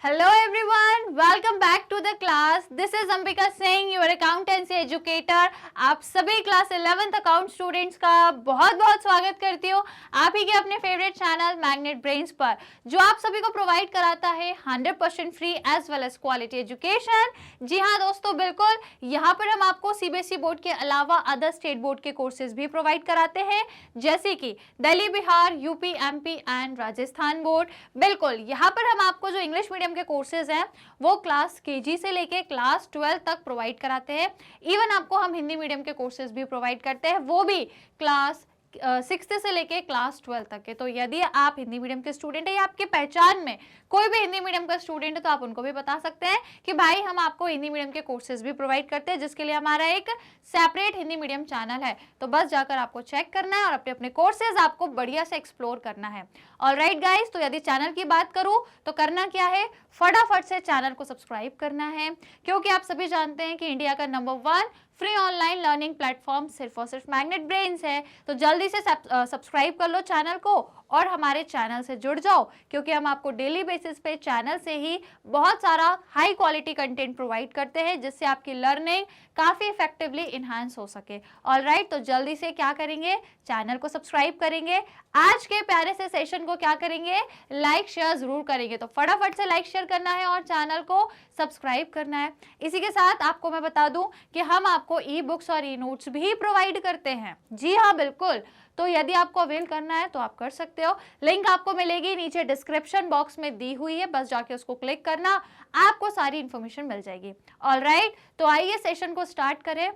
Hello everyone, welcome back to the class. This is Ambika Singh, your accountancy educator. आप सभी class 11th account students का बहुत बहुत स्वागत करती हूँ आप ही के अपने फेवरेट चैनल मैग्नेट ब्रेन्स पर, जो आप सभी को प्रोवाइड कराता है 100% free as well as quality education. जी हाँ दोस्तों, बिल्कुल यहाँ पर हम आपको सीबीएसई बोर्ड के अलावा अदर स्टेट बोर्ड के कोर्सेज भी प्रोवाइड कराते हैं, जैसे कि Delhi, Bihar, UP, MP and Rajasthan board. बिल्कुल यहाँ पर हम आपको जो इंग्लिश मीडियम के कोर्सेज हैं वो क्लास केजी से लेके क्लास 12 तक प्रोवाइड कराते हैं। इवन आपको हम हिंदी मीडियम के कोर्सेज भी प्रोवाइड करते हैं, वो भी क्लास 6th से लेके क्लास 12 तक के। तो यदि आप हिंदी मीडियम के स्टूडेंट है या आपके पहचान में कोई भी हिंदी मीडियम का स्टूडेंट है तो आप उनको भी बता सकते हैं कि भाई हम आपको हिंदी मीडियम के कोर्सेज भी प्रोवाइड करते हैं, जिसके लिए हमारा एक सेपरेट हिंदी मीडियम चैनल है। तो बस जाकर आपको चेक करना है और अपने अपने कोर्सेज आपको बढ़िया से एक्सप्लोर करना है। ऑलराइट गाइस, तो यदि चैनल की बात करूं तो करना क्या है, फटाफट से चैनल को सब्सक्राइब करना है, क्योंकि आप सभी जानते हैं कि इंडिया का number 1 free online learning platform सिर्फ और सिर्फ मैग्नेट ब्रेन्स है। तो जल्दी से सब्सक्राइब कर लो चैनल को और हमारे चैनल से जुड़ जाओ, क्योंकि हम आपको डेली बेसिस पे चैनल से ही बहुत सारा हाई क्वालिटी कंटेंट प्रोवाइड करते हैं, जिससे आपकी लर्निंग काफ़ी इफेक्टिवली इन्हांस हो सके। ऑलराइट, तो जल्दी से क्या करेंगे, चैनल को सब्सक्राइब करेंगे। आज के प्यारे से सेशन को क्या करेंगे, लाइक शेयर जरूर करेंगे। तो फटाफट से लाइक शेयर करना है और चैनल को सब्सक्राइब करना है। इसी के साथ आपको मैं बता दूं कि हम आपको ई बुक्स और ई नोट्स भी प्रोवाइड करते हैं। जी हाँ बिल्कुल, तो यदि आपको अवेल करना है तो आप कर सकते हो। लिंक आपको मिलेगी नीचे डिस्क्रिप्शन बॉक्स में दी हुई है, बस जाके उसको क्लिक करना, आपको सारी इंफॉर्मेशन मिल जाएगी। ऑलराइट, तो आइए सेशन को स्टार्ट करें।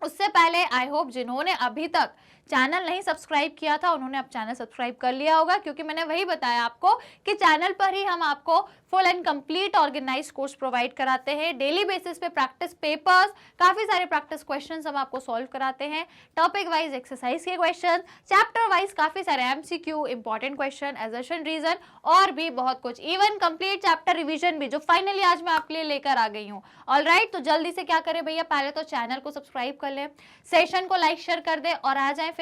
उससे पहले आई होप जिन्होंने अभी तक चैनल नहीं सब्सक्राइब किया था उन्होंने अब चैनल सब्सक्राइब कर लिया होगा, क्योंकि मैंने वही बताया आपको कि चैनल पर ही हम आपको full and complete organize course provide कराते हैं। डेली बेसिस पे प्रैक्टिस पेपर्स, काफी सारे प्रैक्टिस क्वेश्चंस हम आपको सॉल्व कराते हैं, टॉपिक वाइज एक्सरसाइज के क्वेश्चन, चैप्टर वाइज काफी सारे MCQ, important question, assertion, reason और भी बहुत कुछ, इवन कंप्लीट चैप्टर रिविजन भी, जो फाइनली आज मैं आपके लिए लेकर आ गई हूँ। ऑलराइट, तो जल्दी से क्या करें भैया, पहले तो चैनल को सब्सक्राइब कर ले, सेशन को लाइक शेयर कर दे और आ जाए फिर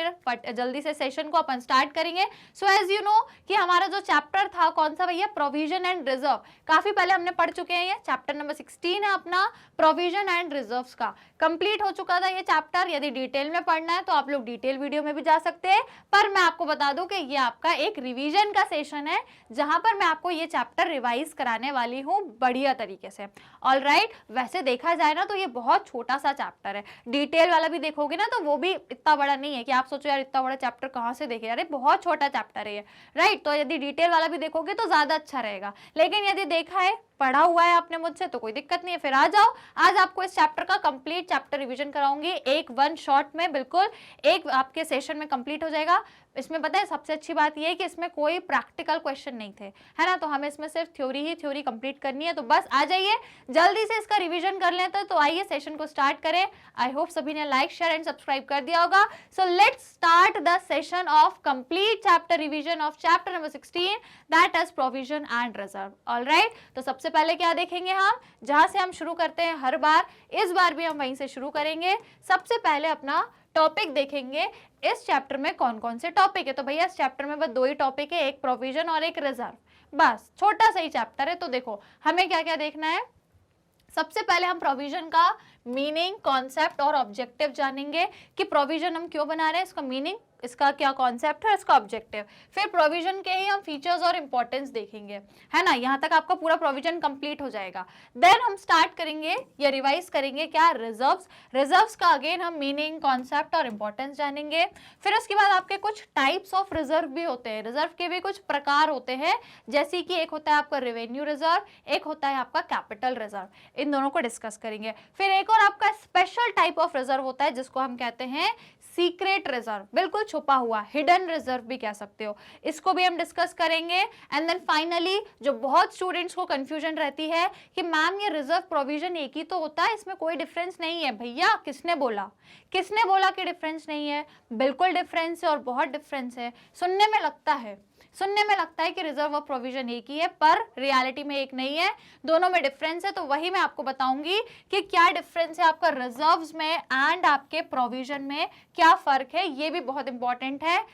जल्दी से सेशन को अपन स्टार्ट करेंगे। सो एज यू नो कि हमारा जो चैप्टर था कौन सा भैया, प्रोविजन एंड रिजर्व, काफी पहले हमने पढ़ चुके हैं। ये चैप्टर नंबर 16 है अपना, प्रोविजन एंड रिजर्व्स का कंप्लीट हो चुका था ये चैप्टर। यदि डिटेल में पढ़ना है तो आप लोग डिटेल वीडियो में भी जा सकते हैं, पर मैं आपको बता दूं कि ये आपका एक रिवीजन का सेशन है, जहां पर मैं आपको ये चैप्टर रिवाइज कराने वाली हूँ बढ़िया तरीके से। ऑलराइट, वैसे देखा जाए ना तो ये बहुत छोटा सा चैप्टर है, डिटेल वाला भी देखोगे ना तो वो भी इतना बड़ा नहीं है कि आप सोचो यार इतना बड़ा चैप्टर कहाँ से देखे, अरे बहुत छोटा चैप्टर है ये। राइट, तो यदि डिटेल वाला भी देखोगे तो ज्यादा अच्छा रहेगा, लेकिन यदि देखा है, पढ़ा हुआ है आपने मुझसे तो कोई दिक्कत नहीं है, फिर आ जाओ। आज आपको इस चैप्टर का कंप्लीट चैप्टर रिवीजन कराऊंगी, एक वन शॉट में, बिल्कुल एक आपके सेशन में कंप्लीट हो जाएगा। इसमें पता है सबसे अच्छी बात यह है कि इसमें कोई प्रैक्टिकल क्वेश्चन नहीं थे, है ना, तो हमें इसमें सिर्फ थ्योरी ही थ्योरी कंप्लीट करनी है। तो बस आ जाइए, जल्दी से इसका रिवीजन कर लेते तो आइए सेशन को स्टार्ट करें। आई होप सभी ने लाइक शेयर एंड सब्सक्राइब कर दिया होगा। So let's start the session of complete chapter revision of chapter number 16, that is provision and reserve. Alright, तो सबसे पहले क्या देखेंगे हम, जहां से हम शुरू करते हैं हर बार, इस बार भी हम वहीं से शुरू करेंगे। सबसे पहले अपना टॉपिक देखेंगे, इस चैप्टर में कौन कौन से टॉपिक है। तो भैया इस चैप्टर में बस 2 ही टॉपिक है, एक प्रोविजन और एक रिजर्व, बस छोटा सा ही चैप्टर है। तो देखो हमें क्या क्या देखना है। सबसे पहले हम प्रोविजन का मीनिंग, कॉन्सेप्ट और ऑब्जेक्टिव जानेंगे कि प्रोविजन हम क्यों बना रहे हैं, इसका मीनिंग, इसका क्या कॉन्सेप्ट है, इसका ऑब्जेक्टिव। फिर प्रोविजन के ही हम फीचर्स और इंपॉर्टेंस देखेंगे, है ना, यहाँ तक आपका पूरा प्रोविजन कंप्लीट हो जाएगा। देन हम स्टार्ट करेंगे या रिवाइज करेंगे क्या, रिजर्व्स। रिजर्व्स का अगेन हम मीनिंग, कॉन्सेप्ट और इंपॉर्टेंस जानेंगे। फिर उसके बाद आपके कुछ टाइप्स ऑफ रिजर्व भी होते हैं, रिजर्व के भी कुछ प्रकार होते हैं, जैसे कि एक होता है आपका रेवेन्यू रिजर्व, एक होता है आपका कैपिटल रिजर्व, इन दोनों को डिस्कस करेंगे। फिर एक और आपका स्पेशल टाइप ऑफ रिजर्व होता है जिसको हम कहते हैं सीक्रेट रिजर्व, बिल्कुल छुपा हुआ, हिडन रिजर्व भी कह सकते हो, इसको भी हम डिस्कस करेंगे। एंड देन फाइनली जो बहुत स्टूडेंट्स को कंफ्यूजन रहती है कि मैम ये रिजर्व प्रोविजन एक ही तो होता है, इसमें कोई डिफरेंस नहीं है। भैया किसने बोला, किसने बोला कि डिफरेंस नहीं है, बिल्कुल डिफरेंस है और बहुत डिफरेंस है। सुनने में लगता है कि रिजर्व और प्रोविजन एक ही है, पर रियलिटी में एक नहीं है, दोनों में डिफरेंस है। तो वही मैं आपको बताऊंगी कि क्या डिफरेंस है आपका रिजर्व्स में एंड आपके प्रोविजन में, क्या फर्क है, ये भी बहुत इंपॉर्टेंट है।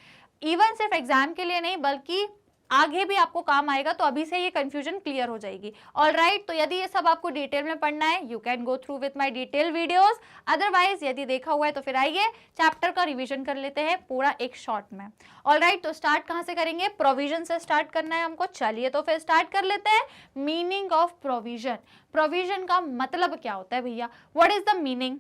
इवन सिर्फ एग्जाम के लिए नहीं बल्कि आगे भी आपको काम आएगा, तो अभी से ये कंफ्यूजन क्लियर हो जाएगी। ऑलराइट, तो यदि ये सब आपको डिटेल में पढ़ना है, you can go through with my detail videos. Otherwise यदि देखा हुआ है तो फिर आइए चैप्टर का रिवीजन कर लेते हैं पूरा एक शॉर्ट में। ऑलराइट, तो स्टार्ट कहाँ से करेंगे? प्रोविजन से स्टार्ट करना है हमको। चलिए तो फिर स्टार्ट कर लेते हैं। Meaning of provision. प्रोविजन का मतलब क्या होता है भैया? What is the meaning?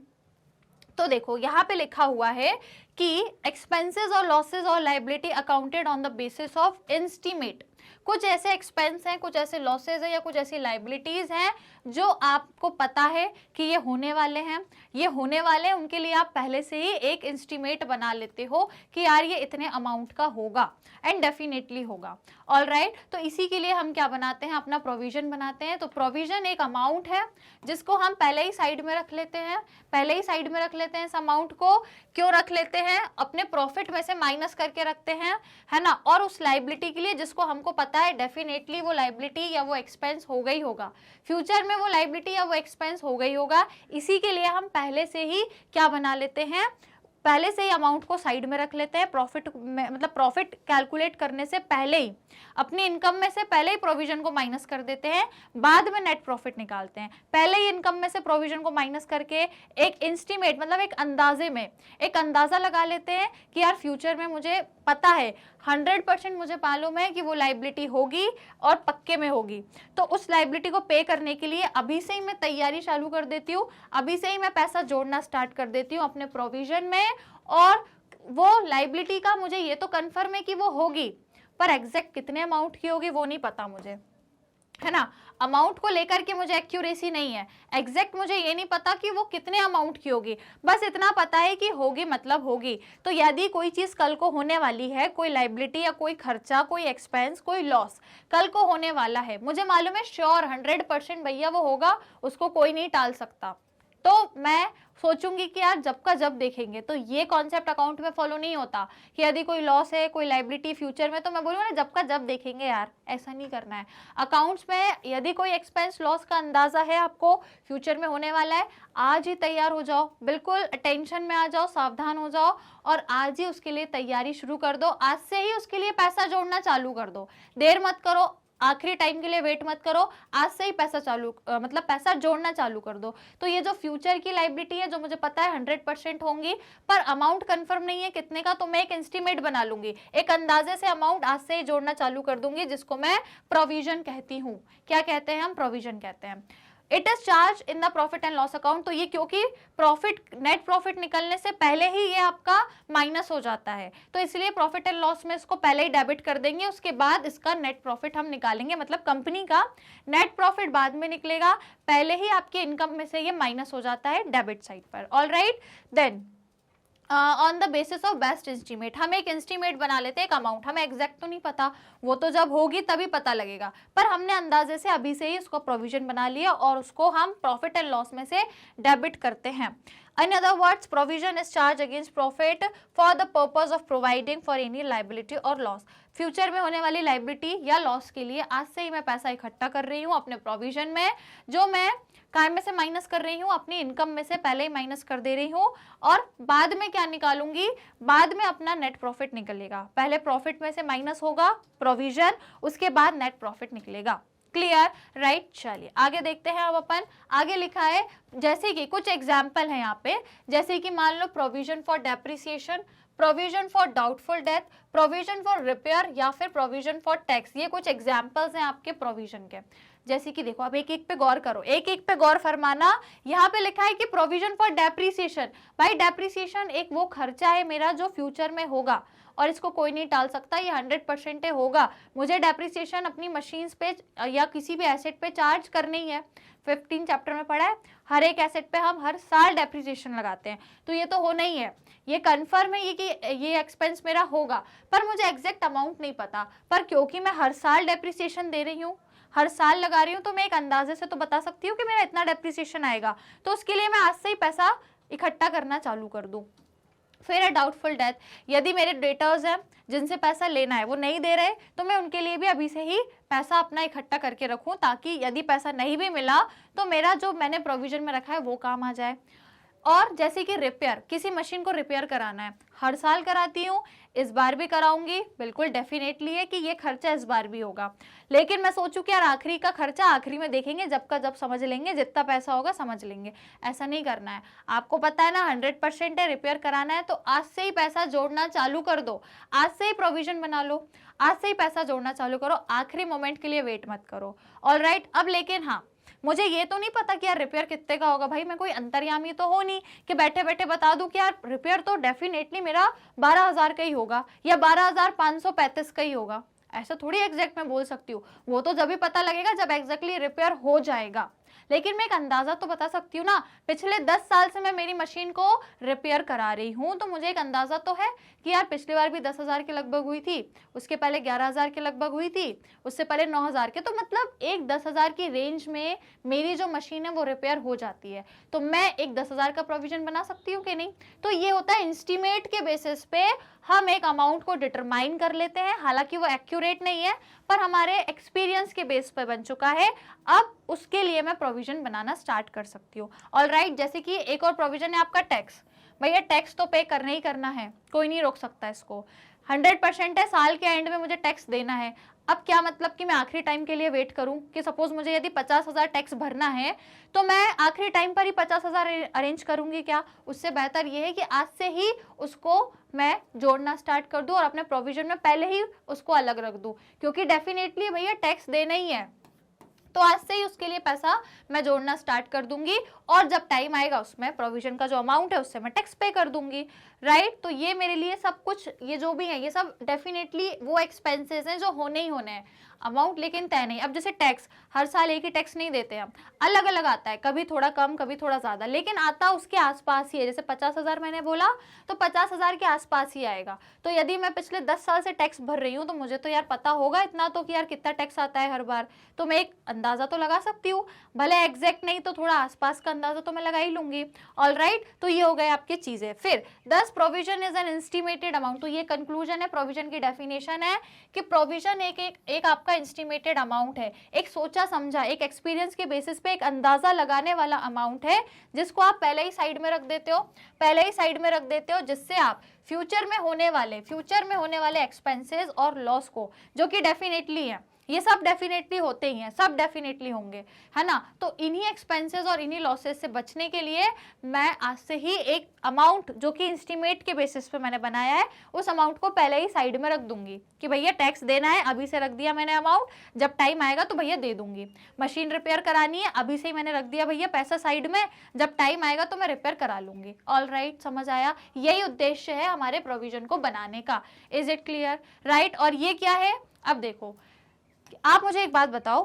तो देखो यहाँ पे लिखा हुआ है कि एक्सपेंसेस और लॉसेस और liability accounted on the basis of estimate. कुछ ऐसे एक्सपेंस हैं, कुछ ऐसे लॉसेज हैं या कुछ ऐसी लाइबिलिटीज हैं जो आपको पता है कि ये होने वाले हैं, ये होने वाले हैं, उनके लिए आप पहले से ही एक एस्टीमेट बना लेते हो कि यार ये इतने अमाउंट का होगा एंड डेफिनेटली होगा। ऑलराइट, तो इसी के लिए हम क्या बनाते हैं? अपना प्रोविजन बनाते हैं। तो प्रोविजन एक अमाउंट है जिसको हम पहले ही साइड में रख लेते हैं, पहले ही साइड में रख लेते हैं इस अमाउंट को। क्यों रख लेते हैं? अपने प्रॉफिट में से माइनस करके रखते हैं, है ना। और उस लाइबिलिटी के लिए जिसको हमको पता है डेफिनेटली वो लाइबिलिटी या वो एक्सपेंस हो गई होगा, फ्यूचर में वो लाइबिलिटी या वो एक्सपेंस हो गई होगा, इसी के लिए हम पहले से ही क्या बना लेते हैं? पहले से ही अमाउंट को साइड में रख लेते हैं। प्रॉफिट में मतलब प्रॉफिट कैलकुलेट करने से पहले ही अपनी इनकम में से पहले ही प्रोविजन को माइनस कर देते हैं, बाद में नेट प्रॉफिट निकालते हैं। पहले ही इनकम में से प्रोविजन को माइनस करके एक एस्टीमेट मतलब एक अंदाजे में एक अंदाजा लगा लेते हैं कि यार फ्यूचर में मुझे पता है 100% मुझे मालूम है कि वो लाइबिलिटी होगी और पक्के में होगी, तो उस लाइबिलिटी को पे करने के लिए अभी से ही मैं तैयारी चालू कर देती हूँ, अभी से ही मैं पैसा जोड़ना स्टार्ट कर देती हूँ अपने प्रोविजन में। और वो लाइबिलिटी का मुझे ये तो कंफर्म है कि वो होगी, पर एग्जैक्ट कितने अमाउंट की होगी वो नहीं पता मुझे, है ना। अमाउंट को लेकर के मुझे एक्यूरेसी नहीं है, एग्जैक्ट मुझे ये नहीं पता कि वो कितने अमाउंट की होगी, बस इतना पता है कि होगी मतलब होगी। तो यदि कोई चीज कल को होने वाली है, कोई लाइबिलिटी या कोई खर्चा, कोई एक्सपेंस, कोई लॉस कल को होने वाला है, मुझे मालूम है श्योर 100% भैया वो होगा, उसको कोई नहीं टाल सकता, तो मैं सोचूंगी कि यार जब का जब देखेंगे। तो ये कॉन्सेप्ट अकाउंट में फॉलो नहीं होता कि यदि कोई लॉस है, कोई लाइबिलिटी फ्यूचर में, तो मैं बोलूँ ना जब का जब देखेंगे, यार ऐसा नहीं करना है। अकाउंट्स में यदि कोई एक्सपेंस लॉस का अंदाजा है आपको फ्यूचर में होने वाला है, आज ही तैयार हो जाओ, बिल्कुल टेंशन में आ जाओ, सावधान हो जाओ और आज ही उसके लिए तैयारी शुरू कर दो। आज से ही उसके लिए पैसा जोड़ना चालू कर दो, देर मत करो, आखिरी टाइम के लिए वेट मत करो, आज से ही पैसा मतलब पैसा जोड़ना चालू कर दो। तो ये जो फ्यूचर की लाइबिलिटी है जो मुझे पता है 100% होंगी, पर अमाउंट कंफर्म नहीं है कितने का, तो मैं एक एस्टीमेट बना लूंगी, एक अंदाजे से अमाउंट आज से ही जोड़ना चालू कर दूंगी, जिसको मैं प्रोविजन कहती हूँ। क्या कहते हैं हम? प्रोविजन कहते हैं। It is charge in the profit and loss account. तो ये क्योंकि प्रॉफिट नेट प्रॉफिट निकलने से पहले ही ये आपका माइनस हो जाता है, तो इसलिए प्रॉफिट एंड लॉस में इसको पहले ही डेबिट कर देंगे, उसके बाद इसका नेट प्रॉफिट हम निकालेंगे, मतलब कंपनी का नेट प्रॉफिट बाद में निकलेगा, पहले ही आपके इनकम में से ये माइनस हो जाता है डेबिट साइड पर। Alright, then on the basis of best estimate, हम एक एस्टीमेट बना लेते हैं, एक अमाउंट, हमें एग्जैक्ट तो नहीं पता, वो तो जब होगी तभी पता लगेगा, पर हमने अंदाजे से अभी से ही उसको प्रोविजन बना लिया और उसको हम प्रॉफिट एंड लॉस में से डेबिट करते हैं। In other words, provision is charged against profit for the purpose of providing for any liability or loss. Future में होने वाली लाइबिलिटी या लॉस के लिए आज से ही मैं पैसा इकट्ठा कर रही हूँ अपने प्रोविजन में, जो मैं काय में से माइनस कर रही हूँ, अपनी इनकम में से पहले ही माइनस कर दे रही हूँ, और बाद में क्या निकालूंगी? बाद में अपना नेट प्रॉफिट निकलेगा। पहले प्रॉफिट में से माइनस होगा प्रोविजन, उसके बाद नेट प्रॉफिट निकलेगा। क्लियर? राइट, चलिए आगे देखते हैं। अब अपन आगे लिखा है, जैसे कि कुछ एग्जाम्पल है यहाँ पे, जैसे कि मान लो provision for depreciation, provision for doubtful debts, provision for repair या फिर प्रोविजन फॉर टैक्स। ये कुछ एग्जाम्पल्स हैं आपके प्रोविजन के। जैसे कि देखो, अब एक एक पे गौर करो, एक एक पे गौर फरमाना। यहाँ पे लिखा है कि प्रोविजन फॉर डेप्रिसिएशन, भाई डेप्रिसिएशन एक वो खर्चा है मेरा जो फ्यूचर में होगा और इसको कोई नहीं टाल सकता, ये 100% होगा। मुझे डेप्रिसिएशन अपनी मशीन्स पे या किसी भी एसेट पे चार्ज करनी है। 15 चैप्टर में पढ़ा है, हर एक एसेट पे हम हर साल डेप्रिसिएशन लगाते हैं, तो ये तो होना ही है, ये कंफर्म है ये कि ये एक्सपेंस मेरा होगा, पर मुझे एग्जैक्ट अमाउंट नहीं पता। पर क्योंकि मैं हर साल डेप्रिसिएशन दे रही हूँ, हर साल लगा रही हूँ, तो मैं एक अंदाजे से तो बता सकती हूँ कि मेरा इतना डेप्रिसिएशन आएगा, तो उसके लिए मैं आज से ही पैसा इकट्ठा करना चालू कर दूँ। फिर है डाउटफुल डेथ, यदि मेरे डेटर्स हैं जिनसे पैसा लेना है वो नहीं दे रहे, तो मैं उनके लिए भी अभी से ही पैसा अपना इकट्ठा करके रखूं, ताकि यदि पैसा नहीं भी मिला तो मेरा जो मैंने प्रोविजन में रखा है वो काम आ जाए। और जैसे कि रिपेयर, किसी मशीन को रिपेयर कराना है, हर साल कराती हूँ, इस बार भी कराऊंगी, बिल्कुल डेफिनेटली है कि ये खर्चा इस बार भी होगा। लेकिन मैं सोचूं कि यार आखिरी का खर्चा आखिरी में देखेंगे, जब का जब समझ लेंगे, जितना पैसा होगा समझ लेंगे। ऐसा नहीं करना है। आपको पता है ना 100% है, रिपेयर कराना है, तो आज से ही पैसा जोड़ना चालू कर दो, आज से ही प्रोविजन बना लो, आज से ही पैसा जोड़ना चालू करो, आखिरी मोमेंट के लिए वेट मत करो। ऑलराइट, अब लेकिन हाँ, मुझे ये तो नहीं पता कि यार रिपेयर कितने का होगा। भाई मैं कोई अंतर्यामी तो हो नहीं कि बैठे बैठे बता दूं कि यार रिपेयर तो डेफिनेटली मेरा 12,000 का ही होगा या 12,535 का ही होगा। ऐसा थोड़ी एग्जैक्ट मैं बोल सकती हूँ, वो तो जब भी पता लगेगा जब एग्जैक्टली रिपेयर हो जाएगा। लेकिन मैं एक अंदाजा तो बता सकती हूँ ना, पिछले 10 साल से मैं मेरी मशीन को रिपेयर करा रही हूँ, तो मुझे एक अंदाजा तो है कि यार पिछली बार भी 10,000 के लगभग हुई थी, उसके पहले 11,000 के लगभग हुई थी, उससे पहले 9,000 के, तो मतलब एक 10,000 की रेंज में मेरी जो मशीन है वो रिपेयर हो जाती है। तो मैं एक 10,000 का प्रोविजन बना सकती हूँ कि नहीं? तो ये होता है इंस्टीमेट के बेसिस पे हम एक अमाउंट को डिटरमाइन कर लेते हैं, हालांकि वो एक्यूरेट नहीं है पर हमारे एक्सपीरियंस के बेस पे बन चुका है। अब उसके लिए मैं प्रोविजन बनाना स्टार्ट कर सकती हूँ। ऑलराइट, जैसे कि एक और प्रोविजन है आपका टैक्स। भैया टैक्स तो पे करना ही करना है, कोई नहीं रोक सकता इसको, 100% है, साल के एंड में मुझे टैक्स देना है। अब क्या मतलब कि मैं आखिरी टाइम के लिए वेट करूं कि सपोज मुझे यदि 50,000 टैक्स भरना है तो मैं आखिरी टाइम पर ही 50,000 अरेंज करूंगी क्या? उससे बेहतर यह है कि आज से ही उसको मैं जोड़ना स्टार्ट कर दूं और अपने प्रोविजन में पहले ही उसको अलग रख दूं, क्योंकि डेफिनेटली भैया टैक्स देना ही है, तो आज से ही उसके लिए पैसा मैं जोड़ना स्टार्ट कर दूंगी और जब टाइम आएगा उसमें प्रोविजन का जो अमाउंट है उससे मैं टैक्स पे कर दूंगी। राइट, तो ये मेरे लिए सब कुछ, ये जो भी है ये सब डेफिनेटली वो एक्सपेंसेस हैं जो होने ही होने हैं, अमाउंट लेकिन तय नहीं। अब जैसे टैक्स, हर साल एक ही टैक्स नहीं देते हम, अलग अलग आता है, कभी थोड़ा कम कभी थोड़ा ज्यादा, लेकिन आता उसके आसपास ही है। जैसे 50,000 मैंने बोला तो 50,000 के आसपास ही आएगा। तो यदि मैं पिछले 10 साल से टैक्स भर रही हूँ तो मुझे तो यार पता होगा इतना तो कि यार कितना टैक्स आता है हर बार, तो मैं एक अंदाजा तो लगा सकती हूँ, भले एग्जैक्ट नहीं तो थोड़ा आसपास का अंदाजा तो मैं लगा ही लूंगी। ऑलराइट, तो ये हो गए आपकी चीजें। फिर 10 provision is an estimated amount, तो ये कंक्लूजन है, प्रोविजन की डेफिनेशन है कि प्रोविजन एक आपका एस्टिमेटेड अमाउंट है, एक सोचा समझा, एक एक्सपीरियंस के बेसिस पे एक अंदाजा लगाने वाला अमाउंट है, जिसको आप पहले ही साइड में रख देते हो, जिससे आप फ्यूचर में होने वाले एक्सपेंसेस और लॉस को, जो कि डेफिनेटली है, ये सब डेफिनेटली होते ही हैं, सब डेफिनेटली होंगे, है ना, तो इन्हीं एक्सपेंसेस और इन्हीं लॉसेस से बचने के लिए मैं आज से ही एक अमाउंट जो कि एस्टिमेट के बेसिस पे मैंने बनाया है, उस अमाउंट को पहले ही साइड में रख दूंगी कि भैया टैक्स देना है, अभी से रख दिया मैंने अमाउंट, जब टाइम आएगा तो भैया दे दूंगी। मशीन रिपेयर करानी है, अभी से ही मैंने रख दिया भैया पैसा साइड में, जब टाइम आएगा तो मैं रिपेयर करा लूंगी। ऑलराइट, समझ आया? यही उद्देश्य है हमारे प्रोविजन को बनाने का। Is it clear? राइट, और ये क्या है? अब देखो, आप मुझे एक बात बताओ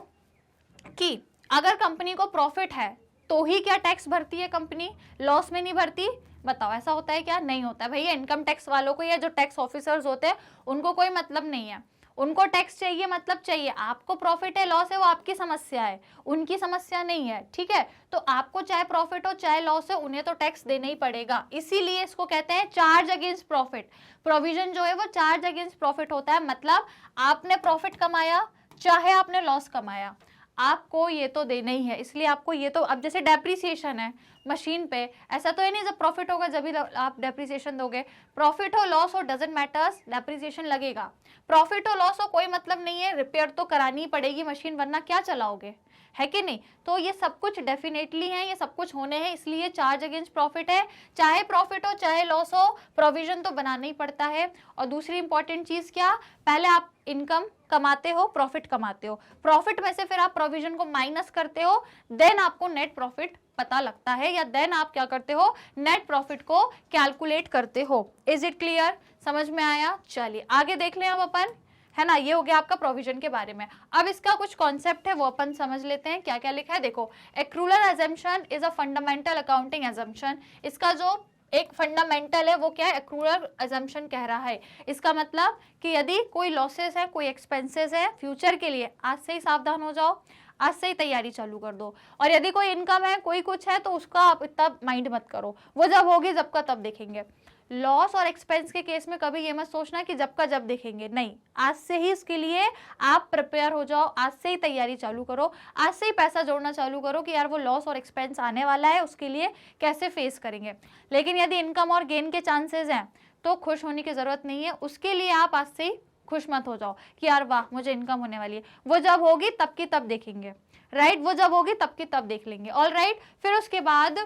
कि अगर कंपनी को प्रॉफिट है तो ही क्या टैक्स भरती है कंपनी, लॉस में नहीं भरती? बताओ, ऐसा होता है क्या? नहीं होता है भैया। इनकम टैक्स वालों को या जो टैक्स ऑफिसर्स होते हैं उनको कोई मतलब नहीं है, उनको टैक्स चाहिए, मतलब चाहिए। आपको प्रॉफिट है लॉस है वो आपकी समस्या है, उनकी समस्या नहीं है, ठीक है? तो आपको चाहे प्रॉफिट हो चाहे लॉस हो, उन्हें तो टैक्स देना ही पड़ेगा। इसीलिए इसको कहते हैं चार्ज अगेंस्ट प्रॉफिट। प्रोविजन जो है वो चार्ज अगेंस्ट प्रॉफिट होता है, मतलब आपने प्रॉफिट कमाया चाहे आपने लॉस कमाया, आपको ये तो देना ही है। इसलिए आपको ये तो, अब जैसे डेप्रिसिएशन है मशीन पे, ऐसा तो है नहीं जब प्रॉफिट होगा जब भी आप डेप्रिसिएशन दोगे, प्रॉफिट हो लॉस हो डजंट मैटर्स, डेप्रिसिएशन लगेगा। प्रॉफिट हो लॉस हो कोई मतलब नहीं है, रिपेयर तो करानी ही पड़ेगी मशीन, वरना क्या चलाओगे, है कि नहीं? तो ये सब कुछ डेफिनेटली है, ये सब कुछ होने हैं, इसलिए चार्ज अगेंस्ट प्रॉफिट है। चाहे प्रॉफिट हो चाहे लॉस हो, प्रोविजन तो बनाना ही पड़ता है। और दूसरी इंपॉर्टेंट चीज क्या, पहले आप इनकम कमाते हो, प्रॉफिट कमाते हो, प्रॉफिट में से फिर आप प्रोविजन को माइनस करते हो, देन आपको नेट प्रॉफिट पता लगता है, या देन आप क्या करते हो, नेट प्रॉफिट को कैलकुलेट करते हो। Is it clear? समझ में आया? चलिए आगे देख लें अब अपन, है ना। ये हो गया आपका प्रोविजन के बारे में। अब इसका कुछ कॉन्सेप्ट है वो अपन समझ लेते हैं, क्या क्या लिखा है। देखो, accrual assumption is a fundamental accounting assumption. इसका जो एक फंडामेंटल है वो क्या है, एक्रूलर अजम्पशन कह रहा है। इसका मतलब कि यदि कोई लॉसेस है, कोई एक्सपेंसेस है फ्यूचर के लिए, आज से ही सावधान हो जाओ, आज से ही तैयारी चालू कर दो। और यदि कोई इनकम है, कोई कुछ है, तो उसका आप इतना माइंड मत करो, वो जब होगी जब का तब देखेंगे। लॉस और एक्सपेंस के केस में कभी ये मत सोचना कि जब का जब देखेंगे, नहीं, आज से ही इसके लिए आप प्रिपेयर हो जाओ, आज से ही तैयारी चालू करो, आज से ही पैसा जोड़ना चालू करो कि यार वो लॉस और एक्सपेंस आने वाला है, उसके लिए कैसे फेस करेंगे। लेकिन यदि इनकम और गेन के चांसेस हैं तो खुश होने की जरूरत नहीं है, उसके लिए आप आज से ही खुश मत हो जाओ कि यार वाह मुझे इनकम होने वाली है, वो जब होगी तब की तब देखेंगे, राइट, वो जब होगी तब की तब देख लेंगे। ऑल राइट, फिर उसके बाद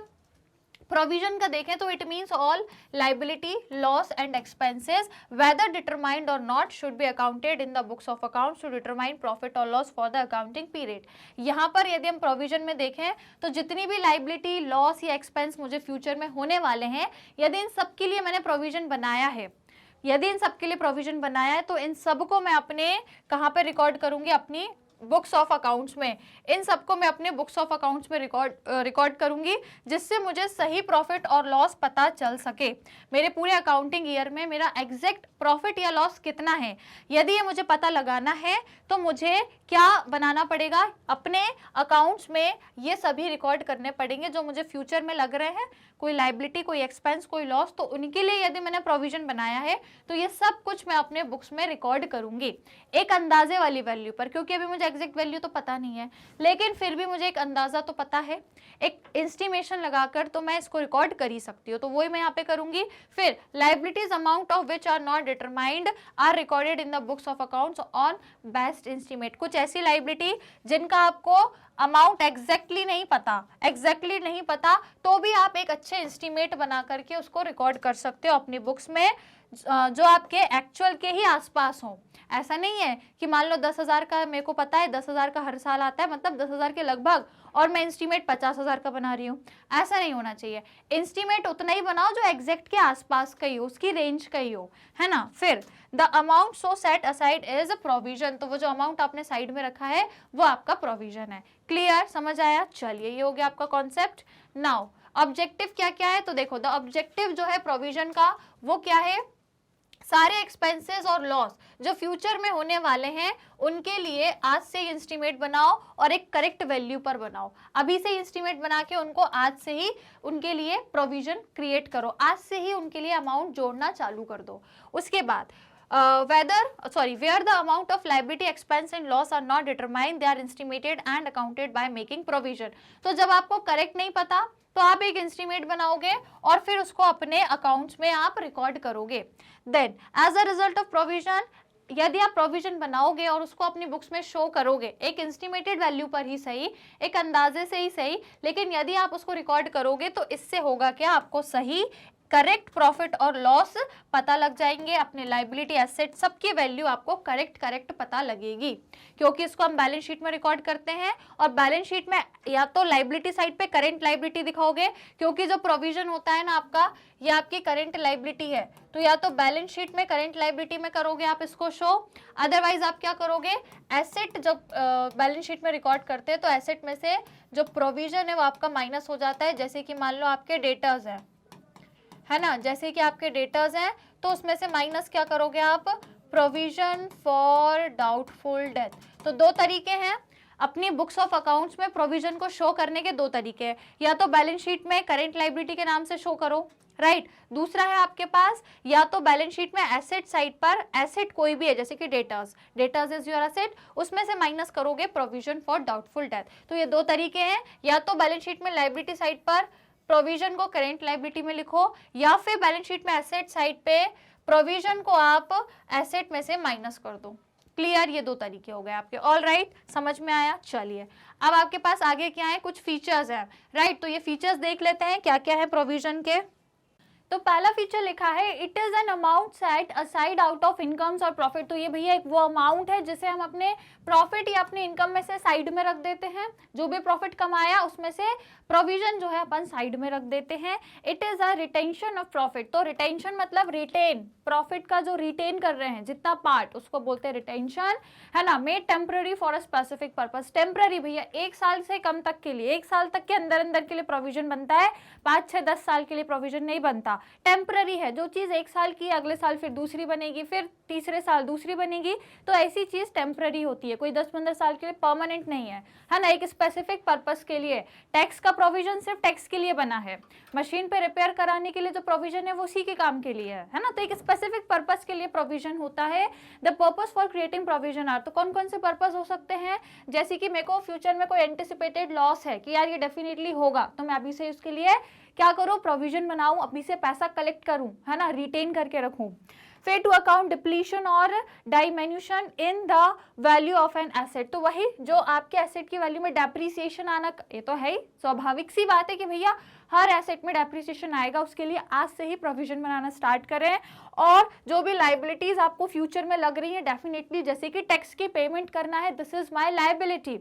प्रोविजन का देखें तो it means all liability, loss and expenses whether determined or not should be accounted in the books of accounts to determine profit और loss for the accounting period. यहाँ पर यदि हम प्रोविजन में देखें तो जितनी भी लाइबिलिटी, लॉस या एक्सपेंस मुझे फ्यूचर में होने वाले हैं, यदि इन सब के लिए मैंने प्रोविजन बनाया है, यदि इन सब के लिए प्रोविजन बनाया है तो इन सब को मैं अपने कहाँ पे रिकॉर्ड करूंगी, अपनी बुक्स ऑफ अकाउंट्स में। इन सबको मैं अपने बुक्स ऑफ अकाउंट्स में रिकॉर्ड करूंगी, जिससे मुझे सही प्रॉफिट और लॉस पता चल सके, मेरे पूरे अकाउंटिंग ईयर में मेरा एग्जैक्ट प्रॉफिट या लॉस कितना है। यदि ये मुझे पता लगाना है तो मुझे क्या बनाना पड़ेगा, अपने अकाउंट्स में ये सभी रिकॉर्ड करने पड़ेंगे जो मुझे फ्यूचर में लग रहे हैं, कोई लाइबिलिटी, कोई एक्सपेंस, कोई लॉस, तो उनके लिए यदि मैंने प्रोविजन बनाया है तो ये सब कुछ मैं अपने बुक्स में रिकॉर्ड करूंगी एक अंदाजे वाली वैल्यू पर, क्योंकि अभी मुझे एग्जैक्ट वैल्यू तो पता नहीं है, लेकिन फिर भी मुझे एक अंदाजा तो पता है, एक एस्टिमेशन लगाकर तो मैं इसको रिकॉर्ड कर ही सकती हूँ, तो वही मैं यहाँ पे करूंगी। फिर liabilities amount of which are not determined or recorded in the books of accounts on best estimate. कुछ ऐसी लाइबिलिटी जिनका आपको अमाउंट एग्जैक्टली नहीं पता तो भी आप एक अच्छे एस्टिमेट बना करके उसको रिकॉर्ड कर सकते हो अपनी बुक्स में, जो आपके एक्चुअल के ही आसपास हो। ऐसा नहीं है कि मान लो 10,000 का मेरे को पता है, 10,000 का हर साल आता है, मतलब 10,000 के लगभग, और मैं एस्टिमेट 50,000 का बना रही हूँ, ऐसा नहीं होना चाहिए। एस्टिमेट उतना ही बनाओ जो एग्जैक्ट के आसपास का ही हो, उसकी रेंज का ही हो, है ना। फिर the amount so set aside is a provision, तो वो जो अमाउंट आपने साइड में रखा है वो आपका प्रोविजन है। क्लियर, समझ आया? चलिए, ये हो गया आपका कॉन्सेप्ट। नाउ ऑब्जेक्टिव क्या क्या है, तो देखो द ऑब्जेक्टिव जो है प्रोविजन का वो क्या है, सारे एक्सपेंसेस और लॉस जो फ्यूचर में होने वाले हैं उनके लिए आज से एस्टिमेट बनाओ और एक करेक्ट वैल्यू पर बनाओ। अभी से एस्टिमेट बना के उनको आज से ही उनके लिए प्रोविजन क्रिएट करो, आज से ही उनके लिए अमाउंट जोड़ना चालू कर दो। उसके बाद where the amount of liability, expense and loss are not determined, they are estimated and accounted by making provision। तो जब आपको करेक्ट नहीं पता तो आप एक एस्टिमेट बनाओगे और फिर उसको अपने अकाउंट्स में आप रिकॉर्ड करोगे। Then as a result of provision, यदि आप प्रोविजन बनाओगे और उसको अपनी बुक्स में शो करोगे, एक एस्टिमेटेड वैल्यू पर ही सही, एक अंदाजे से ही सही, लेकिन यदि आप उसको रिकॉर्ड करोगे तो इससे होगा क्या, आपको सही करेक्ट प्रॉफिट और लॉस पता लग जाएंगे, अपने लाइबिलिटी, एसेट, सबकी वैल्यू आपको करेक्ट पता लगेगी, क्योंकि इसको हम बैलेंस शीट में रिकॉर्ड करते हैं। और बैलेंस शीट में या तो लाइबिलिटी साइड पे करेंट लाइबिलिटी दिखाओगे, क्योंकि जो प्रोविजन होता है ना आपका, ये आपकी करेंट लाइबिलिटी है, तो या तो बैलेंस शीट में करेंट लाइबिलिटी में करोगे आप इसको शो, अदरवाइज आप क्या करोगे, एसेट जब बैलेंस शीट में रिकॉर्ड करते हैं तो एसेट में से जो प्रोविजन है वो आपका माइनस हो जाता है। जैसे कि मान लो आपके डेटर्स है ना, जैसे कि आपके डेटर्स हैं तो उसमें से माइनस क्या करोगे आप, प्रोविजन फॉर डाउटफुल डेथ। तो दो तरीके हैं अपनी बुक्स ऑफ अकाउंट्स में प्रोविजन को शो करने के, दो तरीके हैं, या तो बैलेंस शीट में करेंट लाइबिलिटी के नाम से शो करो, राइट। दूसरा है आपके पास या तो बैलेंस शीट में एसेट साइड पर, एसेट कोई भी है जैसे कि डेटर्स इज योर एसेट, उसमें से माइनस करोगे प्रोविजन फॉर डाउटफुल डेथ। तो ये दो तरीके हैं, या तो बैलेंस शीट में लाइबिलिटी साइड पर प्रोविजन को करेंट लाइबिलिटी में लिखो, या फिर बैलेंस शीट में एसेट साइड पे प्रोविजन को आप एसेट में से माइनस कर दो। क्लियर, ये दो तरीके हो गए आपके। ऑल राइट, समझ में आया? चलिए, अब आपके पास आगे क्या है, कुछ फीचर्स हैं, राइट। तो ये फीचर्स देख लेते हैं क्या क्या है प्रोविजन के। तो पहला फीचर लिखा है it is an amount set aside out of incomes और प्रॉफिट। तो ये भैया एक वो अमाउंट है जिसे हम अपने प्रॉफिट या अपने इनकम में से साइड में रख देते हैं, जो भी प्रॉफिट कमाया उसमें से प्रोविजन जो है अपन साइड में रख देते हैं। It is a retention of profit, तो रिटेंशन मतलब रिटेन, प्रॉफिट का जो रिटेन कर रहे हैं जितना पार्ट, उसको बोलते हैं रिटेंशन, है ना। Made temporary for a specific purpose, temporary भैया 1 साल से कम तक के लिए, 1 साल तक के अंदर के लिए प्रोविजन बनता है, 5, 6, 10 साल के लिए प्रोविजन नहीं बनता। होता, टेम्पररी है, जो चीज़ एक साल की अगले साल फिर दूसरी बनेगी, फिर तीसरे साल दूसरी बनेगी, तो ऐसी चीज़ टेम्पररी होती है, कोई 10-15 साल के लिए परमानेंट नहीं है ना, एक स्पेसिफिक पर्पस के लिए। टैक्स का प्रोविजन सिर्फ टैक्स के लिए बना है, मशीन पे रिपेयर कराने के लिए जो प्रोविजन है वो उसी के काम के लिए है ना, तो एक स्पेसिफिक पर्पस के लिए प्रोविजन होता है। The purpose for creating provision are, तो कौन कौन से पर्पस हो सकते हैं, जैसे कि मेरे को फ्यूचर में कोई एंटिसिपेटेड लॉस है कि यार ये डेफिनेटली होगा, तो मैं अभी से उसके लिए क्या करूँ, प्रोविजन बनाऊं, अभी से पैसा कलेक्ट करूं, है ना, रिटेन करके रखूं। फिर to account depletion or diminution in the value of an asset, तो वही जो आपके एसेट की वैल्यू में डेप्रिसिएशन आना, ये तो है ही स्वाभाविक सी बात है कि भैया हर एसेट में डेप्रिसिएशन आएगा, उसके लिए आज से ही प्रोविजन बनाना स्टार्ट करें। और जो भी लाइबिलिटीज आपको फ्यूचर में लग रही है डेफिनेटली, जैसे कि टैक्स की पेमेंट करना है, दिस इज माई लाइबिलिटी,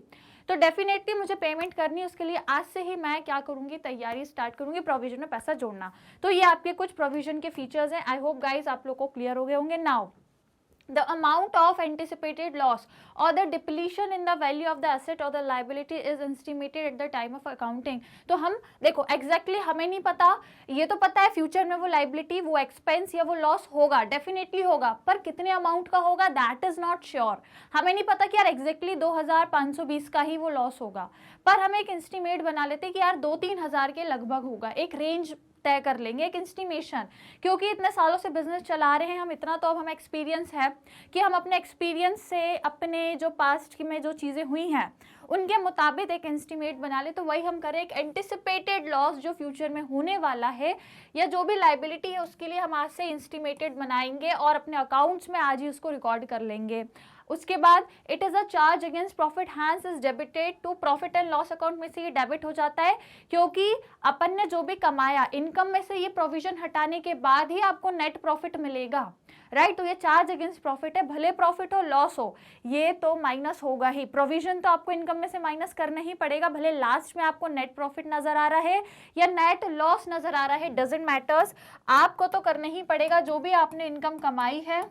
तो डेफिनेटली मुझे पेमेंट करनी है, उसके लिए आज से ही मैं क्या करूंगी, तैयारी स्टार्ट करूंगी प्रोविजन में पैसा जोड़ना। तो ये आपके कुछ प्रोविजन के फीचर्स हैं, आई होप गाइज आप लोग को क्लियर हो गए होंगे। Now the amount of anticipated loss or the depletion in the value of the asset or the liability is estimated at the time of accounting। तो हम देखो exactly हमें नहीं पता, ये तो पता है फ्यूचर में वो लाइबिलिटी, वो एक्सपेंस या वो लॉस होगा, डेफिनेटली होगा, पर कितने अमाउंट का होगा दैट इज नॉट श्योर। हमें नहीं पता कि यार एग्जैक्टली 2520 का ही वो लॉस होगा, पर हम एक एस्टिमेट बना लेते हैं कि यार 2-3 हज़ार के लगभग होगा, एक रेंज तय कर लेंगे, एक एस्टिमेशन, क्योंकि इतने सालों से बिजनेस चला रहे हैं हम, इतना तो अब हमें एक्सपीरियंस है कि हम अपने एक्सपीरियंस से अपने जो पास्ट में जो चीज़ें हुई हैं उनके मुताबिक एक एस्टिमेट बना ले, तो वही हम करें, एक एंटिसिपेटेड लॉस जो फ्यूचर में होने वाला है या जो भी लाइबिलिटी है उसके लिए हम आज से एस्टिमेटेड बनाएंगे और अपने अकाउंट्स में आज ही उसको रिकॉर्ड कर लेंगे। उसके बाद it is a charge against profit, hence is debited to profit and loss account में से ये डेबिट हो जाता है, क्योंकि अपन ने जो भी कमाया इनकम में से ये प्रोविजन हटाने के बाद ही आपको नेट प्रॉफिट मिलेगा, राइट। तो ये चार्ज अगेंस्ट प्रॉफिट है, भले प्रॉफिट हो लॉस हो ये तो माइनस होगा ही, प्रोविजन तो आपको इनकम में से माइनस करना ही पड़ेगा, भले लास्ट में आपको नेट प्रॉफिट नजर आ रहा है या नेट लॉस नजर आ रहा है, डजंट मैटर्स, आपको तो करना ही पड़ेगा। जो भी आपने इनकम कमाई है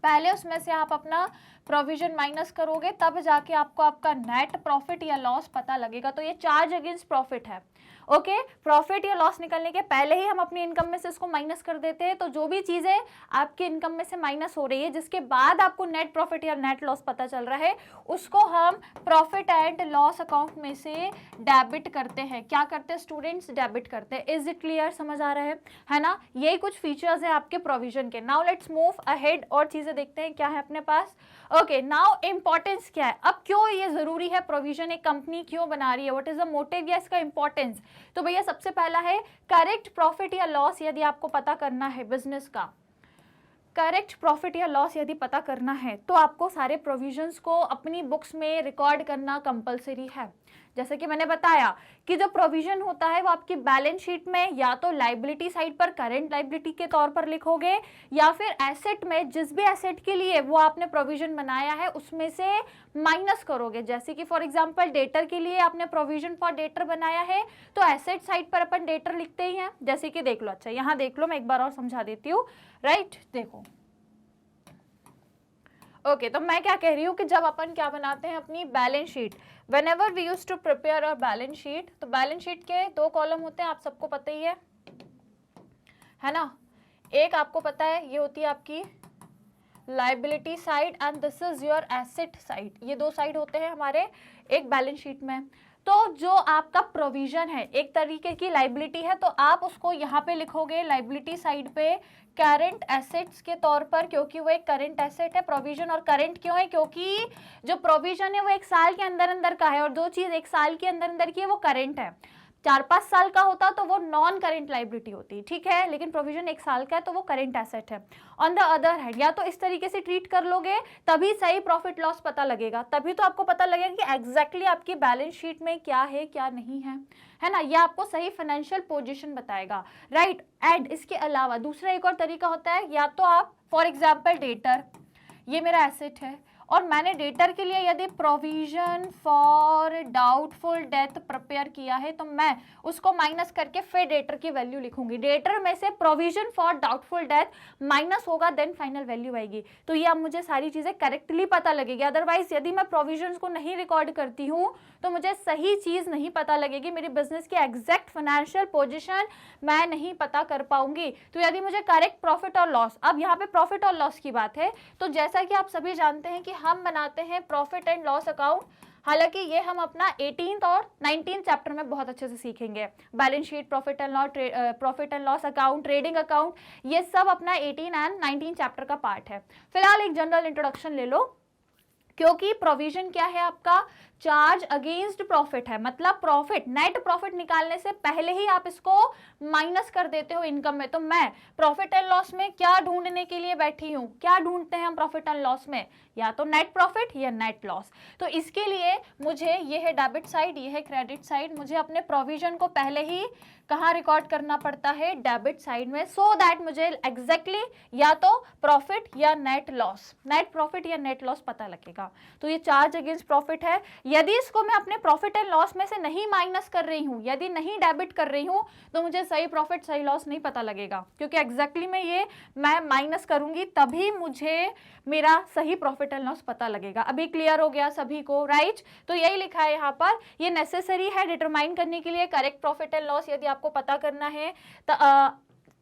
पहले उसमें से आप अपना प्रोविजन माइनस करोगे, तब जाके आपको आपका नेट प्रॉफिट या लॉस पता लगेगा। तो ये चार्ज अगेंस्ट प्रॉफिट है, ओके। प्रॉफिट या लॉस निकलने के पहले ही हम अपनी इनकम में से इसको माइनस कर देते हैं, तो जो भी चीज़ें आपकी इनकम में से माइनस हो रही है जिसके बाद आपको नेट प्रॉफिट या नेट लॉस पता चल रहा है, उसको हम प्रॉफिट एंड लॉस अकाउंट में से डेबिट करते हैं। क्या करते हैं स्टूडेंट्स, डेबिट करते हैं। इज इट क्लियर, समझ आ रहा है ना। यही कुछ फीचर्स है आपके प्रोविजन के। नाउ लेट्स मूव अहेड और चीज़ें देखते हैं क्या है अपने पास। ओके, नाउ इंपॉर्टेंस क्या है, अब क्यों ये जरूरी है प्रोविजन, एक कंपनी क्यों बना रही है, व्हाट इज द मोटिव या इसका इंपॉर्टेंस। तो भैया सबसे पहला है करेक्ट प्रॉफिट या लॉस, यदि आपको पता करना है बिजनेस का करेक्ट प्रॉफिट या लॉस यदि पता करना है तो आपको सारे प्रोविजंस को अपनी बुक्स में रिकॉर्ड करना कंपलसरी है। जैसे कि मैंने बताया कि जो प्रोविजन होता है वो आपकी बैलेंस शीट में या तो लाइबिलिटी साइड पर करेंट लाइबिलिटी के तौर पर लिखोगे, या फिर एसेट में जिस भी एसेट के लिए वो आपने प्रोविजन बनाया है उसमें से माइनस करोगे। जैसे कि फॉर एग्जांपल डेटर के लिए आपने प्रोविजन फॉर डेटर बनाया है तो एसेट साइड पर अपन डेटर लिखते ही हैं। जैसे कि देख लो, अच्छा यहाँ देख लो, मैं एक बार और समझा देती हूँ, राइट। देखो ओके, तो मैं क्या कह रही हूँ कि जब अपन क्या बनाते हैं अपनी balance sheet, whenever we used to prepare our balance sheet, तो बैलेंस शीट के 2 कॉलम होते हैं, आप सबको पता ही है ना। एक आपको पता है ये होती है आपकी liability side and this is your asset side, ये 2 साइड होते हैं हमारे एक बैलेंस शीट में। तो जो आपका प्रोविजन है एक तरीके की लाइबिलिटी है, तो आप उसको यहाँ पे लिखोगे लाइबिलिटी साइड पे करंट एसेट्स के तौर पर, क्योंकि वो एक करंट एसेट है। प्रोविजन और करंट क्यों है, क्योंकि जो प्रोविजन है वो 1 साल के अंदर अंदर का है और जो चीज़ 1 साल के अंदर अंदर की है वो करंट है। 4-5 साल का होता तो वो नॉन करेंट लाइबिलिटी होती, ठीक है, लेकिन प्रोविजन 1 साल का है तो वो करेंट एसेट है। ऑन द अदर हैंड, या तो इस तरीके से ट्रीट कर लोगे तभी सही प्रॉफिट लॉस पता लगेगा, तभी तो आपको पता लगेगा कि एग्जैक्टली आपकी बैलेंस शीट में क्या है क्या नहीं है ना। यह आपको सही फाइनेंशियल पोजीशन बताएगा, राइट। एंड इसके अलावा दूसरा एक और तरीका होता है, या तो आप फॉर एग्जाम्पल डेटर, ये मेरा एसेट है और मैंने डेटर के लिए यदि provision for doubtful death prepare किया है तो मैं उसको माइनस करके फिर डेटर की वैल्यू लिखूंगी। डेटर में से provision for doubtful death minus होगा, देन फाइनल वैल्यू आएगी। तो ये अब मुझे सारी चीजें करेक्टली पता लगेगी। अदरवाइज यदि मैं प्रोविजंस को नहीं रिकॉर्ड करती हूँ तो मुझे सही चीज नहीं पता लगेगी, मेरी बिजनेस की एग्जैक्ट फाइनेंशियल पोजीशन मैं नहीं पता कर पाऊंगी। तो यदि मुझे करेक्ट प्रॉफिट और लॉस, अब यहाँ पे प्रॉफिट और लॉस की बात है, तो जैसा कि आप सभी जानते हैं कि हम बनाते हैं प्रॉफिट एंड लॉस अकाउंट। हालांकि ये हम अपना 18th और 19th चैप्टर में बहुत अच्छे से सीखेंगे। Balance sheet, profit and loss account, trading account, ये सब अपना 18 एंड 19 चैप्टर का पार्ट है। फिलहाल एक जनरल इंट्रोडक्शन ले लो, क्योंकि प्रोविजन क्या है आपका, चार्ज अगेंस्ट प्रॉफिट है। मतलब प्रॉफिट, नेट प्रॉफिट निकालने से पहले ही आप इसको माइनस कर देते हो इनकम में। तो मैं प्रॉफिट एंड लॉस में क्या ढूंढने के लिए बैठी हूं, क्या ढूंढते हैं हम प्रॉफिट एंड लॉस में, या तो नेट प्रॉफिट या नेट लॉस। तो इसके लिए मुझे ये है डेबिट साइड, ये है क्रेडिट साइड, मुझे अपने प्रोविजन को पहले ही कहाँ रिकॉर्ड करना पड़ता है, डेबिट साइड में, सो दैट मुझे एग्जैक्टली या तो प्रॉफिट या नेट लॉस, नेट प्रॉफिट या नेट लॉस पता लगेगा। तो ये चार्ज अगेंस्ट प्रॉफिट है। यदि इसको मैं अपने प्रॉफिट एंड लॉस में से नहीं माइनस कर रही हूँ, यदि नहीं डेबिट कर रही हूँ, तो मुझे सही प्रॉफिट सही लॉस नहीं पता लगेगा, क्योंकि एग्जैक्टली में ये मैं माइनस करूंगी तभी मुझे मेरा सही प्रॉफिट एंड लॉस पता लगेगा। अभी क्लियर हो गया सभी को, राइट? तो यही लिखा है यहाँ पर, ये नेसेसरी है डिटरमाइन करने के लिए करेक्ट प्रॉफिट एंड लॉस। यदि आपको पता करना है तो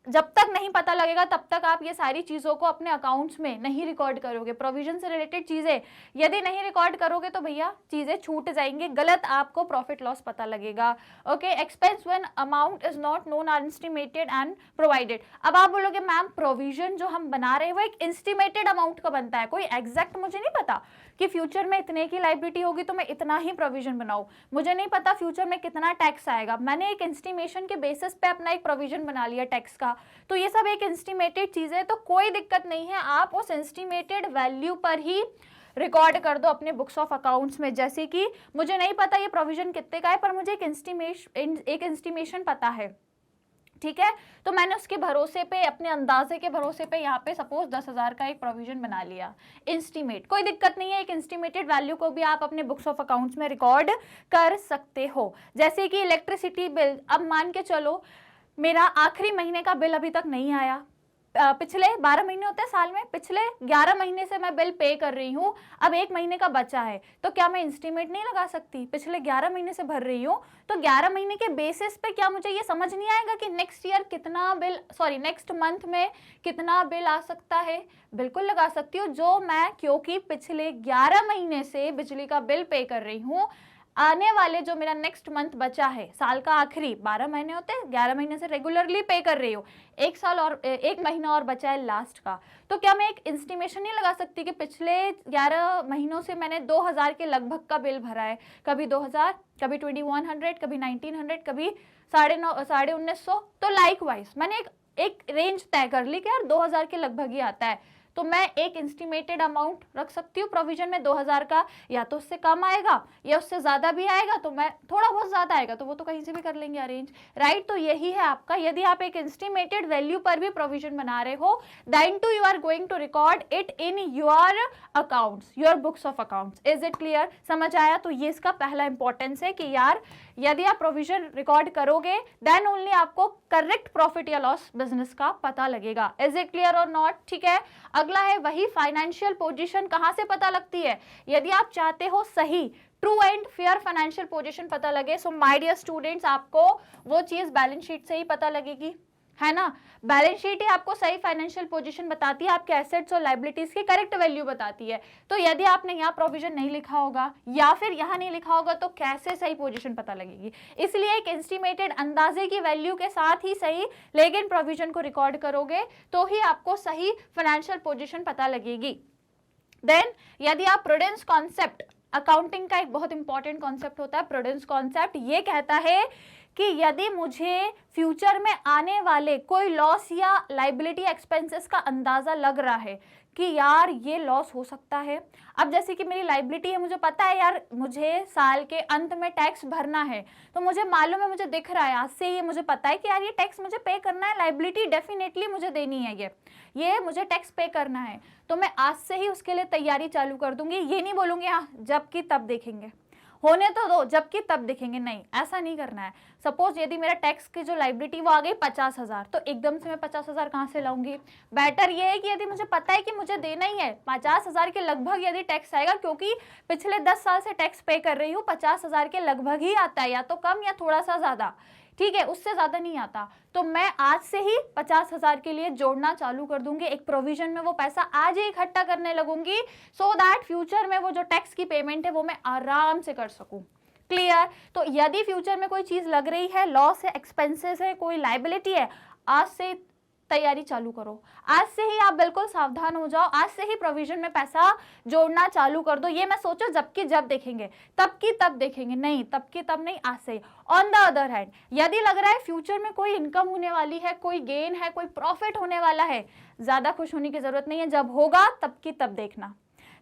जब तक नहीं पता लगेगा तब तक आप ये सारी चीज़ों को अपने अकाउंट्स में नहीं रिकॉर्ड करोगे। प्रोविजन से रिलेटेड चीज़ें यदि नहीं रिकॉर्ड करोगे तो भैया चीज़ें छूट जाएंगी, गलत आपको प्रॉफिट लॉस पता लगेगा। Okay, expense when amount is not known or estimated and provided. अब आप बोलोगे मैम प्रोविजन जो हम बना रहे हैं वो एक एस्टिमेटेड अमाउंट का बनता है, कोई एग्जैक्ट मुझे नहीं पता कि फ्यूचर में इतने की लायबिलिटी होगी तो मैं इतना ही प्रोविजन बनाऊं, मुझे नहीं पता फ्यूचर में कितना टैक्स आएगा, मैंने एक एस्टिमेशन के बेसिस पे अपना एक प्रोविजन बना लिया टैक्स का। तो ये सब एक एस्टिमेटेड चीज है, तो कोई दिक्कत नहीं है, आप उस एस्टिमेटेड वैल्यू पर ही रिकॉर्ड कर दो अपने बुक्स ऑफ अकाउंट्स में। जैसे कि मुझे नहीं पता ये प्रोविजन कितने का है, पर मुझे एक एस्टिमेशन पता है, ठीक है, तो मैंने उसके भरोसे पे, अपने अंदाजे के भरोसे पे यहाँ पे सपोज 10,000 का एक प्रोविजन बना लिया एस्टिमेट। कोई दिक्कत नहीं है, एक एस्टिमेटेड वैल्यू को भी आप अपने बुक्स ऑफ अकाउंट्स में रिकॉर्ड कर सकते हो। जैसे कि इलेक्ट्रिसिटी बिल, अब मान के चलो मेरा आखिरी महीने का बिल अभी तक नहीं आया, पिछले 12 महीने होते हैं साल में, पिछले 11 महीने से मैं बिल पे कर रही हूँ, अब 1 महीने का बचा है, तो क्या मैं एस्टिमेट नहीं लगा सकती? पिछले 11 महीने से भर रही हूँ तो 11 महीने के बेसिस पे क्या मुझे ये समझ नहीं आएगा कि नेक्स्ट ईयर कितना बिल, सॉरी नेक्स्ट मंथ में कितना बिल आ सकता है? बिल्कुल लगा सकती हूँ, जो मैं क्योंकि पिछले 11 महीने से बिजली का बिल पे कर रही हूँ, आने वाले जो मेरा नेक्स्ट मंथ बचा है, साल का आखिरी 12 महीने होते हैं, 11 महीने से रेगुलरली पे कर रही हूँ, 1 साल और 1 महीना और बचा है लास्ट का, तो क्या मैं एक एस्टिमेशन नहीं लगा सकती कि पिछले 11 महीनों से मैंने 2000 के लगभग का बिल भरा है, कभी 2000, कभी 2100, कभी 1900, कभी 1950, तो लाइकवाइज मैंने एक रेंज तय कर ली कि यार 2000 के लगभग ही आता है, तो मैं एक एस्टिमेटेड अमाउंट रख सकती हूँ प्रोविजन में 2000 का, या तो उससे कम आएगा या उससे ज़्यादा भी आएगा, तो मैं थोड़ा बहुत ज़्यादा आएगा तो वो तो कहीं से भी कर लेंगे अरेंज, राइट? तो यही है आपका, यदि आप एक एस्टिमेटेड वैल्यू पर भी प्रोविजन बना रहे हो, then to you are going to record it in your accounts, your books of accounts. Is it clear? समझ आया? तो ये इसका पहला इंपॉर्टेंस है कि यार यदि आप प्रोविजन रिकॉर्ड करोगे देन ओनली आपको करेक्ट प्रॉफिट या लॉस बिजनेस का पता लगेगा। इज इट क्लियर और नॉट? ठीक है, अगला है वही फाइनेंशियल पोजीशन कहां से पता लगती है? यदि आप चाहते हो सही true and fair financial position पता लगे, सो माय डियर स्टूडेंट्स आपको वो चीज बैलेंस शीट से ही पता लगेगी, है ना? बैलेंस शीट ही आपको सही फाइनेंशियल पोजीशन बताती है, आपके एसेट्स और लायबिलिटीज की करेक्ट वैल्यू बताती है। तो यदि आपने यहाँ प्रोविजन नहीं लिखा होगा या फिर यहाँ नहीं लिखा होगा तो कैसे सही पोजीशन पता लगेगी? इसलिए एक एस्टिमेटेड अंदाजे की वैल्यू के साथ ही सही लेकिन प्रोविजन को रिकॉर्ड करोगे तो ही आपको सही फाइनेंशियल पोजीशन पता लगेगी। देन यदि आप प्रूडेंस कॉन्सेप्ट, अकाउंटिंग का एक बहुत इंपॉर्टेंट कॉन्सेप्ट होता है प्रूडेंस कॉन्सेप्ट, ये कहता है कि यदि मुझे फ्यूचर में आने वाले कोई लॉस या लाइबिलिटी एक्सपेंसेस का अंदाजा लग रहा है कि यार ये लॉस हो सकता है। अब जैसे कि मेरी लाइबिलिटी है, मुझे पता है यार मुझे साल के अंत में टैक्स भरना है, तो मुझे मालूम है, मुझे दिख रहा है आज से, ये मुझे पता है कि यार ये टैक्स मुझे पे करना है, लाइबिलिटी डेफिनेटली मुझे देनी है, ये मुझे टैक्स पे करना है, तो मैं आज से ही उसके लिए तैयारी चालू कर दूंगी। ये नहीं बोलूंगी हाँ जब की तब देखेंगे, होने तो दो, जबकि तब देखेंगे, नहीं, ऐसा नहीं करना है। सपोज यदि मेरा टैक्स की जो लाइबिलिटी वो आ गई 50,000, तो एकदम से मैं 50,000 कहाँ से लाऊंगी? बेटर ये है कि यदि मुझे पता है कि मुझे देना ही है 50,000 के लगभग यदि टैक्स आएगा, क्योंकि पिछले 10 साल से टैक्स पे कर रही हूँ, 50,000 के लगभग ही आता है, या तो कम या थोड़ा सा ज्यादा, ठीक है, उससे ज्यादा नहीं आता, तो मैं आज से ही 50,000 के लिए जोड़ना चालू कर दूंगी। एक प्रोविजन में वो पैसा आज ही इकट्ठा करने लगूंगी, सो दैट फ्यूचर में वो जो टैक्स की पेमेंट है वो मैं आराम से कर सकूं। क्लियर? तो यदि फ्यूचर में कोई चीज लग रही है, लॉस है, एक्सपेंसेस है, कोई लाइबिलिटी है, आज से तैयारी चालू करो, आज से ही आप बिल्कुल सावधान हो जाओ, आज से ही प्रोविजन में पैसा जोड़ना चालू कर दो। ये मैं सोचो जबकि जब देखेंगे, तब की तब देखेंगे, नहीं, तब की तब नहीं, आज से ही। ऑन द अदर हैंड, यदि लग रहा है फ्यूचर में कोई इनकम होने वाली है, कोई गेन है, कोई प्रॉफिट होने वाला है, ज्यादा खुश होने की जरूरत नहीं है, जब होगा तब की तब देखना,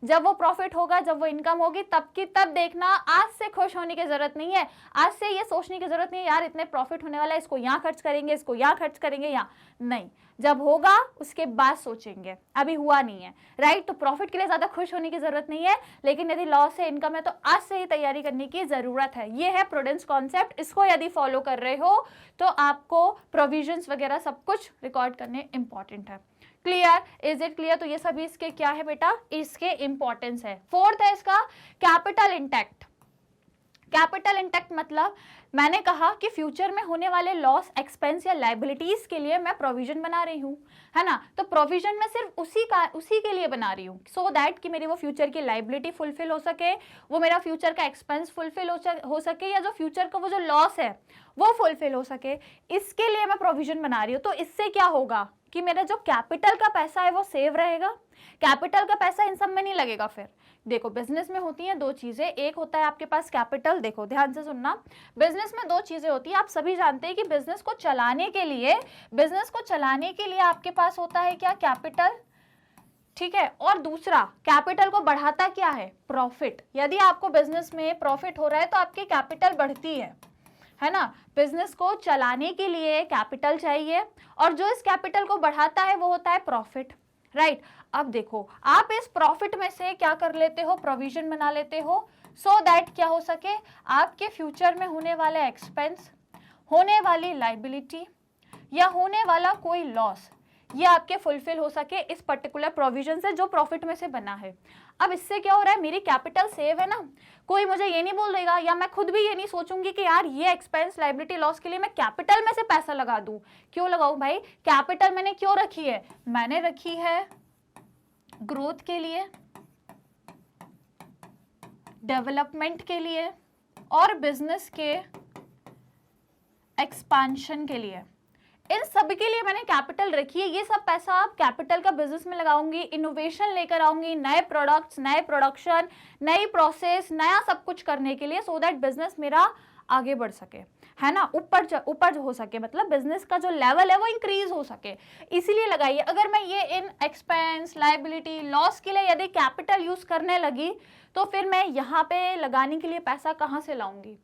जब वो प्रॉफिट होगा, जब वो इनकम होगी, तब की तब देखना। आज से खुश होने की जरूरत नहीं है, आज से ये सोचने की जरूरत नहीं है यार इतने प्रॉफिट होने वाला है, इसको यहाँ खर्च करेंगे, इसको यहाँ खर्च करेंगे, यहाँ नहीं, जब होगा उसके बाद सोचेंगे, अभी हुआ नहीं है, राइट? तो प्रॉफिट के लिए ज्यादा खुश होने की जरूरत नहीं है, लेकिन यदि लॉस है, इनकम है, तो आज से ही तैयारी करने की जरूरत है। ये है प्रूडेंस कॉन्सेप्ट, इसको यदि फॉलो कर रहे हो तो आपको प्रोविजंस वगैरह सब कुछ रिकॉर्ड करने इंपॉर्टेंट है। क्लियर? Is it clear? तो ये सभी इसके क्या है बेटा, इसके इंपॉर्टेंस है। फोर्थ है इसका कैपिटल इंटैक्ट। कैपिटल इंटैक्ट मतलब मैंने कहा कि फ्यूचर में होने वाले लॉस, एक्सपेंस या लाइबिलिटीज के लिए मैं प्रोविजन बना रही हूँ, है ना? तो प्रोविजन मैं सिर्फ उसी के लिए बना रही हूँ, सो दैट कि मेरी वो फ्यूचर की लाइबिलिटी फुलफिल हो सके, वो मेरा फ्यूचर का एक्सपेंस फुलफिल हो सके, या जो फ्यूचर का वो जो लॉस है वो फुलफिल हो सके, इसके लिए मैं प्रोविजन बना रही हूँ। तो इससे क्या होगा कि मेरा जो कैपिटल का पैसा है वो सेव रहेगा, कैपिटल का पैसा इन सब में नहीं लगेगा। फिर देखो बिजनेस में होती हैं दो चीजें, एक होता है आपके पास कैपिटल, देखो ध्यान से सुनना, बिजनेस में दो चीजें होती हैं, आप सभी जानते हैं कि बिजनेस को चलाने के लिए आपके पास होता है क्या, कैपिटल, ठीक है, और दूसरा कैपिटल को बढ़ाता क्या है, प्रॉफिट। यदि आपको बिजनेस में प्रॉफिट हो रहा है तो आपकी कैपिटल बढ़ती है ना? बिजनेस को चलाने के लिए कैपिटल चाहिए, और जो इस कैपिटल को बढ़ाता है वो होता है प्रॉफिट, राइट? अब देखो आप इस प्रॉफिट में से क्या कर लेते हो, प्रोविजन बना लेते हो, सो दैट क्या हो सके, आपके फ्यूचर में होने वाला एक्सपेंस, होने वाली लाइबिलिटी या होने वाला कोई लॉस, ये आपके फुलफिल हो सके इस पर्टिकुलर प्रोविजन से जो प्रॉफिट में से बना है। अब इससे क्या हो रहा है, मेरी कैपिटल सेव है ना, कोई मुझे ये नहीं बोल देगा, या मैं खुद भी ये नहीं सोचूंगी कि यार ये एक्सपेंस, लाइबिलिटी, लॉस के लिए मैं कैपिटल में से पैसा लगा दूं। क्यों लगाऊं भाई? कैपिटल मैंने क्यों रखी है? मैंने रखी है ग्रोथ के लिए, डेवलपमेंट के लिए और बिजनेस के एक्सपांशन के लिए, इन सब के लिए मैंने कैपिटल रखी है। ये सब पैसा आप कैपिटल का बिजनेस में लगाऊंगी, इनोवेशन लेकर आऊंगी, नए प्रोडक्ट्स, नए प्रोडक्शन, नई प्रोसेस, नया सब कुछ करने के लिए, सो दैट बिजनेस मेरा आगे बढ़ सके, है ना, ऊपर हो सके, मतलब बिजनेस का जो लेवल है वो इंक्रीज हो सके, इसीलिए लगाइए। अगर मैं ये इन एक्सपेंस, लाइबिलिटी, लॉस के लिए यदि कैपिटल यूज करने लगी तो फिर मैं यहाँ पे लगाने के लिए पैसा कहाँ से लाऊंगी,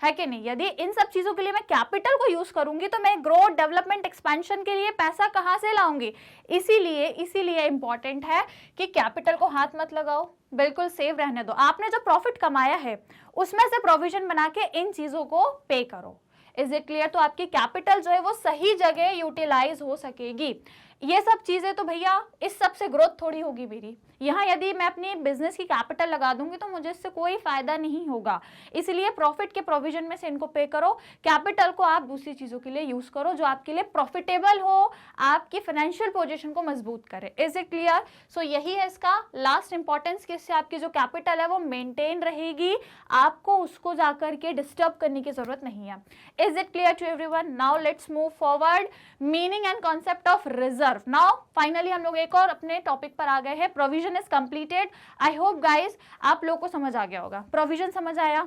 है कि नहीं? यदि इन सब चीजों के लिए मैं कैपिटल को यूज करूंगी तो मैं ग्रोथ, डेवलपमेंट, एक्सपेंशन के लिए पैसा कहाँ से लाऊंगी? इसीलिए इंपॉर्टेंट है कि कैपिटल को हाथ मत लगाओ, बिल्कुल सेव रहने दो। आपने जो प्रॉफिट कमाया है उसमें से प्रोविजन बना के इन चीजों को पे करो। Is it clear? तो आपकी कैपिटल जो है वो सही जगह यूटिलाइज हो सकेगी। ये सब चीजें तो भैया, इस सब से ग्रोथ थोड़ी होगी मेरी। यहाँ यदि मैं अपनी बिजनेस की कैपिटल लगा दूंगी तो मुझे इससे कोई फायदा नहीं होगा, इसलिए प्रॉफिट के प्रोविजन में से इनको पे करो, कैपिटल को आप दूसरी चीजों के लिए यूज करो जो आपके लिए प्रॉफिटेबल हो, आपकी फाइनेंशियल पोजीशन को मजबूत करे। Is it clear? सो यही है इसका लास्ट इंपॉर्टेंस कि इससे आपकी जो कैपिटल है वो मेंटेन रहेगी, आपको उसको जाकर के डिस्टर्ब करने की जरूरत नहीं है। Is it clear to everyone? Now let's move forward, meaning and concept of reserve. Now finally हम लोग एक और अपने टॉपिक पर आ गए हैं, provision is completed. I hope guys आप लोग को समझ आ गया होगा। प्रोविजन समझ आया,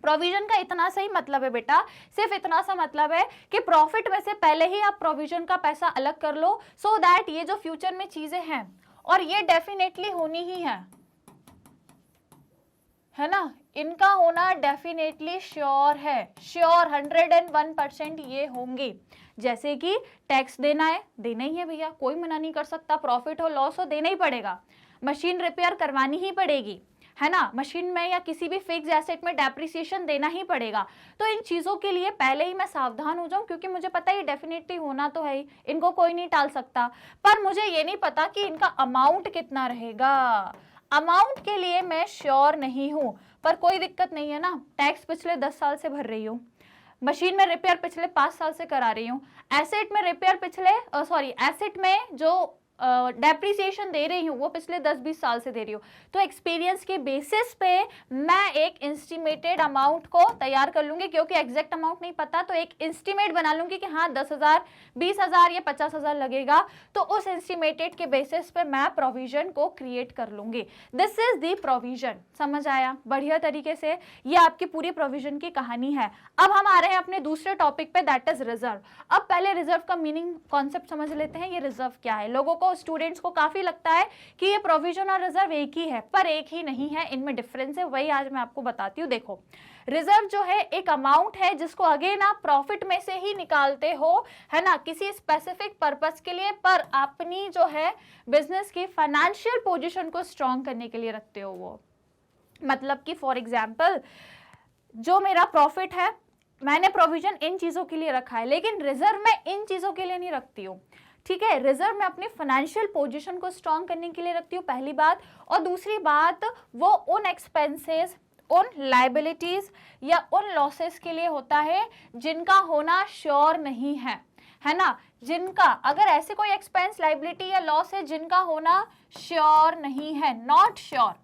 प्रोविजन का इतना सही मतलब है बेटा, सिर्फ इतना सा मतलब है कि प्रॉफिट में से पहले ही आप प्रोविजन का पैसा अलग कर लो, सो दैट ये जो फ्यूचर में चीजें हैं, और ये डेफिनेटली होनी ही है ना, इनका होना डेफिनेटली श्योर है, श्योर 101% ये होंगे। जैसे कि टैक्स देना है, देना ही है भैया, कोई मना नहीं कर सकता, प्रॉफिट हो लॉस हो देना ही पड़ेगा। मशीन रिपेयर करवानी ही पड़ेगी, है ना, मशीन में या किसी भी फिक्स एसेट में डेप्रिसिएशन देना ही पड़ेगा। तो इन चीजों के लिए पहले ही मैं सावधान हो जाऊं, क्योंकि मुझे पता है ये डेफिनेटली होना तो है ही, इनको कोई नहीं टाल सकता, पर मुझे ये नहीं पता कि इनका अमाउंट कितना रहेगा। अमाउंट के लिए मैं श्योर नहीं हूं, पर कोई दिक्कत नहीं है ना, टैक्स पिछले 10 साल से भर रही हूँ, मशीन में रिपेयर पिछले 5 साल से करा रही हूँ, एसेट में रिपेयर एसेट में जो डेप्रिसिएशन दे रही हूँ वो पिछले 10-20 साल से दे रही हूँ। तो एक्सपीरियंस के बेसिस पे मैं एक एस्टिमेटेड अमाउंट को तैयार कर लूंगी, क्योंकि एग्जैक्ट अमाउंट नहीं पता, तो एक एस्टिमेट बना लूंगी कि हाँ 10,000, 20,000 या 50,000 लगेगा, तो उस एस्टिमेटेड के बेसिस पे मैं प्रोविजन को क्रिएट कर लूंगी। This is the provision. समझ आया बढ़िया तरीके से? ये आपकी पूरी प्रोविजन की कहानी है। अब हम आ रहे हैं अपने दूसरे टॉपिक पे, दैट इज रिजर्व। अब पहले रिजर्व का मीनिंग कॉन्सेप्ट समझ लेते हैं, ये रिजर्व क्या है। लोगों को, स्टूडेंट्स को काफी लगता है कि ये प्रोविजन और रिजर्व एक ही है, पर एक ही नहीं है, इनमें डिफरेंस है, वही आज मैं आपको बताती हूँ। देखो, रिजर्व जो है एक अमाउंट है जिसको अगेन आप प्रॉफिट में से ही निकालते हो, है ना, किसी स्पेसिफिक पर्पस के लिए, पर अपनी जो है बिजनेस की फाइनेंशियल पोजीशन को स्ट्रॉन्ग करने के लिए रखते हो वो। मतलब कि फॉर एग्जाम्पल, जो मेरा प्रॉफिट है, मैंने प्रोविजन इन चीजों के लिए रखा है, लेकिन रिजर्व में इन चीजों के लिए नहीं रखती हूँ। ठीक है, रिजर्व में अपनी फाइनेंशियल पोजीशन को स्ट्रॉन्ग करने के लिए रखती हूँ, पहली बात। और दूसरी बात, वो उन एक्सपेंसेस, उन लाइबिलिटीज या उन लॉसेस के लिए होता है जिनका होना श्योर नहीं है ना, जिनका, अगर ऐसे कोई एक्सपेंस, लाइबिलिटी या लॉस है जिनका होना श्योर नहीं है, नॉट श्योर,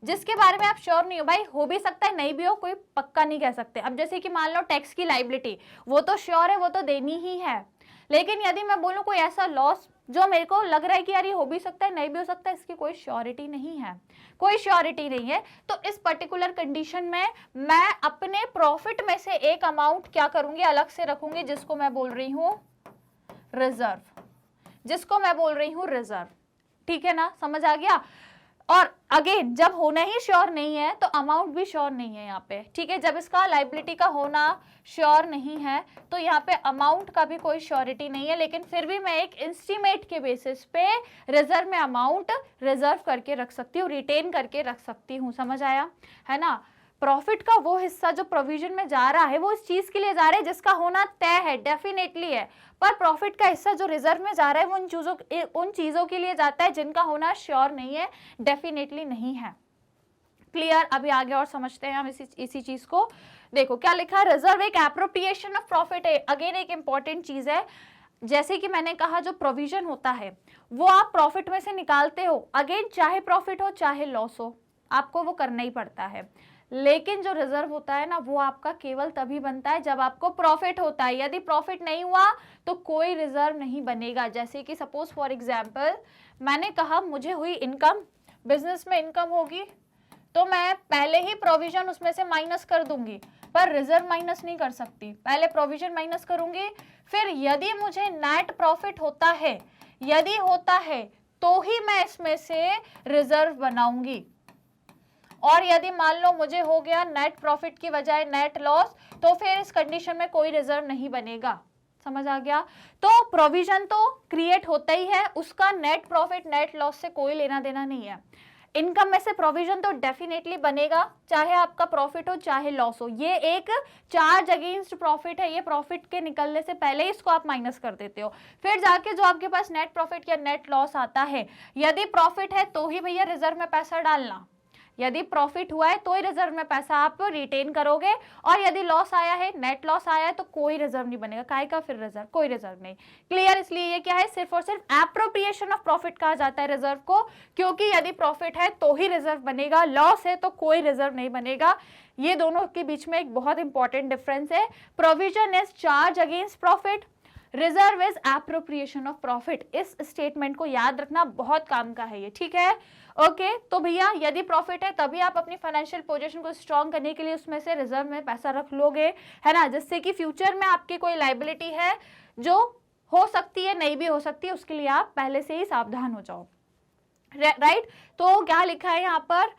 जिसके बारे में आप श्योर नहीं हो, भाई हो भी सकता है नहीं भी हो, कोई पक्का नहीं कह सकते। अब जैसे कि मान लो टैक्स की लाइबिलिटी, वो तो श्योर है, वो तो देनी ही है, लेकिन यदि मैं बोलूं कोई ऐसा लॉस जो मेरे को लग रहा है कि यार ये हो भी सकता है नहीं भी हो सकता है, इसकी कोई श्योरिटी नहीं है, कोई श्योरिटी नहीं है, तो इस पर्टिकुलर कंडीशन में मैं अपने प्रॉफिट में से एक अमाउंट क्या करूंगी, अलग से रखूंगी, जिसको मैं बोल रही हूं रिजर्व, जिसको मैं बोल रही हूं रिजर्व। ठीक है ना, समझ आ गया? और अगेन, जब होना ही श्योर नहीं है तो अमाउंट भी श्योर नहीं है यहाँ पे। ठीक है, जब इसका लाइबिलिटी का होना श्योर नहीं है तो यहाँ पे अमाउंट का भी कोई श्योरिटी नहीं है, लेकिन फिर भी मैं एक एस्टीमेट के बेसिस पे रिजर्व में अमाउंट रिजर्व करके रख सकती हूँ, रिटेन करके रख सकती हूँ। समझ आया है ना? प्रॉफिट का वो हिस्सा जो प्रोविजन में जा रहा है वो इस चीज के लिए जा रहा है जिसका होना तय है, डेफिनेटली है, पर प्रॉफिट का हिस्सा जो रिजर्व में जा रहा है वो उन चीजों के लिए जाता है जिनका होना श्योर नहीं है, डेफिनेटली नहीं है। क्लियर? अभी आगे और समझते हैं हम इसी चीज को। देखो क्या लिखा है, रिजर्व एक एप्रोप्रिएशन ऑफ प्रॉफिट है। अगेन एक इंपॉर्टेंट चीज है, जैसे कि मैंने कहा जो प्रोविजन होता है वो आप प्रॉफिट में से निकालते हो, अगेन चाहे प्रॉफिट हो चाहे लॉस हो आपको वो करना ही पड़ता है, लेकिन जो रिजर्व होता है ना वो आपका केवल तभी बनता है जब आपको प्रॉफिट होता है। यदि प्रॉफिट नहीं हुआ तो कोई रिजर्व नहीं बनेगा। जैसे कि सपोज फॉर एग्जांपल मैंने कहा मुझे हुई इनकम, बिजनेस में इनकम होगी तो मैं पहले ही प्रोविजन उसमें से माइनस कर दूंगी, पर रिजर्व माइनस नहीं कर सकती, पहले प्रोविजन माइनस करूंगी, फिर यदि मुझे नेट प्रॉफिट होता है, यदि होता है तो ही मैं इसमें से रिजर्व बनाऊंगी, और यदि मान लो मुझे हो गया नेट प्रॉफिट की बजाय नेट लॉस तो फिर इस कंडीशन में कोई रिजर्व नहीं बनेगा। समझ आ गया? तो प्रोविजन तो क्रिएट होता ही है, उसका नेट प्रॉफिट नेट लॉस से कोई लेना देना नहीं है। इनकम में से प्रोविजन तो डेफिनेटली बनेगा, चाहे आपका प्रॉफिट हो चाहे लॉस हो। ये एक चार्ज अगेंस्ट प्रॉफिट है, ये प्रॉफिट के निकलने से पहले ही इसको आप माइनस कर देते हो, फिर जाके जो आपके पास नेट प्रॉफिट या नेट लॉस आता है, यदि प्रॉफिट है तो ही भैया रिजर्व में पैसा डालना, यदि प्रॉफिट हुआ है तो ही रिजर्व में पैसा आप रिटेन करोगे, और यदि लॉस आया है, नेट लॉस आया है तो कोई रिजर्व नहीं बनेगा। काहे का फिर रिजर्व? कोई रिजर्व नहीं। क्लियर? इसलिए ये क्या है, सिर्फ और सिर्फ एप्रोप्रिएशन ऑफ प्रॉफिट कहा जाता है रिजर्व को, क्योंकि यदि प्रॉफिट है तो ही रिजर्व बनेगा, लॉस है तो कोई रिजर्व नहीं बनेगा। ये दोनों के बीच में एक बहुत इंपॉर्टेंट डिफरेंस है। Provision is charge against profit, reserve is appropriation of profit. इस स्टेटमेंट को याद रखना, बहुत काम का है ये। ठीक है, ओके तो भैया यदि प्रॉफिट है तभी आप अपनी फाइनेंशियल पोजीशन को स्ट्रॉन्ग करने के लिए उसमें से रिजर्व में पैसा रख लोगे, है ना, जिससे कि फ्यूचर में आपकी कोई लाइबिलिटी है जो हो सकती है, नहीं भी हो सकती है, उसके लिए आप पहले से ही सावधान हो जाओ। राइट तो क्या लिखा है यहाँ पर,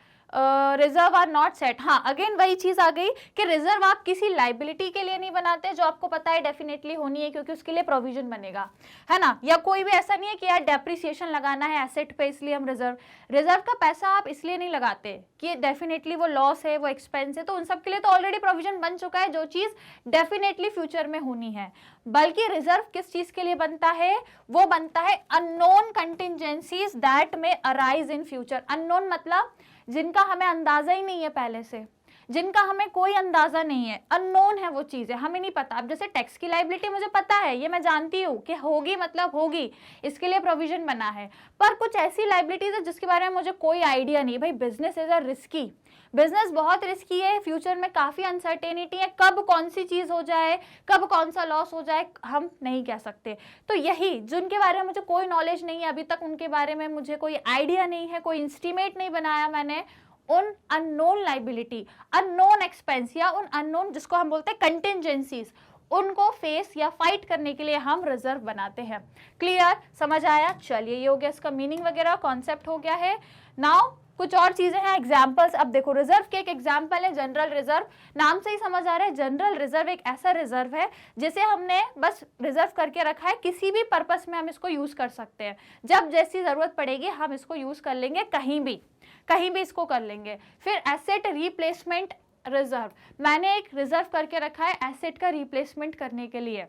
रिजर्व आर नॉट सेट। हाँ अगेन वही चीज आ गई कि रिजर्व आप किसी लाइबिलिटी के लिए नहीं बनाते जो आपको पता है डेफिनेटली होनी है, क्योंकि उसके लिए प्रोविजन बनेगा, है ना, या कोई भी ऐसा नहीं है कि यार डेप्रिसिएशन लगाना है एसेट पे इसलिए हम रिजर्व का पैसा आप इसलिए नहीं लगाते कि डेफिनेटली वो लॉस है, वो एक्सपेंस है, तो उन सब के लिए तो ऑलरेडी प्रोविजन बन चुका है जो चीज डेफिनेटली फ्यूचर में होनी है। बल्कि रिजर्व किस चीज के लिए बनता है, वो बनता है अननोन कंटिजेंसीज दैट में अराइज इन फ्यूचर। अननोन मतलब जिनका हमें अंदाजा ही नहीं है पहले से, जिनका हमें कोई अंदाजा नहीं है, अननोन है वो चीजें, हमें नहीं पता। अब जैसे टैक्स की लाइबिलिटी मुझे पता है, ये मैं जानती हूँ कि होगी मतलब होगी, इसके लिए प्रोविजन बना है, पर कुछ ऐसी लाइबिलिटीज है जिसके बारे में मुझे कोई आइडिया नहीं। भाई business is a risky, business बहुत रिस्की है, फ्यूचर में काफी अनसर्टेनिटी है, कब कौन सी चीज हो जाए, कब कौन सा लॉस हो जाए हम नहीं कह सकते। तो यही जिनके बारे में मुझे कोई नॉलेज नहीं है अभी तक, उनके बारे में मुझे कोई आइडिया नहीं है, कोई इंस्टीमेट नहीं बनाया मैंने, उन अननोन लाइबिलिटी, अननोन एक्सपेंस या उन अननोन जिसको हम बोलते हैं कंटिजेंसीज, उनको फेस या फाइट करने के लिए हम रिजर्व बनाते हैं। क्लियर, समझ आया? चलिए ये हो गया, इसका मीनिंग वगैरह कॉन्सेप्ट हो गया है। नाउ कुछ और चीजें हैं, एग्जाम्पल्स। अब देखो रिजर्व के एक एग्जाम्पल है जनरल रिजर्व, नाम से ही समझ आ रहा है जनरल रिजर्व एक ऐसा रिजर्व है जिसे हमने बस रिजर्व करके रखा है, किसी भी पर्पस में हम इसको यूज कर सकते हैं, जब जैसी जरूरत पड़ेगी हम इसको यूज कर लेंगे, कहीं भी इसको कर लेंगे। फिर एसेट रिप्लेसमेंट रिजर्व, मैंने एक रिजर्व करके रखा है एसेट का रिप्लेसमेंट करने के लिए।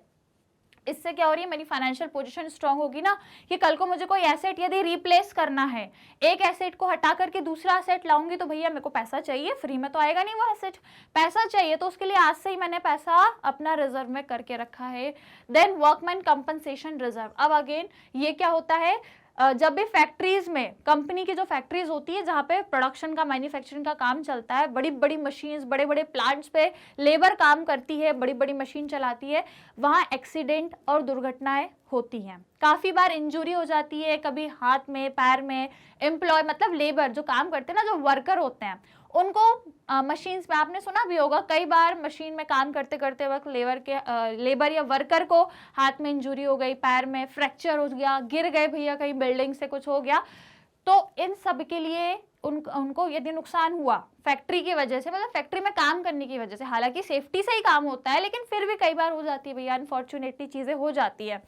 इससे क्या हो रही है, मेरी फाइनेंशियल पोजीशन स्ट्रांग होगी ना, कि कल को मुझे कोई एसेट यदि रिप्लेस करना है, एक एसेट को हटा करके दूसरा एसेट लाऊंगी, तो भैया मेरे को पैसा चाहिए, फ्री में तो आएगा नहीं वो एसेट, पैसा चाहिए, तो उसके लिए आज से ही मैंने पैसा अपना रिजर्व में करके रखा है। देन वर्कमैन कंपनसेशन रिजर्व, अब अगेन ये क्या होता है, जब भी फैक्ट्रीज में, कंपनी की जो फैक्ट्रीज होती है जहाँ पे प्रोडक्शन का, मैन्युफैक्चरिंग का काम चलता है, बड़ी बड़ी मशीन्स, बड़े बड़े प्लांट्स पे लेबर काम करती है, बड़ी बड़ी मशीन चलाती है, वहाँ एक्सीडेंट और दुर्घटनाएं होती हैं, काफी बार इंजरी हो जाती है, कभी हाथ में, पैर में, एम्प्लॉय मतलब लेबर जो काम करते हैं ना, जो वर्कर होते हैं उनको मशीन्स में, आपने सुना भी होगा कई बार मशीन में काम करते करते वक्त लेबर या वर्कर को हाथ में इंजरी हो गई, पैर में फ्रैक्चर हो गया, गिर गए भैया कहीं बिल्डिंग से कुछ हो गया, तो इन सब के लिए उनको यदि नुकसान हुआ फैक्ट्री की वजह से, मतलब फैक्ट्री में काम करने की वजह से, हालांकि सेफ्टी से ही काम होता है लेकिन फिर भी कई बार हो जाती है भैया, अनफॉर्चुनेटली चीजें हो जाती है,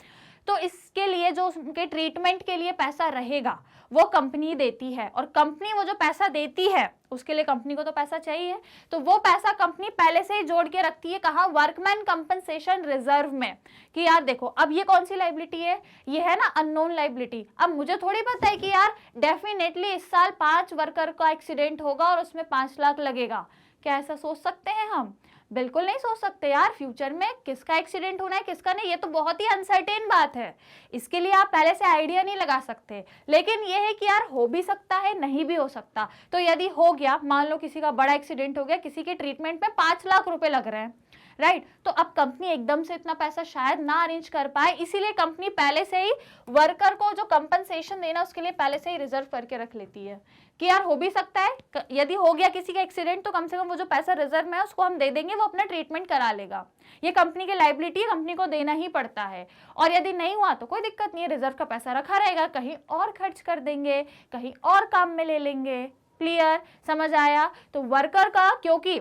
तो इसके लिए जो उनके ट्रीटमेंट के लिए पैसा रहेगा वो कंपनी देती है, और कंपनी वो जो पैसा देती है उसके लिए कंपनी को तो पैसा चाहिए, तो वो पैसा कंपनी पहले से ही जोड़ के रखती है, कहाँ, वर्कमैन कंपनसेशन रिजर्व में, कि यार देखो अब ये कौन सी लाइबिलिटी है, ये है ना अननोन लाइबिलिटी। अब मुझे थोड़ी पता है कि यार डेफिनेटली इस साल 5 वर्कर का एक्सीडेंट होगा और उसमें 5 लाख लगेगा, क्या ऐसा सोच सकते हैं हम? बिल्कुल नहीं सोच सकते यार, फ्यूचर में किसका एक्सीडेंट होना है किसका नहीं, ये तो बहुत ही अनसर्टेन बात है, इसके लिए आप पहले से आइडिया नहीं लगा सकते। लेकिन ये है कि यार हो भी सकता है, नहीं भी हो सकता, तो यदि हो गया, मान लो किसी का बड़ा एक्सीडेंट हो गया, किसी के ट्रीटमेंट में 5 लाख रुपए लग रहे हैं, राइट, तो अब कंपनी एकदम से इतना पैसा शायद ना अरेंज कर पाए, इसीलिए कंपनी पहले से ही वर्कर को जो कंपनसेशन देना उसके लिए पहले से ही रिजर्व करके रख लेती है कि यार हो भी सकता है, यदि हो गया किसी का एक्सीडेंट तो कम से कम वो जो पैसा रिजर्व में है उसको हम दे देंगे, वो अपना ट्रीटमेंट करा लेगा, ये कंपनी की लाइबिलिटी है, कंपनी को देना ही पड़ता है। और यदि नहीं हुआ तो कोई दिक्कत नहीं है, रिजर्व का पैसा रखा रहेगा, कहीं और खर्च कर देंगे, कहीं और काम में ले लेंगे। क्लियर, समझ आया? तो वर्कर का, क्योंकि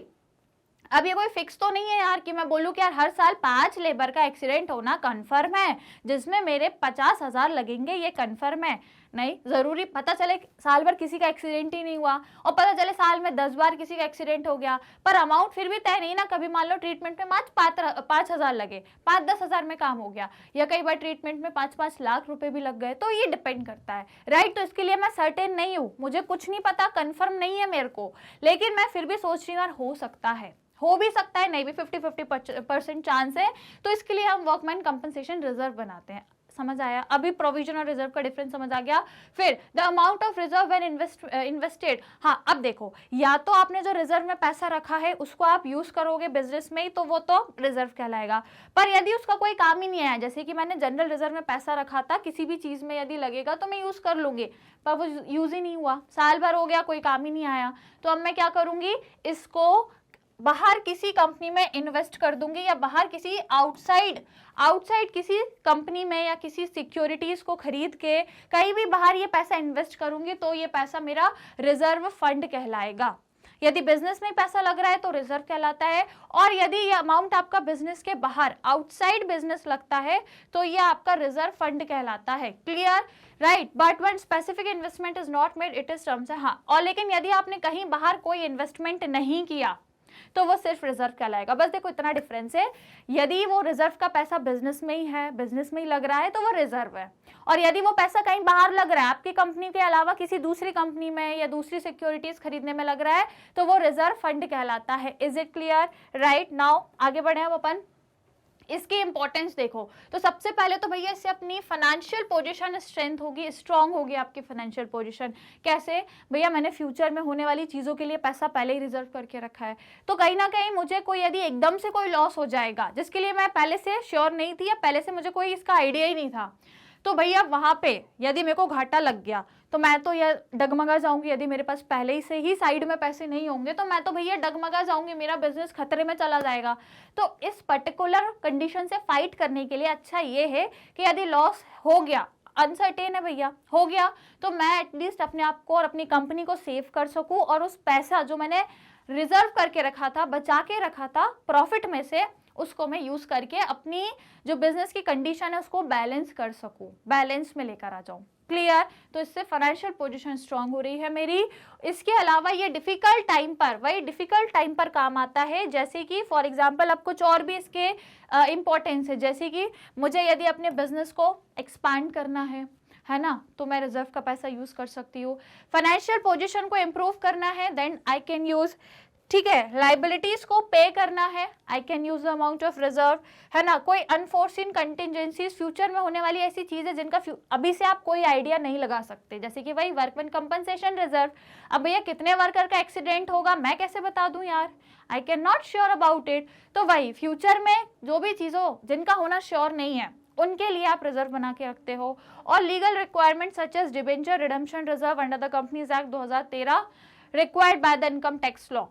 अब ये कोई फिक्स तो नहीं है यार कि मैं बोलूँ कि यार हर साल 5 लेबर का एक्सीडेंट होना कंफर्म है जिसमें मेरे 50,000 लगेंगे, ये कंफर्म है नहीं, जरूरी पता चले साल भर किसी का एक्सीडेंट ही नहीं हुआ और पता चले साल में 10 बार किसी का एक्सीडेंट हो गया, पर अमाउंट फिर भी तय नहीं ना, कभी मान लो ट्रीटमेंट में 5,000 लगे, 5-10 हजार में काम हो गया, या कई बार ट्रीटमेंट में 5-5 लाख रुपए भी लग गए, तो ये डिपेंड करता है, राइट। तो इसके लिए मैं सर्टेन नहीं हूँ, मुझे कुछ नहीं पता, कंफर्म नहीं है मेरे को, लेकिन मैं फिर भी सोच रही हूँ यार हो सकता है, हो भी सकता है, नहीं भी 50-50% चांस है, तो इसके लिए हम वर्कमैन कंपनसेशन रिजर्व बनाते हैं। समझ आया? अभी प्रोविजन और रिजर्व का डिफरेंस समझ आ गया। फिर the amount of reserve when invested, हाँ अब देखो, या तो आपने जो रिजर्व में पैसा रखा है उसको आप यूज करोगे बिजनेस में ही, तो वो तो रिजर्व कहलाएगा। पर यदि उसका कोई काम ही नहीं आया, जैसे कि मैंने जनरल रिजर्व में पैसा रखा था, किसी भी चीज में यदि लगेगा तो मैं यूज कर लूंगी, पर वो यूज ही नहीं हुआ, साल भर हो गया, कोई काम ही नहीं आया, तो अब मैं क्या करूंगी, इसको बाहर किसी कंपनी में इन्वेस्ट कर दूंगी, या बाहर किसी आउटसाइड किसी कंपनी में या किसी सिक्योरिटीज को खरीद के कहीं भी बाहर ये पैसा इन्वेस्ट करूंगी, तो ये पैसा मेरा रिजर्व फंड कहलाएगा। यदि बिजनेस में पैसा लग रहा है तो रिजर्व कहलाता है, और यदि ये अमाउंट आपका बिजनेस के बाहर आउटसाइड बिजनेस लगता है तो ये आपका रिजर्व फंड कहलाता है। Clear? Right. But one specific investment is not made, it is terms है। हाँ, और लेकिन यदि आपने कहीं बाहर कोई इन्वेस्टमेंट नहीं किया तो वो सिर्फ रिजर्व कहलाएगा। बस देखो इतना डिफरेंस है, यदि वो रिजर्व का पैसा बिजनेस में ही है, बिजनेस में ही लग रहा है, तो वो रिजर्व है, और यदि वो पैसा कहीं बाहर लग रहा है, आपकी कंपनी के अलावा किसी दूसरी कंपनी में या दूसरी सिक्योरिटीज खरीदने में लग रहा है, तो वो रिजर्व फंड कहलाता है। Is it clear? Right. Now आगे बढ़े हम अपन, इसकी इंपॉर्टेंस देखो। तो सबसे पहले तो भैया इससे अपनी फाइनेंशियल पोजीशन स्ट्रेंथ होगी, स्ट्रांग होगी आपकी फाइनेंशियल पोजीशन। कैसे? भैया मैंने फ्यूचर में होने वाली चीज़ों के लिए पैसा पहले ही रिजर्व करके रखा है, तो कहीं ना कहीं मुझे कोई यदि एकदम से कोई लॉस हो जाएगा जिसके लिए मैं पहले से श्योर नहीं थी या पहले से मुझे कोई इसका आइडिया ही नहीं था, तो भैया वहां पे यदि मेरे को घाटा लग गया तो मैं तो यह डगमगा जाऊंगी। यदि मेरे पास पहले से ही साइड में पैसे नहीं होंगे तो मैं तो भैया डगमगा जाऊंगी, मेरा बिजनेस खतरे में चला जाएगा। तो इस पर्टिकुलर कंडीशन से फाइट करने के लिए अच्छा ये है कि यदि लॉस हो गया, अनसर्टेन है भैया, हो गया, तो मैं एटलीस्ट अपने आप को और अपनी कंपनी को सेव कर सकूं, और उस पैसा जो मैंने रिजर्व करके रखा था, बचा के रखा था प्रॉफिट में से, उसको मैं यूज करके अपनी जो बिजनेस की कंडीशन है उसको बैलेंस कर सकूं, बैलेंस में लेकर आ जाऊं। क्लियर? तो इससे फाइनेंशियल पोजीशन स्ट्रांग हो रही है मेरी। इसके अलावा ये डिफिकल्ट टाइम पर, वही डिफिकल्ट टाइम पर काम आता है, जैसे कि फॉर एग्जांपल अब कुछ और भी इसके इंपॉर्टेंस है, जैसे कि मुझे यदि अपने बिजनेस को एक्सपैंड करना है ना, तो मैं रिजर्व का पैसा यूज कर सकती हूँ। फाइनेंशियल पोजीशन को इम्प्रूव करना है, देन आई कैन यूज, ठीक है, लाइबिलिटीज को पे करना है, I can use the amount of reserve, है ना। कोई अनफोर्सिन कंटिजेंसीज, फ्यूचर में होने वाली ऐसी चीजें जिनका अभी से आप कोई आइडिया नहीं लगा सकते, जैसे कि भाई वर्कमैन कंपनसेशन रिजर्व। अब भैया कितने वर्कर का एक्सीडेंट होगा मैं कैसे बता दूं यार, I can not sure about it. तो वही फ्यूचर में जो भी चीजों जिनका होना श्योर नहीं है उनके लिए आप रिजर्व बना के रखते हो। और legal requirement such as debenture redemption reserve under the companies act 2013 required by the income tax law.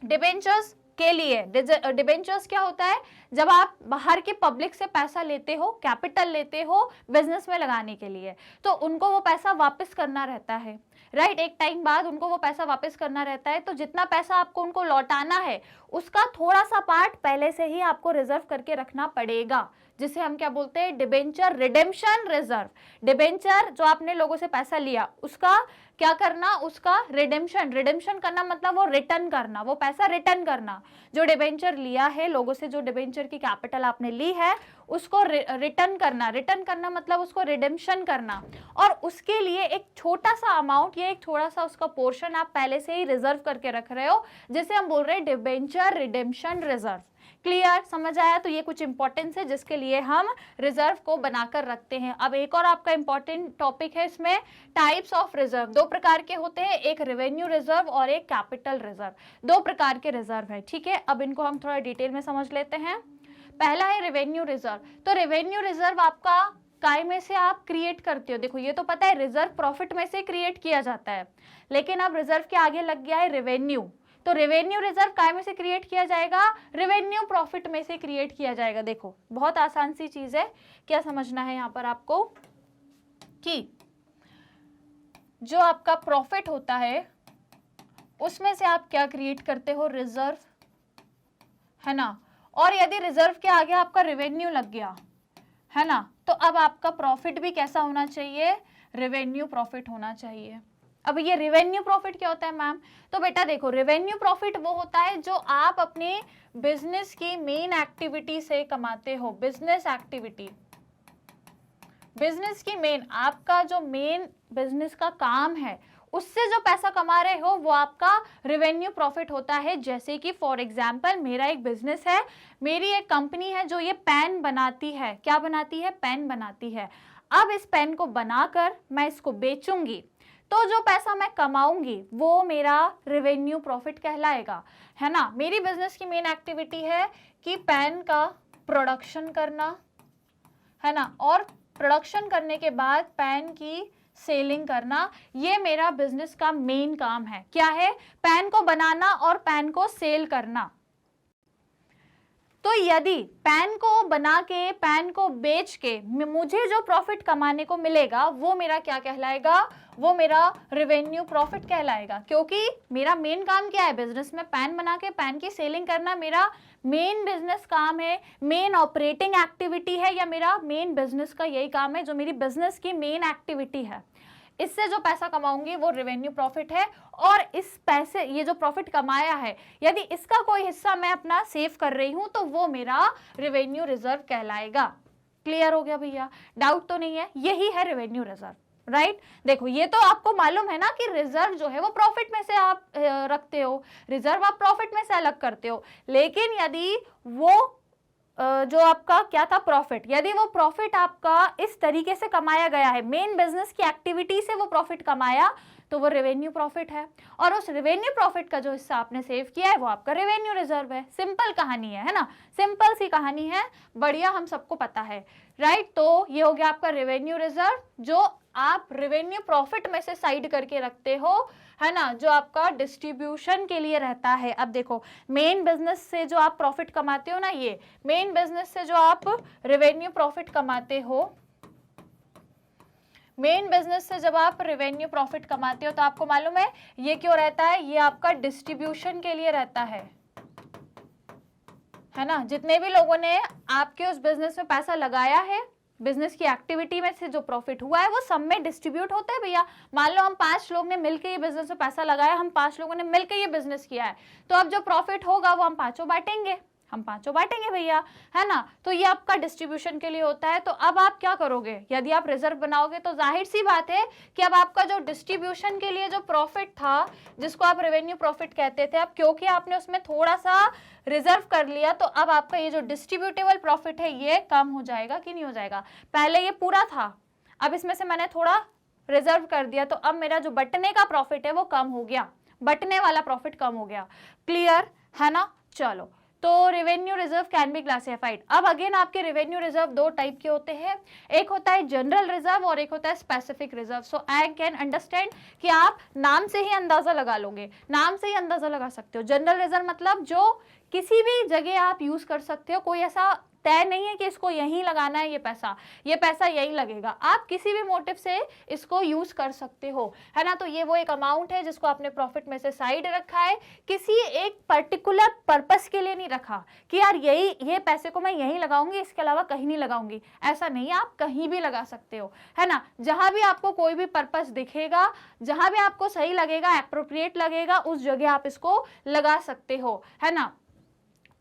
Debentures के लिए, डिबेंचर्स क्या होता है, जब आप बाहर के पब्लिक से पैसा लेते हो, कैपिटल लेते हो बिजनेस में लगाने के लिए, तो उनको वो पैसा वापस करना रहता है, राइट। एक टाइम बाद उनको वो पैसा वापस करना रहता है, तो जितना पैसा आपको उनको लौटाना है उसका थोड़ा सा पार्ट पहले से ही आपको रिजर्व करके रखना पड़ेगा, जिसे हम क्या बोलते हैं, डिबेंचर रिडेम्पशन रिजर्व। डिबेंचर जो आपने लोगों से पैसा लिया उसका क्या करना, उसका रिडेम्पशन करना, मतलब वो रिटर्न करना, वो पैसा रिटर्न करना। जो डिबेंचर लिया है लोगों से, जो डिबेंचर की कैपिटल आपने ली है उसको रिटर्न करना मतलब उसको रिडेम्पशन करना, और उसके लिए एक छोटा सा अमाउंट या एक थोड़ा सा उसका पोर्शन आप पहले से ही रिजर्व करके रख रहे हो, जिसे हम बोल रहे हैं डिबेंचर रिडेम्पशन रिजर्व। क्लियर? समझ आया? तो ये कुछ इंपॉर्टेंस है जिसके लिए हम रिजर्व को बनाकर रखते हैं। अब एक और आपका इंपॉर्टेंट टॉपिक है इसमें, टाइप्स ऑफ रिजर्व। दो प्रकार के होते हैं, एक रेवेन्यू रिजर्व और एक कैपिटल रिजर्व। दो प्रकार के रिजर्व है, ठीक है। अब इनको हम थोड़ा डिटेल में समझ लेते हैं। पहला है रेवेन्यू रिजर्व। तो रेवेन्यू रिजर्व आपका काय में से आप क्रिएट करते हो, देखो ये तो पता है रिजर्व प्रॉफिट में से क्रिएट किया जाता है, लेकिन अब रिजर्व के आगे लग गया है रेवेन्यू। तो रेवेन्यू रिजर्व काय में से क्रिएट किया जाएगा, रेवेन्यू प्रॉफिट में से क्रिएट किया जाएगा। देखो बहुत आसान सी चीज है, क्या समझना है यहाँ पर आपको कि जो आपका प्रॉफिट होता है उसमें से आप क्या क्रिएट करते हो, रिजर्व, है ना। और यदि रिजर्व के आगे आपका रेवेन्यू लग गया, है ना, तो अब आपका प्रॉफिट भी कैसा होना चाहिए, रेवेन्यू प्रॉफिट होना चाहिए। अब ये रेवेन्यू प्रॉफिट क्या होता है मैम, तो बेटा देखो रेवेन्यू प्रॉफिट वो होता है जो आप अपने बिजनेस की मेन एक्टिविटी से कमाते हो। बिजनेस एक्टिविटी, बिजनेस की मेन, आपका जो मेन बिजनेस का काम है उससे जो पैसा कमा रहे हो वो आपका रेवेन्यू प्रॉफिट होता है। जैसे कि फॉर एग्जाम्पल मेरा एक बिजनेस है, मेरी एक कंपनी है जो ये पेन बनाती है। क्या बनाती है? पेन बनाती है। अब इस पेन को बनाकर मैं इसको बेचूंगी, तो जो पैसा मैं कमाऊंगी वो मेरा रेवेन्यू प्रॉफिट कहलाएगा, है ना। मेरी बिजनेस की मेन एक्टिविटी है कि पेन का प्रोडक्शन करना, है ना, और प्रोडक्शन करने के बाद पेन की सेलिंग करना, ये मेरा बिजनेस का मेन काम है। क्या है? पेन को बनाना और पेन को सेल करना। तो यदि पेन को बना के, पेन को बेच के मुझे जो प्रॉफिट कमाने को मिलेगा वो मेरा क्या कहलाएगा? वो मेरा रेवेन्यू प्रॉफिट कहलाएगा। क्योंकि मेरा मेन काम क्या है? बिजनेस में पेन बना के पेन की सेलिंग करना मेरा मेन बिजनेस काम है, मेन ऑपरेटिंग एक्टिविटी है, या मेरा मेन बिजनेस का यही काम है जो मेरी बिजनेस की मेन एक्टिविटी है। इससे जो पैसा कमाऊंगी वो रेवेन्यू प्रॉफिट है। और इस पैसे, ये जो प्रॉफिट कमाया है, यदि इसका कोई हिस्सा मैं अपना सेव कर रही हूं तो वो मेरा रेवेन्यू रिजर्व कहलाएगा। क्लियर हो गया भैया? डाउट तो नहीं है? यही है रेवेन्यू रिजर्व, राइट। देखो ये तो आपको मालूम है ना कि रिजर्व जो है वो प्रॉफिट में से आप रखते हो, रिजर्व आप प्रॉफिट में से अलग करते हो। लेकिन यदि वो जो आपका क्या था? प्रॉफिट, यदि वो प्रॉफिट आपका इस तरीके से कमाया गया है, मेन बिजनेस की एक्टिविटी से वो प्रॉफिट कमाया, तो वो रेवेन्यू प्रॉफिट है। और उस रेवेन्यू प्रॉफिट का जो हिस्सा आपने सेव किया है वो आपका रेवेन्यू रिजर्व है। सिंपल कहानी है ना, सिंपल सी कहानी है, बढ़िया, हम सबको पता है, राइट। तो ये हो गया आपका रेवेन्यू रिजर्व, जो आप रेवेन्यू प्रॉफिट में से साइड करके रखते हो, है ना, जो आपका डिस्ट्रीब्यूशन के लिए रहता है। अब देखो, मेन बिजनेस से जो आप प्रॉफिट कमाते हो ना, ये मेन बिजनेस से जो आप रेवेन्यू प्रॉफिट कमाते हो, मेन बिजनेस से जब आप रेवेन्यू प्रॉफिट कमाते हो तो आपको मालूम है ये क्यों रहता है? ये आपका डिस्ट्रीब्यूशन के लिए रहता है ना। जितने भी लोगों ने आपके उस बिजनेस में पैसा लगाया है, बिजनेस की एक्टिविटी में से जो प्रॉफिट हुआ है वो सब में डिस्ट्रीब्यूट होता है भैया। मान लो हम 5 लोग ने मिलकर ये बिजनेस में पैसा लगाया, हम 5 लोगों ने मिलकर ये बिजनेस किया है, तो अब जो प्रॉफिट होगा वो हम पांचों बांटेंगे, हम पांचों बांटेंगे भैया, है ना। तो ये आपका डिस्ट्रीब्यूशन के लिए होता है। तो अब आप क्या करोगे? यदि आप रिजर्व बनाओगे तो जाहिर सी बात है कि अब आपका जो डिस्ट्रीब्यूशन के लिए जो प्रॉफिट था, जिसको आप रेवेन्यू प्रॉफिट कहते थे, अब क्योंकि आपने उसमें थोड़ा सा रिजर्व कर लिया, तो अब आपका ये जो डिस्ट्रीब्यूटेबल प्रॉफिट है ये कम हो जाएगा कि नहीं हो जाएगा? पहले ये पूरा था, अब इसमें से मैंने थोड़ा रिजर्व कर दिया, तो अब मेरा जो बटने का प्रॉफिट है वो कम हो गया, बटने वाला प्रॉफिट कम हो गया। क्लियर है ना? चलो, तो revenue reserve can be classified. अब अगेन आपके रेवेन्यू रिजर्व 2 टाइप के होते हैं, एक होता है जनरल रिजर्व और एक होता है specific reserve. So I can understand कि आप नाम से ही अंदाजा लगा लोगे, नाम से ही अंदाजा लगा सकते हो। जनरल रिजर्व मतलब जो किसी भी जगह आप यूज कर सकते हो, कोई ऐसा तय नहीं है कि इसको यहीं लगाना है, ये पैसा यहीं लगेगा, आप किसी भी मोटिव से इसको यूज कर सकते हो, है ना। तो ये वो एक अमाउंट है जिसको आपने प्रॉफिट में से साइड रखा है, किसी एक पर्टिकुलर पर्पस के लिए नहीं रखा कि यार ये पैसे को मैं यहीं लगाऊंगी, इसके अलावा कहीं नहीं लगाऊंगी, ऐसा नहीं, आप कहीं भी लगा सकते हो, है ना। जहां भी आपको कोई भी पर्पस दिखेगा, जहां भी आपको सही लगेगा, एप्रोप्रिएट लगेगा, उस जगह आप इसको लगा सकते हो, है ना।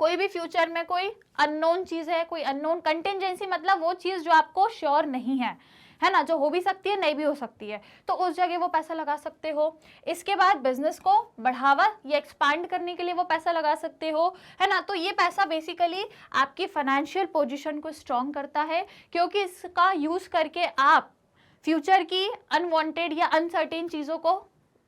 कोई भी फ्यूचर में कोई अननोन चीज है, कोई अननोन कंटिंजेंसी मतलब वो चीज जो आपको श्योर नहीं है ना, जो हो भी सकती है नहीं भी हो सकती है, तो उस जगह वो पैसा लगा सकते हो। इसके बाद बिजनेस को बढ़ावा या एक्सपांड करने के लिए वो पैसा लगा सकते हो, है ना। तो ये पैसा बेसिकली आपकी फाइनेंशियल पोजीशन को स्ट्रॉन्ग करता है, क्योंकि इसका यूज करके आप फ्यूचर की अनवांटेड या अनसर्टेन चीजों को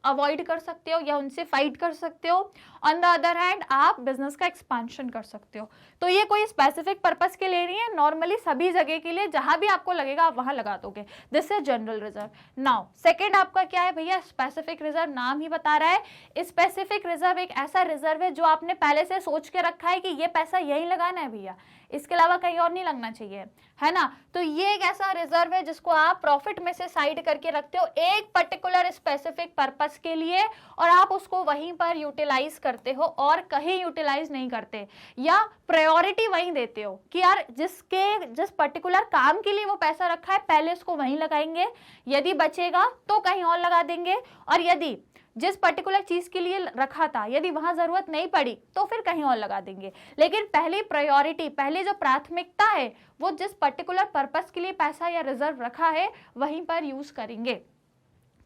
अवॉइड कर सकते हो या उनसे फाइट कर सकते हो। ऑन द अदर हैंड आप बिजनेस का एक्सपेंशन कर सकते हो। तो ये कोई स्पेसिफिक पर्पस के लिए नहीं है, नॉर्मली सभी जगह के लिए, जहां भी आपको लगेगा आप वहां लगा दोगे। This is general reserve. Now second आपका क्या है भैया? Specific reserve. नाम ही बता रहा है, स्पेसिफिक रिजर्व एक ऐसा रिजर्व है जो आपने पहले से सोच के रखा है कि ये पैसा यहीं लगाना है भैया, इसके अलावा कहीं और नहीं लगना चाहिए, है ना। तो ये एक ऐसा रिजर्व है जिसको आप प्रॉफिट में से साइड करके रखते हो एक पर्टिकुलर स्पेसिफिक पर्पस के लिए, और आप उसको वहीं पर यूटिलाइज करते हो और कहीं यूटिलाइज नहीं करते, या प्रायोरिटी वहीं देते हो कि यार जिस पर्टिकुलर काम के लिए वो पैसा रखा है पहले उसको वहीं लगाएंगे, यदि बचेगा तो कहीं और लगा देंगे, और यदि जिस पर्टिकुलर चीज के लिए रखा था यदि वहां जरूरत नहीं पड़ी तो फिर कहीं और लगा देंगे। लेकिन पहली प्रायोरिटी, पहले जो प्राथमिकता है वो जिस पर्टिकुलर पर्पस के लिए पैसा या रिजर्व रखा है वहीं पर यूज करेंगे।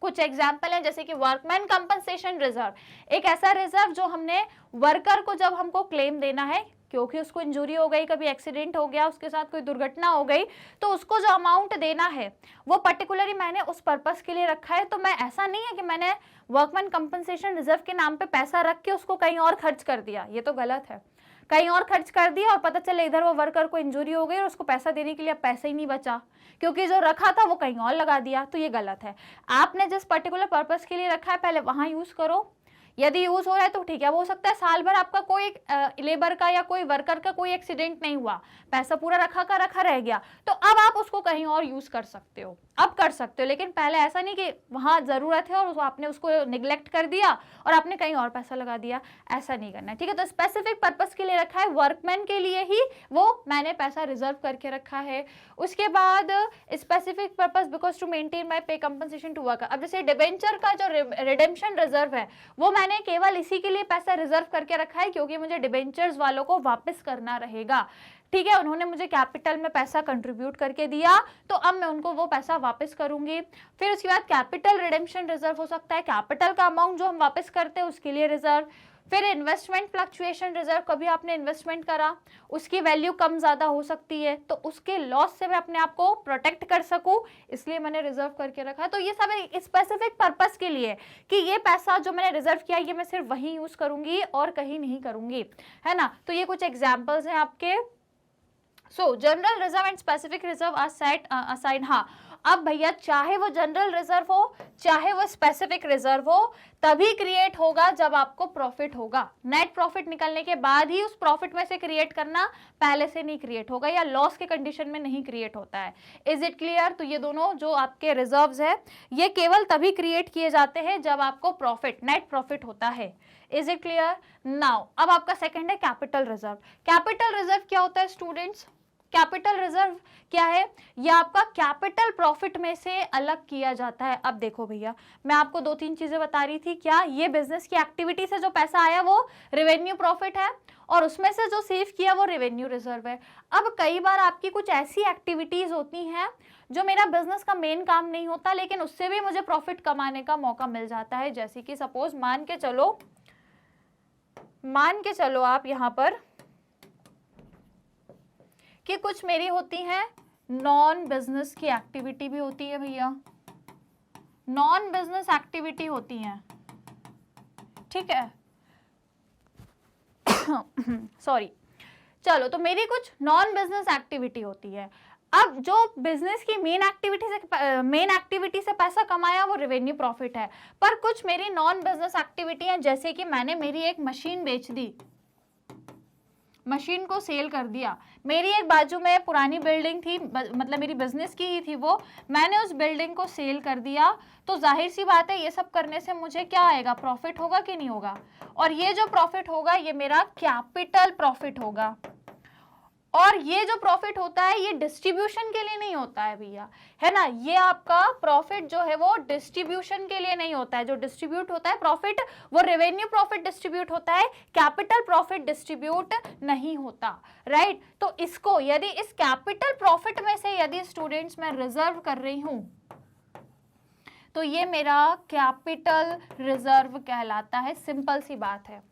कुछ एग्जाम्पल है जैसे कि वर्कमैन कंपनसेशन रिजर्व, एक ऐसा रिजर्व जो हमने वर्कर को जब हमको क्लेम देना है क्योंकि उसको इंजरी हो गई, कभी एक्सीडेंट हो गया, उसके साथ कोई दुर्घटना हो गई, तो उसको जो अमाउंट देना है वो पर्टिकुलरली मैंने उस पर्पस के लिए रखा है। तो मैं ऐसा नहीं है कि मैंने वर्कमैन कंपनसेशन रिजर्व के नाम पे पैसा रख के उसको कहीं और खर्च कर दिया, ये तो गलत है। कहीं और खर्च कर दिया और पता चले इधर वो वर्कर को इंजरी हो गई और उसको पैसा देने के लिए अब पैसा ही नहीं बचा, क्योंकि जो रखा था वो कहीं और लगा दिया, तो ये गलत है। आपने जिस पर्टिकुलर पर्पस के लिए रखा है पहले वहां यूज करो, यदि यूज हो रहा है तो ठीक है। वो हो सकता है साल भर आपका कोई लेबर का या कोई वर्कर का कोई एक्सीडेंट नहीं हुआ, पैसा पूरा रखा का रखा रह गया, तो अब आप उसको कहीं और यूज कर सकते हो, अब कर सकते हो। लेकिन पहले ऐसा नहीं कि वहां जरूरत है और आपने उसको निग्लेक्ट कर दिया और आपने कहीं और पैसा लगा दिया, ऐसा नहीं करना है, ठीक है। तो स्पेसिफिक पर्पस के लिए रखा है, वर्कमैन के लिए ही वो मैंने पैसा रिजर्व करके रखा है। उसके बाद specific purpose because to maintain my pay compensation to worker. अब जैसे डिबेंचर का जो रिडेम्पशन रिजर्व है वो मैंने केवल इसी के लिए पैसा रिजर्व करके रखा है क्योंकि मुझे डिबेंचर्स वालों को वापस करना रहेगा, ठीक है। उन्होंने मुझे कैपिटल में पैसा कंट्रीब्यूट करके दिया तो अब मैं उनको वो पैसा वापस करूंगी। फिर उसके बाद कैपिटल रिडेम्पशन रिजर्व हो सकता है, कैपिटल का अमाउंट जो हम वापस करते हैं उसके लिए रिजर्व। फिर इन्वेस्टमेंट फ्लक्चुएशन रिजर्व, कभी आपने इन्वेस्टमेंट करा, उसकी वैल्यू कम ज्यादा हो सकती है तो उसके लॉस से मैं अपने आप को प्रोटेक्ट कर सकूं, इसलिए मैंने रिजर्व करके रखा। तो ये सब स्पेसिफिक पर्पस के लिए कि ये पैसा जो मैंने रिजर्व किया ये मैं सिर्फ वही यूज करूंगी और कहीं नहीं करूंगी, है ना। तो ये कुछ एग्जाम्पल्स हैं आपके। So general reserve and specific reserve are set aside. हाँ, अब भैया चाहे वो जनरल रिजर्व हो चाहे वो स्पेसिफिक रिजर्व हो तभी क्रिएट होगा जब आपको प्रॉफिट होगा। नेट प्रॉफिट निकलने के बाद ही उस प्रॉफिट में से क्रिएट करना, पहले से नहीं क्रिएट होगा या लॉस के कंडीशन में नहीं क्रिएट होता है। Is it clear? तो ये दोनों जो आपके रिजर्व्स है ये केवल तभी क्रिएट किए जाते हैं जब आपको प्रॉफिट, नेट प्रॉफिट होता है। Is it clear? नाउ अब आपका सेकंड है कैपिटल रिजर्व। कैपिटल रिजर्व क्या होता है स्टूडेंट्स? कैपिटल रिजर्व क्या है? यह आपका कैपिटल प्रॉफिट में से अलग किया जाता है। अब देखो भैया, मैं आपको दो तीन चीजें बता रही थी, क्या ये बिजनेस की एक्टिविटी से जो पैसा आया वो रेवेन्यू प्रॉफिट है और उसमें से जो सेव किया वो रेवेन्यू रिजर्व है। अब कई बार आपकी कुछ ऐसी एक्टिविटीज होती हैं जो मेरा बिजनेस का मेन काम नहीं होता लेकिन उससे भी मुझे प्रॉफिट कमाने का मौका मिल जाता है। जैसे कि सपोज मान के चलो आप यहाँ पर कि कुछ मेरी होती है नॉन बिजनेस की एक्टिविटी भी होती है भैया, नॉन बिजनेस एक्टिविटी होती है, ठीक है। सॉरी, चलो तो मेरी कुछ नॉन बिजनेस एक्टिविटी होती है। अब जो बिजनेस की मेन एक्टिविटी से पैसा कमाया वो रेवेन्यू प्रॉफिट है, पर कुछ मेरी नॉन बिजनेस एक्टिविटी है जैसे कि मैंने मेरी एक मशीन बेच दी, मशीन को सेल कर दिया। मेरी एक बाजू में पुरानी बिल्डिंग थी, मतलब मेरी बिजनेस की ही थी वो, मैंने उस बिल्डिंग को सेल कर दिया, तो जाहिर सी बात है ये सब करने से मुझे क्या आएगा, प्रॉफिट होगा कि नहीं होगा। और ये जो प्रॉफिट होगा ये मेरा कैपिटल प्रॉफिट होगा। और ये जो प्रॉफिट होता है ये डिस्ट्रीब्यूशन के लिए नहीं होता है भैया, है ना। ये आपका प्रॉफिट जो है वो डिस्ट्रीब्यूशन के लिए नहीं होता है। जो डिस्ट्रीब्यूट होता है प्रॉफिट वो रेवेन्यू प्रॉफिट डिस्ट्रीब्यूट होता है, कैपिटल प्रॉफिट डिस्ट्रीब्यूट नहीं होता, राइट। तो इसको यदि इस कैपिटल प्रॉफिट में से यदि स्टूडेंट्स मैं रिजर्व कर रही हूं तो ये मेरा कैपिटल रिजर्व कहलाता है। सिंपल सी बात है।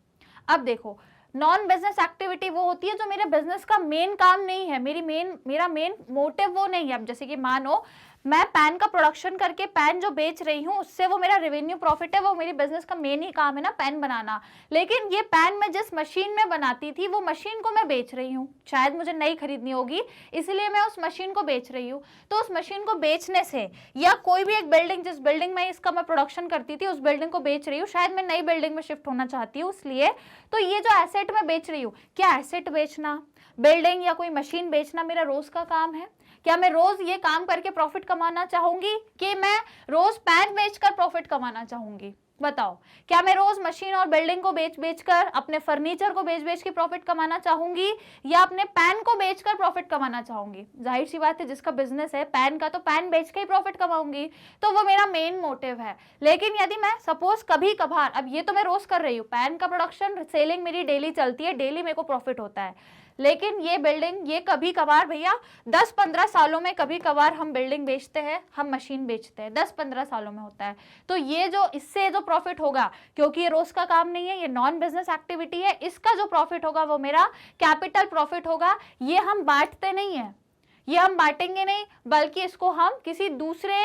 अब देखो, नॉन बिजनेस एक्टिविटी वो होती है जो मेरे बिजनेस का मेन काम नहीं है, मेरा मेन मोटिव वो नहीं है। अब जैसे कि मानो मैं पैन का प्रोडक्शन करके पैन जो बेच रही हूँ उससे वो मेरा रेवेन्यू प्रॉफिट है, वो मेरी बिजनेस का मेन ही काम है ना, पैन बनाना। लेकिन ये पैन मैं जिस मशीन में बनाती थी वो मशीन को मैं बेच रही हूँ, शायद मुझे नई खरीदनी होगी इसलिए मैं उस मशीन को बेच रही हूँ। तो उस मशीन को बेचने से, या कोई भी एक बिल्डिंग, जिस बिल्डिंग में इसका मैं प्रोडक्शन करती थी उस बिल्डिंग को बेच रही हूँ, शायद मैं नई बिल्डिंग में शिफ्ट होना चाहती हूँ इसलिए, तो ये जो एसेट मैं बेच रही हूँ, क्या एसेट बेचना, बिल्डिंग या कोई मशीन बेचना मेरा रोज का काम है? क्या मैं रोज ये काम करके प्रॉफिट कमाना चाहूंगी कि मैं रोज पैन बेचकर प्रॉफिट कमाना चाहूंगी? बताओ, क्या मैं रोज मशीन और बिल्डिंग को बेच कर, अपने फर्नीचर को बेच के प्रॉफिट कमाना चाहूंगी या अपने पैन को बेचकर प्रॉफिट कमाना चाहूंगी? जाहिर सी बात है जिसका बिजनेस है पैन का तो पैन बेच के ही प्रॉफिट कमाऊंगी, तो वो मेरा मेन मोटिव है। लेकिन यदि मैं सपोज कभी कभार, अब ये तो मैं रोज कर रही हूँ, पैन का प्रोडक्शन सेलिंग मेरी डेली चलती है, डेली मेरे को प्रॉफिट होता है, लेकिन ये बिल्डिंग, ये कभी कभार भैया 10-15 सालों में कभी कभार हम बिल्डिंग बेचते हैं, हम मशीन बेचते हैं, 10-15 सालों में होता है। तो ये जो इससे जो प्रॉफिट होगा, क्योंकि ये रोज का काम नहीं है, ये नॉन बिजनेस एक्टिविटी है, इसका जो प्रॉफिट होगा वो मेरा कैपिटल प्रॉफिट होगा। ये हम बांटते नहीं है, ये हम बांटेंगे नहीं, बल्कि इसको हम किसी दूसरे,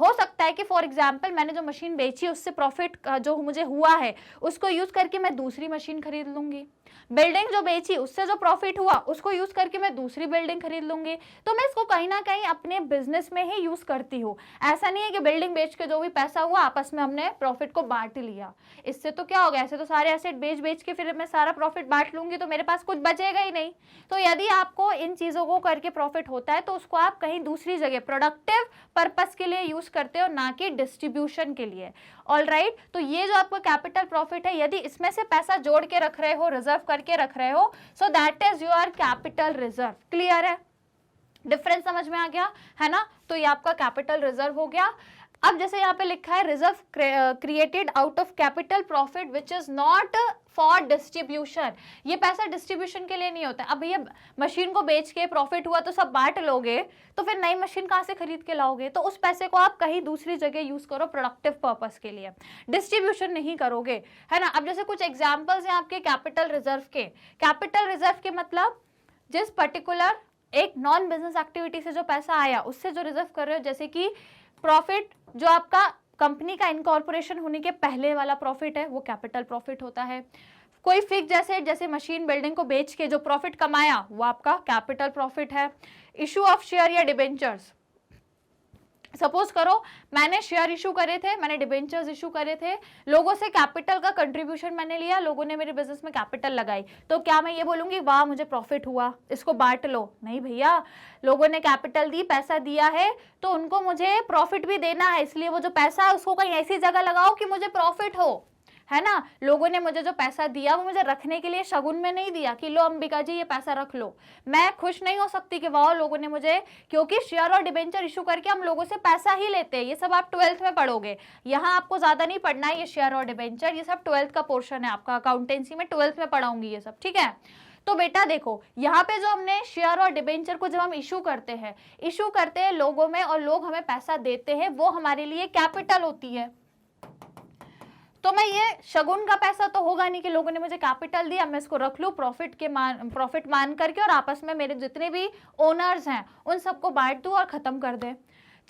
हो सकता है कि फॉर एग्जाम्पल मैंने जो मशीन बेची उससे प्रॉफिट जो मुझे हुआ है उसको यूज करके मैं दूसरी मशीन खरीद लूंगी। बिल्डिंग जो बेची उससे जो प्रॉफिट हुआ उसको यूज करके मैं दूसरी बिल्डिंग खरीद लूंगी। तो मैं इसको कहीं ना कहीं अपने बिजनेस में ही यूज करती हूँ। ऐसा नहीं है कि बिल्डिंग बेच के जो भी पैसा हुआ आपस में हमने प्रॉफिट को बांट लिया। इससे तो क्या होगा, ऐसे तो सारे एसेट बेच बेच के फिर मैं सारा प्रॉफिट बांट लूंगी तो मेरे पास कुछ बचेगा ही नहीं। तो यदि आपको इन चीजों को करके प्रॉफिट होता है तो उसको आप कहीं दूसरी जगह प्रोडक्टिव पर्पस के लिए यूज करते हो, ना कि डिस्ट्रीब्यूशन के लिए। ऑलराइट, तो ये जो आपका कैपिटल प्रॉफिट है, यदि इसमें से पैसा जोड़ के रख रहे हो, रिजर्व करके रख रहे हो, so that is your capital reserve. Clear है? डिफरेंस समझ में आ गया है ना? तो ये आपका कैपिटल रिजर्व हो गया। अब जैसे यहाँ पे लिखा है reserve created out of capital profit which is not for distribution. ये पैसा डिस्ट्रीब्यूशन के लिए नहीं होता है। अब ये मशीन को बेच के प्रॉफिट हुआ तो सब बांट लोगे, तो फिर नई मशीन कहाँ से खरीद के लाओगे? तो उस पैसे को आप कहीं दूसरी जगह यूज करो प्रोडक्टिव पर्पस के लिए, डिस्ट्रीब्यूशन नहीं करोगे, है ना? अब जैसे कुछ एग्जाम्पल्स हैं आपके कैपिटल रिजर्व के। कैपिटल रिजर्व के मतलब जिस पर्टिकुलर एक नॉन बिजनेस एक्टिविटी से जो पैसा आया उससे जो रिजर्व कर रहे हो, जैसे कि प्रॉफिट जो आपका कंपनी का इनकॉर्पोरेशन होने के पहले वाला प्रॉफिट है वो कैपिटल प्रॉफिट होता है। कोई फिक्स एसेट जैसे मशीन बिल्डिंग को बेच के जो प्रॉफिट कमाया वो आपका कैपिटल प्रॉफिट है। इशू ऑफ शेयर या डिबेंचर्स, सपोज करो मैंने शेयर इशू करे थे, मैंने डिबेंचर्स इशू करे थे, लोगों से कैपिटल का कंट्रीब्यूशन मैंने लिया, लोगों ने मेरे बिजनेस में कैपिटल लगाई, तो क्या मैं ये बोलूंगी वाह मुझे प्रॉफिट हुआ इसको बांट लो? नहीं भैया, लोगों ने कैपिटल दी, पैसा दिया है, तो उनको मुझे प्रॉफिट भी देना है, इसलिए वो जो पैसा है उसको कहीं ऐसी जगह लगाओ कि मुझे प्रॉफिट हो, है ना? लोगों ने मुझे जो पैसा दिया वो मुझे रखने के लिए शगुन में नहीं दिया कि लो अंबिका जी ये पैसा रख लो। मैं खुश नहीं हो सकती कि वाह लोगों ने मुझे, क्योंकि शेयर और डिबेंचर इशू करके हम लोगों से पैसा ही लेते हैं। ये सब आप 12th में पढ़ोगे, यहाँ आपको ज्यादा नहीं पढ़ना है। ये शेयर और डिबेंचर ये सब 12th का पोर्शन है आपका, अकाउंटेंसी में 12th में पढ़ाऊंगी ये सब, ठीक है? तो बेटा देखो यहाँ पे जो हमने शेयर और डिबेंचर को जब हम इशू करते हैं लोगों में और लोग हमें पैसा देते हैं, वो हमारे लिए कैपिटल होती है। तो मैं ये शगुन का पैसा तो होगा नहीं कि लोगों ने मुझे कैपिटल दिया मैं इसको रख लूं प्रॉफिट मान करके और आपस में मेरे जितने भी ओनर्स हैं उन सबको बांट दूं और खत्म कर दे।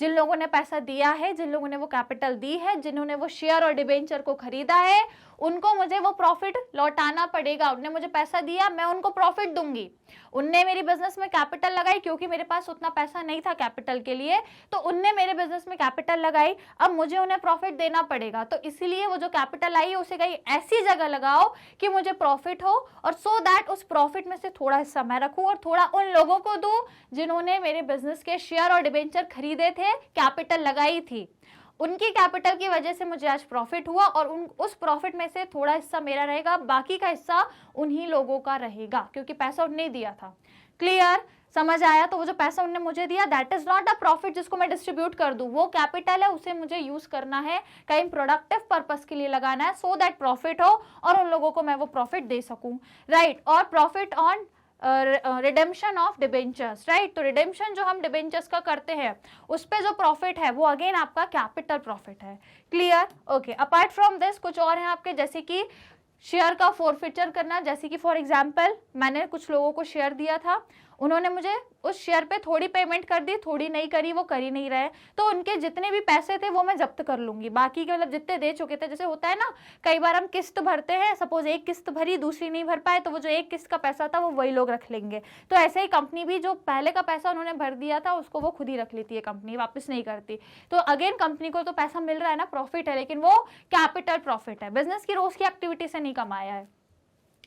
जिन लोगों ने पैसा दिया है, जिन लोगों ने वो कैपिटल दी है, जिन्होंने वो शेयर और डिबेंचर को खरीदा है, उनको मुझे वो प्रॉफिट लौटाना पड़ेगा। उन्होंने मुझे पैसा दिया, मैं उनको प्रॉफिट दूंगी। उनने मेरी बिजनेस में कैपिटल लगाई, क्योंकि मेरे पास उतना पैसा नहीं था कैपिटल के लिए, तो उनने मेरे बिजनेस में कैपिटल लगाई, अब मुझे उन्हें प्रॉफिट देना पड़ेगा। तो इसीलिए वो जो कैपिटल आई है उसे कहीं ऐसी जगह लगाओ कि मुझे प्रॉफिट हो, और सो दैट उस प्रॉफिट में से थोड़ा हिस्सा मैं रखूं और थोड़ा उन लोगों को दूं जिन्होंने मेरे बिजनेस के शेयर और डिबेंचर खरीदे थे, कैपिटल लगाई थी। उनकी कैपिटल की वजह से मुझे आज प्रॉफिट हुआ और उस प्रॉफिट में से थोड़ा हिस्सा मेरा रहेगा, बाकी का हिस्सा उन्हीं लोगों का रहेगा, क्योंकि पैसा उन्होंने दिया था। क्लियर? समझ आया? तो वो जो पैसा उन्होंने मुझे दिया that is not a profit जिसको मैं डिस्ट्रीब्यूट कर दूं, वो कैपिटल है, उसे मुझे यूज करना है, कहीं प्रोडक्टिव पर्पस के लिए लगाना है, सो दैट प्रॉफिट हो और उन लोगों को मैं वो प्रॉफिट दे सकूं, राइट? और profit on redemption of debentures, right? तो रिडेम्पशन जो हम डिबेंचर्स का करते हैं उस पे जो प्रॉफिट है वो अगेन आपका कैपिटल प्रॉफिट है। Clear? Okay. Apart from this कुछ और है आपके, जैसे कि शेयर का फोरफिचर करना, जैसे कि फॉर एग्जांपल मैंने कुछ लोगों को शेयर दिया था, उन्होंने मुझे उस शेयर पे थोड़ी पेमेंट कर दी, थोड़ी नहीं करी, वो कर ही नहीं रहे, तो उनके जितने भी पैसे थे वो मैं जब्त कर लूंगी, बाकी के मतलब जितने दे चुके थे। जैसे होता है ना कई बार हम किस्त भरते हैं, सपोज एक किस्त भरी दूसरी नहीं भर पाए, तो वो जो एक किस्त का पैसा था वो वही लोग रख लेंगे। तो ऐसे ही कंपनी भी जो पहले का पैसा उन्होंने भर दिया था उसको वो खुद ही रख लेती है, कंपनी वापस नहीं करती। तो अगेन कंपनी को तो पैसा मिल रहा है ना, प्रॉफिट है, लेकिन वो कैपिटल प्रॉफिट है, बिजनेस की रोज की एक्टिविटी से नहीं कमाया है।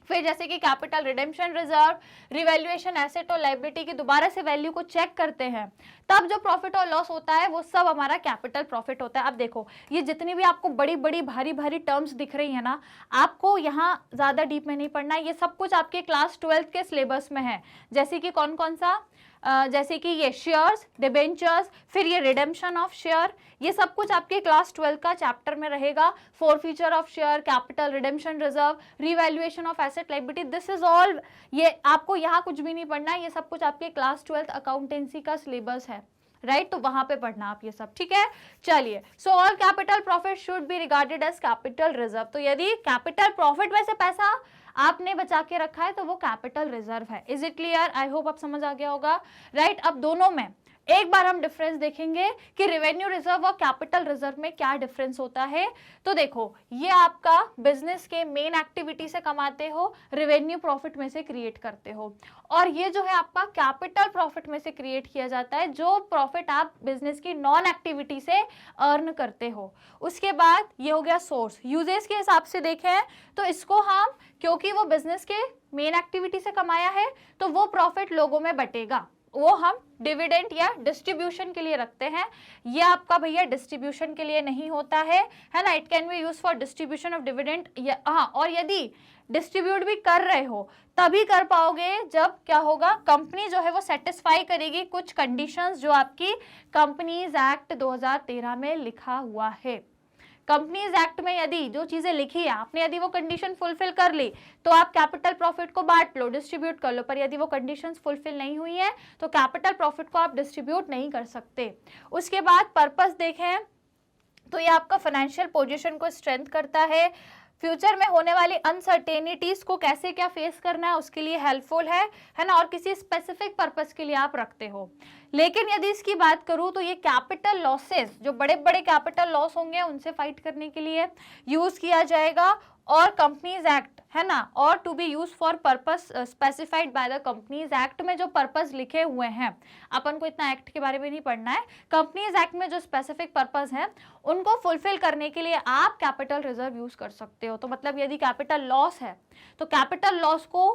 फिर जैसे कि capital redemption reserve, revaluation asset और लायबिलिटी की दोबारा से वैल्यू को चेक करते हैं, तब जो प्रॉफिट और लॉस होता है वो सब हमारा कैपिटल प्रॉफिट होता है। अब देखो ये जितनी भी आपको बड़ी बड़ी भारी भारी टर्म्स दिख रही है ना, आपको यहाँ ज्यादा डीप में नहीं पढ़ना, ये सब कुछ आपके क्लास 12th के सिलेबस में है। जैसे कि कौन कौन सा, जैसे कि ये शेयर्स, डिबेंचर्स, फिर ये रिडेम्पशन ऑफ शेयर, ये सब कुछ आपके क्लास 12 का चैप्टर में रहेगा। Forfeiture of share, capital, redemption reserve, revaluation of asset liability, this is all. ये आपको यहाँ कुछ भी नहीं पढ़ना है, ये सब कुछ आपके क्लास 12 अकाउंटेंसी का सिलेबस है, राइट? तो वहां पे पढ़ना आप ये सब, ठीक है? चलिए, so all capital profit should be regarded as capital reserve. तो यदि कैपिटल प्रॉफिट में से पैसा आपने बचा के रखा है तो वो कैपिटल रिजर्व है। Is it clear? I hope आप समझ आ गया होगा, राइट? अब दोनों में एक बार हम डिफरेंस देखेंगे कि रेवेन्यू रिजर्व और कैपिटल रिजर्व में क्या डिफरेंस होता है। तो देखो, ये आपका बिजनेस के मेन एक्टिविटी से कमाते हो, रेवेन्यू प्रॉफिट में से क्रिएट करते हो, और ये जो है आपका कैपिटल प्रॉफिट में से क्रिएट किया जाता है, जो प्रॉफिट आप बिजनेस की नॉन एक्टिविटी से अर्न करते हो। उसके बाद ये हो गया सोर्स। यूजेस के हिसाब से देखें तो इसको हम, क्योंकि वो बिजनेस के मेन एक्टिविटी से कमाया है, तो वो प्रॉफिट लोगों में बटेगा, वो हम डिविडेंड या डिस्ट्रीब्यूशन के लिए रखते हैं। ये आपका भैया डिस्ट्रीब्यूशन के लिए नहीं होता है ना? It can B use for distribution of dividend. हाँ, और यदि डिस्ट्रीब्यूट भी कर रहे हो तभी कर पाओगे जब क्या होगा, कंपनी जो है वो सेटिस्फाई करेगी कुछ कंडीशंस जो आपकी कंपनीज एक्ट 2013 में लिखा हुआ है। कंपनीज एक्ट में यदि जो चीजें लिखी है आपने, यदि वो कंडीशन फुलफिल कर ली तो आप कैपिटल प्रॉफिट को बांट लो, डिस्ट्रीब्यूट कर लो, पर यदि वो कंडीशंस फुलफिल नहीं हुई है तो कैपिटल प्रॉफिट को आप डिस्ट्रीब्यूट नहीं कर सकते। उसके बाद पर्पस देखें तो ये आपका फाइनेंशियल पोजीशन को स्ट्रेंथ करता है, फ्यूचर में होने वाली अनसर्टेनिटीज को कैसे क्या फेस करना है उसके लिए हेल्पफुल है ना, और किसी स्पेसिफिक पर्पस के लिए आप रखते हो। लेकिन यदि इसकी बात करूं तो ये कैपिटल लॉसेस, जो बड़े बड़े कैपिटल लॉस होंगे उनसे फाइट करने के लिए यूज किया जाएगा, और कंपनीज एक्ट है ना, और to be use for purpose specified by the companies act में जो पर्पस लिखे हुए हैं, अपन को इतना एक्ट के बारे में नहीं पढ़ना है, कंपनीज एक्ट में जो स्पेसिफिक पर्पस है उनको फुलफिल करने के लिए आप कैपिटल रिजर्व यूज कर सकते हो। तो मतलब यदि कैपिटल लॉस है तो कैपिटल लॉस को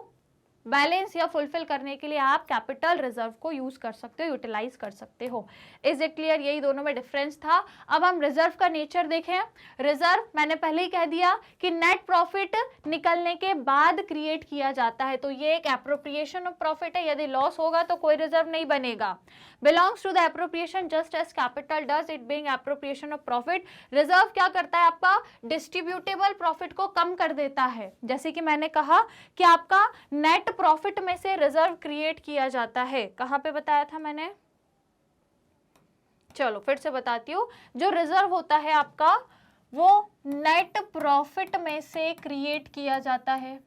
बैलेंस या फुलफिल करने के लिए आप कैपिटल रिजर्व को यूज कर सकते हो, यूटिलाइज कर सकते हो। Is it clear? यही दोनों में डिफरेंस था। अब हम रिजर्व का नेचर देखें। रिजर्व मैंने पहले ही कह दिया कि नेट प्रॉफिट निकलने के बाद क्रिएट किया जाता है, तो ये एक एप्रोप्रिएशन ऑफ प्रॉफिट है। यदि लॉस होगा तो कोई रिजर्व नहीं बनेगा। Belongs to the appropriation just as capital does, it being appropriation of profit. Reserve क्या करता है? आपका डिस्ट्रीब्यूटेबल प्रॉफिट को कम कर देता है। जैसे कि मैंने कहा कि आपका नेट प्रॉफिट में से रिजर्व क्रिएट किया जाता है। कहां पे बताया था मैंने? चलो फिर से बताती हूँ। जो रिजर्व होता है आपका वो नेट प्रॉफिट में से क्रिएट किया जाता है।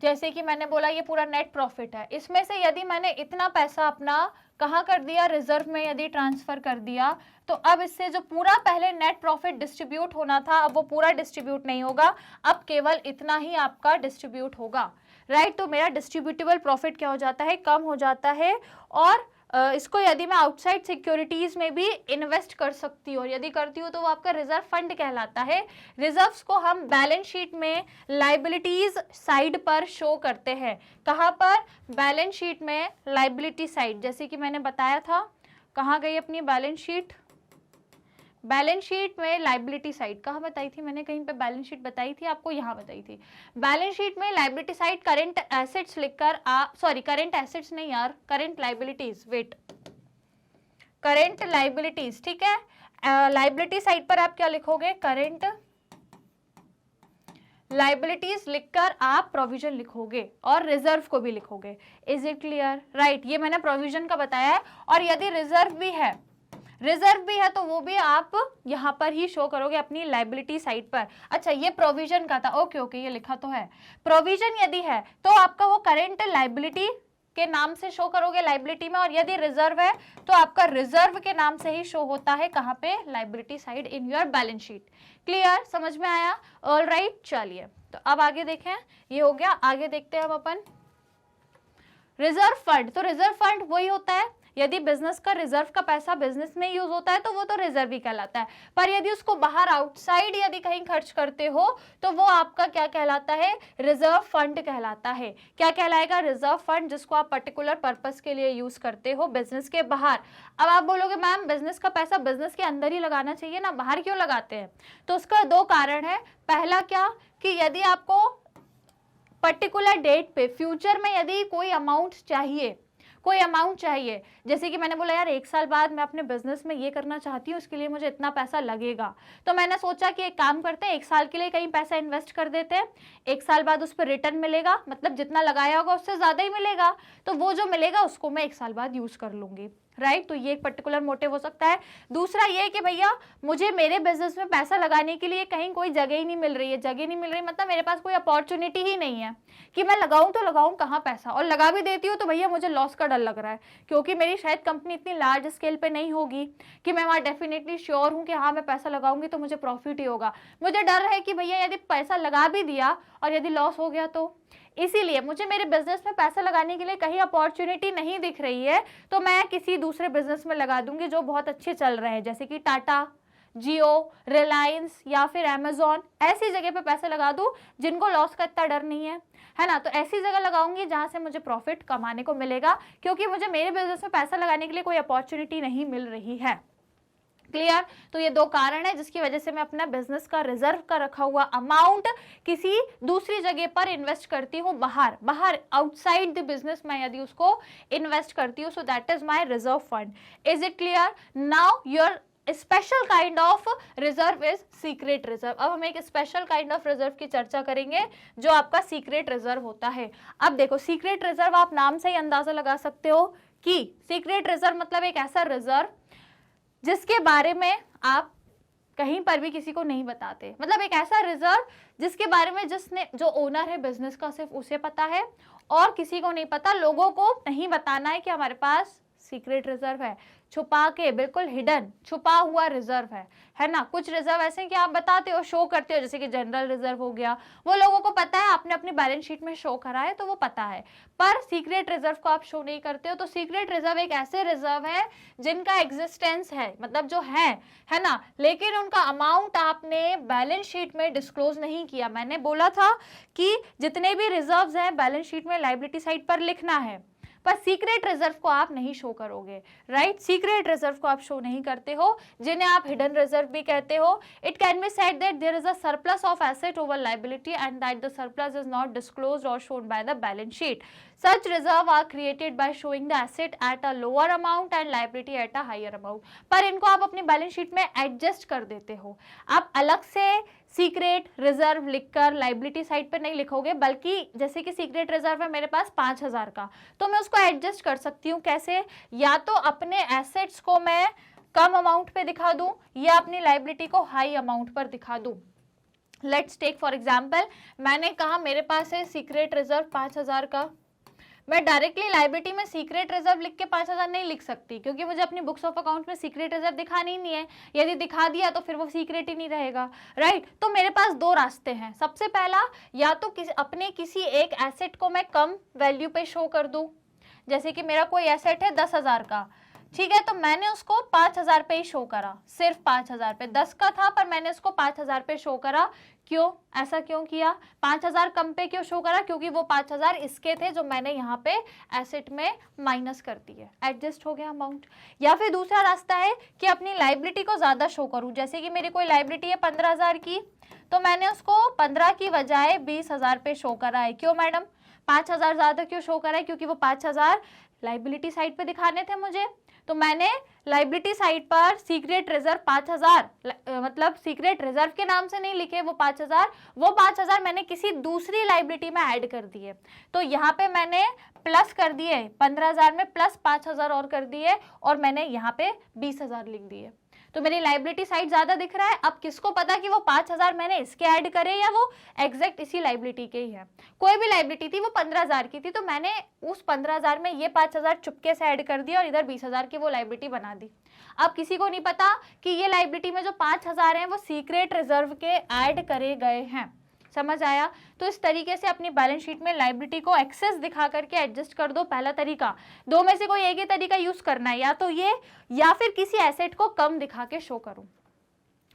जैसे कि मैंने बोला ये पूरा नेट प्रॉफिट है, इसमें से यदि मैंने इतना पैसा अपना कहाँ कर दिया, रिजर्व में यदि ट्रांसफर कर दिया, तो अब इससे जो पूरा पहले नेट प्रॉफिट डिस्ट्रीब्यूट होना था अब वो पूरा डिस्ट्रीब्यूट नहीं होगा, अब केवल इतना ही आपका डिस्ट्रीब्यूट होगा, राइट? तो मेरा डिस्ट्रीब्यूटेबल प्रॉफिट क्या हो जाता है? कम हो जाता है। और इसको यदि मैं आउटसाइड सिक्योरिटीज में भी इन्वेस्ट कर सकती हूँ, और यदि करती हूँ तो वो आपका रिजर्व फंड कहलाता है। रिजर्व्स को हम बैलेंस शीट में लाइबिलिटीज साइड पर शो करते हैं। कहाँ पर? बैलेंस शीट में लाइबिलिटी साइड। जैसे कि मैंने बताया था, कहाँ गई अपनी बैलेंस शीट? बैलेंस शीट में लाइबिलिटी साइड कहाँ बताई थी मैंने? कहीं पे बैलेंस शीट बताई थी आपको, यहाँ बताई थी। बैलेंस शीट में लाइबिलिटी साइड करंट एसेट्स लिखकर सॉरी करंट एसेट्स नहीं यार, current liabilities, wait, current liabilities, ठीक है? लाइबिलिटी साइड पर आप क्या लिखोगे? करंट लाइबिलिटीज लिखकर आप प्रोविजन लिखोगे और रिजर्व को भी लिखोगे। Is it clear? राइट, ये मैंने प्रोविजन का बताया है। और यदि रिजर्व भी है तो वो भी आप यहाँ पर ही शो करोगे अपनी लाइबिलिटी साइड पर। अच्छा, ये प्रोविजन का था, ओके ओके, ये लिखा तो है। प्रोविजन यदि है तो आपका वो करंट लाइबिलिटी के नाम से शो करोगे लाइबिलिटी में, और यदि रिजर्व है तो आपका रिजर्व के नाम से ही शो होता है कहाँ पे? Liability side in your balance sheet. Clear? समझ में आया? ऑल राइट, चलिए तो अब आगे देखें। ये हो गया, आगे देखते हैं हम अपन रिजर्व फंड। तो रिजर्व फंड वही होता है, यदि बिजनेस का रिजर्व का पैसा बिजनेस में यूज होता है तो वो तो रिजर्व ही कहलाता है, पर यदि उसको बाहर आउटसाइड यदि कहीं खर्च करते हो तो वो आपका क्या कहलाता है? रिजर्व फंड कहलाता है। क्या कहलाएगा? रिजर्व फंड, जिसको आप पर्टिकुलर पर्पस के लिए यूज करते हो बिजनेस के बाहर। अब आप बोलोगे मैम बिजनेस का पैसा बिजनेस के अंदर ही लगाना चाहिए ना, बाहर क्यों लगाते हैं? तो उसका दो कारण है। पहला क्या कि यदि आपको पर्टिकुलर डेट पे फ्यूचर में यदि कोई अमाउंट चाहिए, कोई अमाउंट चाहिए, जैसे कि मैंने बोला यार 1 साल बाद मैं अपने बिजनेस में ये करना चाहती हूँ, इसके लिए मुझे इतना पैसा लगेगा, तो मैंने सोचा कि एक काम करते हैं 1 साल के लिए कहीं पैसा इन्वेस्ट कर देते हैं, 1 साल बाद उस पर रिटर्न मिलेगा, मतलब जितना लगाया होगा उससे ज़्यादा ही मिलेगा, तो वो जो मिलेगा उसको मैं 1 साल बाद यूज़ कर लूँगी, राइट। तो ये एक पर्टिकुलर मोटिव हो सकता है। दूसरा ये कि भैया मुझे मेरे बिजनेस में पैसा लगाने के लिए कहीं कोई जगह ही नहीं मिल रही है, जगह नहीं मिल रही मतलब मेरे पास कोई अपॉर्चुनिटी ही नहीं है कि मैं लगाऊं तो लगाऊं कहाँ पैसा, और लगा भी देती हूँ तो भैया मुझे लॉस का डर लग रहा है, क्योंकि मेरी शायद कंपनी इतनी लार्ज स्केल पे नहीं होगी कि मैं वहाँ डेफिनेटली श्योर हूँ कि हाँ मैं पैसा लगाऊंगी तो मुझे प्रॉफिट ही होगा। मुझे डर है कि भैया यदि पैसा लगा भी दिया और यदि लॉस हो गया तो, इसीलिए मुझे मेरे बिजनेस में पैसा लगाने के लिए कहीं अपॉर्चुनिटी नहीं दिख रही है, तो मैं किसी दूसरे बिजनेस में लगा दूंगी जो बहुत अच्छे चल रहे हैं, जैसे कि टाटा, जियो, रिलायंस या फिर अमेजॉन, ऐसी जगह पे पैसे लगा दूं जिनको लॉस का इतना डर नहीं है ना। तो ऐसी जगह लगाऊंगी जहां से मुझे प्रॉफिट कमाने को मिलेगा, क्योंकि मुझे मेरे बिजनेस में पैसा लगाने के लिए कोई अपॉर्चुनिटी नहीं मिल रही है। क्लियर। तो ये दो कारण है जिसकी वजह से मैं अपना बिजनेस का रिजर्व का रखा हुआ अमाउंट किसी दूसरी जगह पर इन्वेस्ट करती हूँ, बाहर आउटसाइड द बिजनेस मैं यदि उसको इन्वेस्ट करती हूँ, so that is my reserve fund. Is it clear? Now your special kind of reserve is secret reserve. अब हम एक स्पेशल काइंड ऑफ रिजर्व की चर्चा करेंगे जो आपका सीक्रेट रिजर्व होता है। अब देखो सीक्रेट रिजर्व आप नाम से ही अंदाजा लगा सकते हो कि सीक्रेट रिजर्व मतलब एक ऐसा रिजर्व जिसके बारे में आप कहीं पर भी किसी को नहीं बताते, मतलब एक ऐसा रिजर्व जिसके बारे में जिसने जो ओनर है बिजनेस का सिर्फ उसे पता है और किसी को नहीं पता, लोगों को नहीं बताना है कि हमारे पास सीक्रेट रिजर्व है, छुपा के बिल्कुल हिडन छुपा हुआ रिजर्व है ना। कुछ रिजर्व ऐसे हैं कि आप बताते हो, शो करते हो, जैसे कि जनरल रिजर्व हो गया, वो लोगों को पता है, आपने अपनी बैलेंस शीट में शो करा है तो वो पता है, पर सीक्रेट रिजर्व को आप शो नहीं करते हो। तो सीक्रेट रिजर्व एक ऐसे रिजर्व है जिनका एग्जिस्टेंस है, मतलब जो है ना, लेकिन उनका अमाउंट आपने बैलेंस शीट में डिस्क्लोज नहीं किया। मैंने बोला था कि जितने भी रिजर्व्स हैं बैलेंस शीट में लायबिलिटी साइड पर लिखना है, पर सीक्रेट रिजर्व को आप नहीं शो करोगे, राइट। सीक्रेट रिजर्व को आप शो नहीं करते हो, जिन्हें आप हिडन रिजर्व भी कहते हो। It can be said that there is a surplus of asset over liability and that the surplus is not disclosed or shown by the balance sheet. Such reserve are created by showing the asset at a lower amount and liability at a higher amount। पर इनको आप अपनी balance sheet में adjust कर देते हो। आप अलग से सीक्रेट रिजर्व लिखकर लाइबिलिटी साइड पर नहीं लिखोगे, बल्कि जैसे कि सीक्रेट रिजर्व है मेरे पास 5000 का, तो मैं उसको एडजस्ट कर सकती हूँ। कैसे? या तो अपने एसेट्स को मैं कम अमाउंट पे दिखा दूं या अपनी लाइबिलिटी को हाई अमाउंट पर दिखा दूं। लेट्स टेक फॉर एग्जाम्पल, मैंने कहा मेरे पास है सीक्रेट रिजर्व 5000 का, मैं डायरेक्टली लाइबिलिटी में सीक्रेट रिजर्व लिख के 5000 नहीं लिख सकती, क्योंकि मुझे अपनी बुक्स ऑफ अकाउंट में सीक्रेट रिजर्व दिखानी ही नहीं है। यदि दिखा दिया तो फिर वो सीक्रेट ही नहीं रहेगा, राइट। तो मेरे पास दो रास्ते हैं। सबसे पहला, या तो अपने किसी एक एसेट को मैं कम वैल्यू पे शो कर दूं, जैसे कि मेरा कोई एसेट है 10,000 का, ठीक है, तो मैंने उसको 5000 पे ही शो करा, सिर्फ 5000 पे, 10 का था पर मैंने उसको 5000 पे शो करा। क्यों ऐसा क्यों किया? 5000 कम पे क्यों शो करा? क्योंकि वो 5000 इसके थे जो मैंने यहाँ पे एसेट में माइनस कर दिए, एडजस्ट हो गया अमाउंट। या फिर दूसरा रास्ता है कि अपनी लाइबिलिटी को ज्यादा शो करूँ, जैसे कि मेरी कोई लाइबिलिटी है 15,000 की, तो मैंने उसको 15 की बजाय 20,000 पे शो करा है। क्यों मैडम? 5000 ज्यादा क्यों शो करा है? क्योंकि वो 5000 लाइबिलिटी साइड पे दिखाने थे मुझे, तो मैंने लाइबिलिटी साइड पर सीक्रेट रिजर्व 5000, मतलब सीक्रेट रिजर्व के नाम से नहीं लिखे वो 5000 मैंने किसी दूसरी लाइबिलिटी में ऐड कर दिए। तो यहाँ पे मैंने प्लस कर दिए, 15,000 में प्लस 5000 और कर दिए, और मैंने यहाँ पे 20,000 लिख दिए। तो मेरी लाइबिलिटी साइड ज्यादा दिख रहा है। अब किसको पता कि वो 5000 मैंने इसके ऐड करे या वो एग्जैक्ट इसी लाइबिलिटी के ही है। कोई भी लाइबिलिटी थी, वो 15,000 की थी, तो मैंने उस 15,000 में ये 5000 चुपके से ऐड कर दिया और इधर 20,000 की वो लाइबिलिटी बना दी। अब किसी को नहीं पता कि ये लाइबिलिटी में जो 5000 हैं वो सीक्रेट रिजर्व के ऐड करे गए हैं। समझ आया? तो इस तरीके से अपनी बैलेंस शीट में लाइबिलिटी को एक्सेस दिखा करके एडजस्ट कर दो। पहला तरीका, दो में से कोई एक ही तरीका यूज करना है, या तो ये या फिर किसी एसेट को कम दिखा के शो करूं।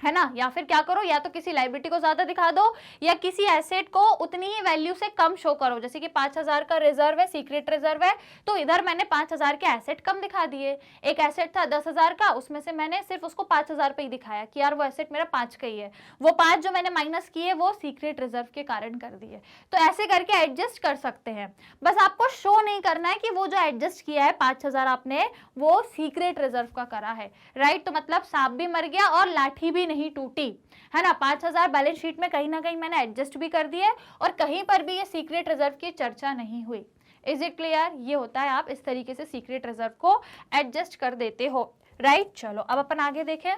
है ना, या फिर क्या करो, या तो किसी लाइबिलिटी को ज्यादा दिखा दो या किसी एसेट को उतनी ही वैल्यू से कम शो करो। जैसे कि 5000 का रिजर्व है, सीक्रेट रिजर्व है, तो इधर मैंने 5000 के एसेट कम दिखा दिए। एक एसेट था 10,000 का, उसमें से मैंने सिर्फ उसको 5000 पे ही दिखाया कि यार वो एसेट मेरा 5 का ही है, वो 5 जो मैंने माइनस किए वो सीक्रेट रिजर्व के कारण कर दिए। तो ऐसे करके एडजस्ट कर सकते हैं। बस आपको शो नहीं करना है कि वो जो एडजस्ट किया है 5000 आपने, वो सीक्रेट रिजर्व का करा है, राइट। तो मतलब सांप भी मर गया और लाठी भी नहीं टूटी, है ना। 5000 बैलेंस शीट में कहीं ना कहीं मैंने एडजस्ट भी कर दिए और कहीं पर भी ये सीक्रेट रिजर्व की चर्चा नहीं हुई। Is it clear? ये होता है, आप इस तरीके से सीक्रेट रिजर्व को एडजस्ट कर देते हो, राइट। चलो अब अपन आगे देखें।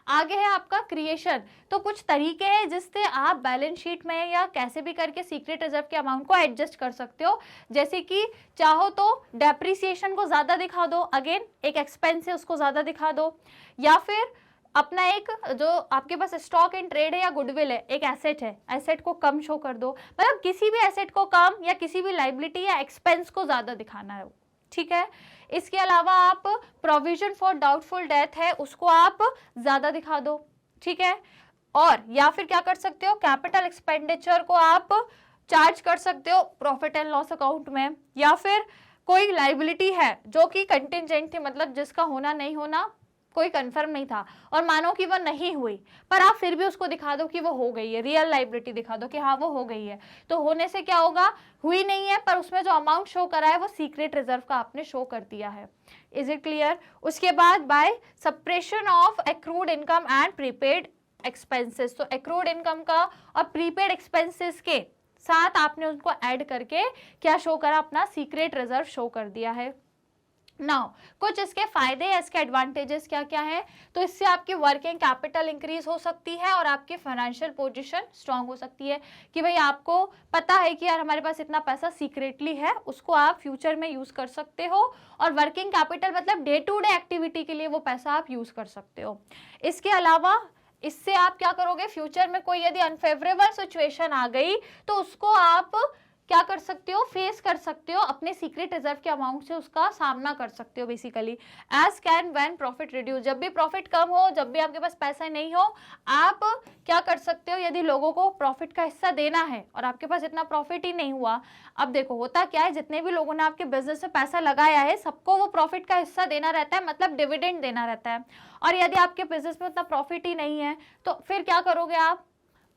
आगे है आपका क्रिएशन। तो कुछ तरीके हैं जिससे आप बैलेंस शीट में या कैसे भी करके सीक्रेट रिजर्व के अमाउंट को एडजस्ट कर सकते हो। जैसे कि चाहो तो डेप्रिसिएशन को ज्यादा दिखा दो, अगेन एक एक्सपेंस है उसको ज्यादा दिखा दो, या फिर अपना एक जो आपके पास स्टॉक इन ट्रेड है या गुडविल है, एक एसेट है, एसेट को कम शो कर दो। मतलब किसी भी एसेट को कम या किसी भी लाइबिलिटी या एक्सपेंस को ज्यादा दिखाना है, ठीक है। इसके अलावा आप प्रोविजन फॉर डाउटफुल डेथ है उसको आप ज्यादा दिखा दो, ठीक है। और या फिर क्या कर सकते हो, कैपिटल एक्सपेंडिचर को आप चार्ज कर सकते हो प्रॉफिट एंड लॉस अकाउंट में, या फिर कोई लाइबिलिटी है जो कि कंटिजेंट थी, मतलब जिसका होना नहीं होना कोई कंफर्म नहीं था, और मानो कि वो नहीं हुई पर आप फिर भी उसको दिखा दो कि वो हो गई है, रियल लाइबिलिटी दिखा दो कि हाँ वो हो गई है। तो होने से क्या होगा, हुई नहीं है पर उसमें जो अमाउंट शो करा है वो सीक्रेट रिजर्व का आपने शो कर दिया है। Is it clear? उसके बाद by suppression of accrued income and prepaid expenses. तो एक्रूड इनकम का और प्रीपेड एक्सपेंसेस के साथ आपने उनको ऐड करके क्या शो करा, अपना सीक्रेट रिजर्व शो कर दिया है। नाउ कुछ इसके फायदे या इसके एडवांटेजेस क्या क्या है। तो इससे आपकी वर्किंग कैपिटल इंक्रीज हो सकती है और आपकी फाइनेंशियल पोजीशन स्ट्रांग हो सकती है कि भाई आपको पता है कि यार हमारे पास इतना पैसा सीक्रेटली है, उसको आप फ्यूचर में यूज कर सकते हो। और वर्किंग कैपिटल मतलब डे टू डे एक्टिविटी के लिए वो पैसा आप यूज कर सकते हो। इसके अलावा इससे आप क्या करोगे, फ्यूचर में कोई यदि अनफेवरेबल सिचुएशन आ गई तो उसको आप क्या कर सकते हो, फेस कर सकते हो, अपने सीक्रेट रिजर्व के अमाउंट से उसका सामना कर सकते हो basically. As can when profit reduce, जब भी प्रॉफिट कम हो, जब भी आपके पास पैसा नहीं हो, आप क्या कर सकते हो, यदि लोगों को प्रॉफिट का हिस्सा देना है और आपके पास इतना प्रॉफिट ही नहीं हुआ। अब देखो होता क्या है, जितने भी लोगों ने आपके बिजनेस में पैसा लगाया है सबको वो प्रॉफिट का हिस्सा देना रहता है, मतलब डिविडेंड देना रहता है। और यदि आपके बिजनेस में उतना प्रॉफिट ही नहीं है तो फिर क्या करोगे, आप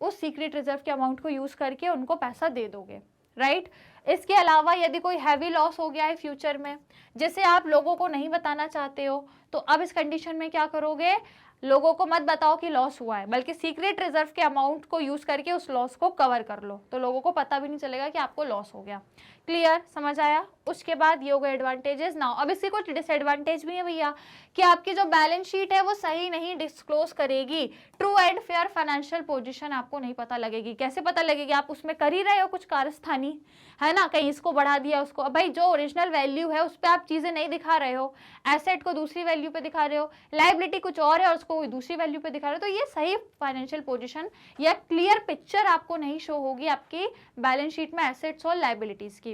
उस सीक्रेट रिजर्व के अमाउंट को यूज करके उनको पैसा दे दोगे, राइट। इसके अलावा यदि कोई हैवी लॉस हो गया है फ्यूचर में जिसे आप लोगों को नहीं बताना चाहते हो, तो अब इस कंडीशन में क्या करोगे, लोगों को मत बताओ कि लॉस हुआ है, बल्कि सीक्रेट रिजर्व के अमाउंट को यूज करके उस लॉस को कवर कर लो, तो लोगों को पता भी नहीं चलेगा कि आपको लॉस हो गया। क्लियर, समझ आया? उसके बाद ये हो गए एडवांटेजेस। नाउ अब इसके कुछ डिसएडवांटेज भी है भैया, कि आपकी जो बैलेंस शीट है वो सही नहीं डिस्क्लोज करेगी, true and fair financial position आपको नहीं पता लगेगी। कैसे पता लगेगी, आप उसमें कर ही रहे हो कुछ कारस्थानी, है ना, कहीं इसको बढ़ा दिया उसको, भाई जो ओरिजिनल वैल्यू है उस पर आप चीजें नहीं दिखा रहे हो, एसेट को दूसरी वैल्यू पे दिखा रहे हो, लाइबिलिटी कुछ और है और उसको दूसरी वैल्यू पे दिखा रहे हो, तो ये सही फाइनेंशियल पोजीशन या क्लियर पिक्चर आपको नहीं शो होगी आपकी बैलेंस शीट में एसेट्स और लाइबिलिटीज की।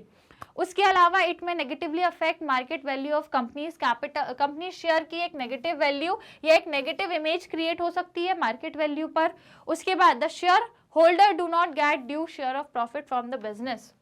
उसके अलावा इट में negatively affect market value of companies capital, company share की एक नेगेटिव वैल्यू या एक नेगेटिव इमेज क्रिएट हो सकती है मार्केट वैल्यू पर। उसके बाद the share holder do not gate due share of profit from the business,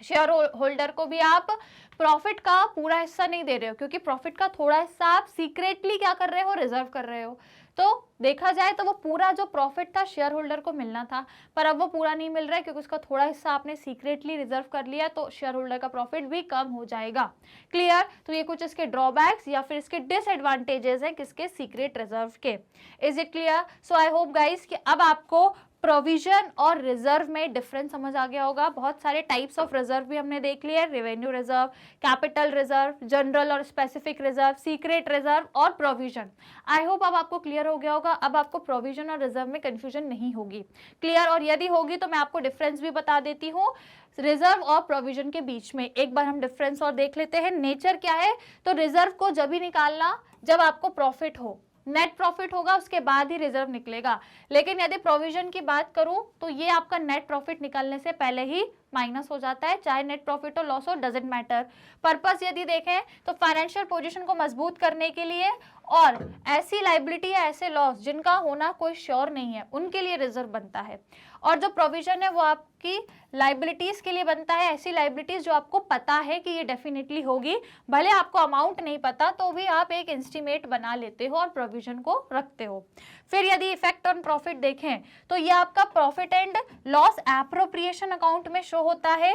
share holder को भी आप प्रॉफिट का पूरा हिस्सा नहीं दे रहे हो, क्योंकि प्रॉफिट का थोड़ा हिस्सा आप सीक्रेटली क्या कर रहे हो, रिजर्व कर रहे हो। तो देखा जाए तो वो पूरा जो प्रॉफिट था शेयर होल्डर को मिलना था, पर अब वो पूरा नहीं मिल रहा है क्योंकि उसका थोड़ा हिस्सा आपने सीक्रेटली रिजर्व कर लिया, तो शेयर होल्डर का प्रॉफिट भी कम हो जाएगा। क्लियर? तो ये कुछ इसके ड्रॉबैक्स या फिर इसके डिसएडवांटेजेस हैं किसके, सीक्रेट रिजर्व के। Is it clear? So I hope guys कि अब आपको प्रोविजन और रिजर्व में डिफरेंस समझ आ गया होगा। बहुत सारे टाइप्स ऑफ रिजर्व भी हमने देख लिए, revenue reserve, capital reserve, general और स्पेसिफिक रिजर्व, सीक्रेट रिजर्व और प्रोविजन। आई होप अब आपको क्लियर हो गया होगा, अब आपको प्रोविजन और रिजर्व में कंफ्यूजन नहीं होगी। क्लियर? और यदि होगी तो मैं आपको डिफरेंस भी बता देती हूँ रिजर्व और प्रोविजन के बीच में। एक बार हम डिफरेंस और देख लेते हैं। नेचर क्या है, तो रिजर्व को जब ही निकालना जब आपको प्रॉफिट हो, नेट प्रॉफिट होगा उसके बाद ही रिजर्व निकलेगा। लेकिन यदि प्रोविजन की बात करूं तो ये आपका नेट प्रॉफिट निकलने से पहले ही माइनस हो जाता है, चाहे नेट प्रॉफिट हो लॉस हो, डजेंट मैटर। पर्पस यदि देखें तो फाइनेंशियल पोजीशन को मजबूत करने के लिए और ऐसी लाइबिलिटी या ऐसे लॉस जिनका होना कोई श्योर नहीं है उनके लिए रिजर्व बनता है। और जो प्रोविजन है वो आपकी लाइबिलिटीज के लिए बनता है, ऐसी लाइबिलिटीज जो आपको पता है कि ये डेफिनेटली होगी, भले आपको अमाउंट नहीं पता तो भी आप एक एस्टीमेट बना लेते हो और प्रोविजन को रखते हो। फिर यदि इफेक्ट ऑन प्रॉफिट देखें तो ये आपका profit and loss appropriation account में शो होता है,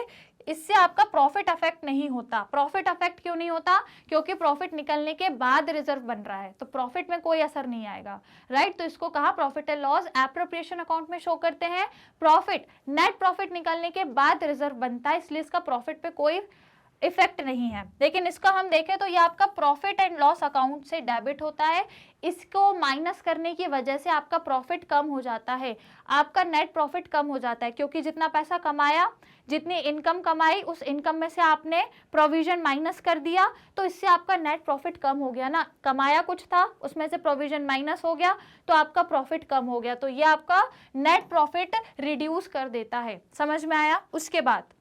इससे आपका प्रॉफिट अफेक्ट नहीं होता। प्रॉफिट अफेक्ट क्यों नहीं होता? क्योंकि प्रॉफिट निकलने के बाद रिजर्व बन रहा है, तो प्रॉफिट में कोई असर नहीं आएगा, राइट। तो इसको कहा profit and loss appropriation account में शो करते हैं। प्रॉफिट नेट प्रॉफिट निकलने के बाद रिजर्व बनता है, इसलिए इसका प्रॉफिट पे कोई इफेक्ट नहीं है। लेकिन इसका हम देखें तो ये आपका प्रॉफिट एंड लॉस अकाउंट से डेबिट होता है, इसको माइनस करने की वजह से आपका प्रॉफिट कम हो जाता है, आपका नेट प्रॉफिट कम हो जाता है, क्योंकि जितना पैसा कमाया, जितनी इनकम कमाई, उस इनकम में से आपने प्रोविजन माइनस कर दिया, तो इससे आपका नेट प्रॉफिट कम हो गया ना। कमाया कुछ था, उसमें से प्रोविजन माइनस हो गया तो आपका प्रॉफिट कम हो गया, तो ये आपका नेट प्रॉफिट रिड्यूस कर देता है। समझ में आया? उसके बाद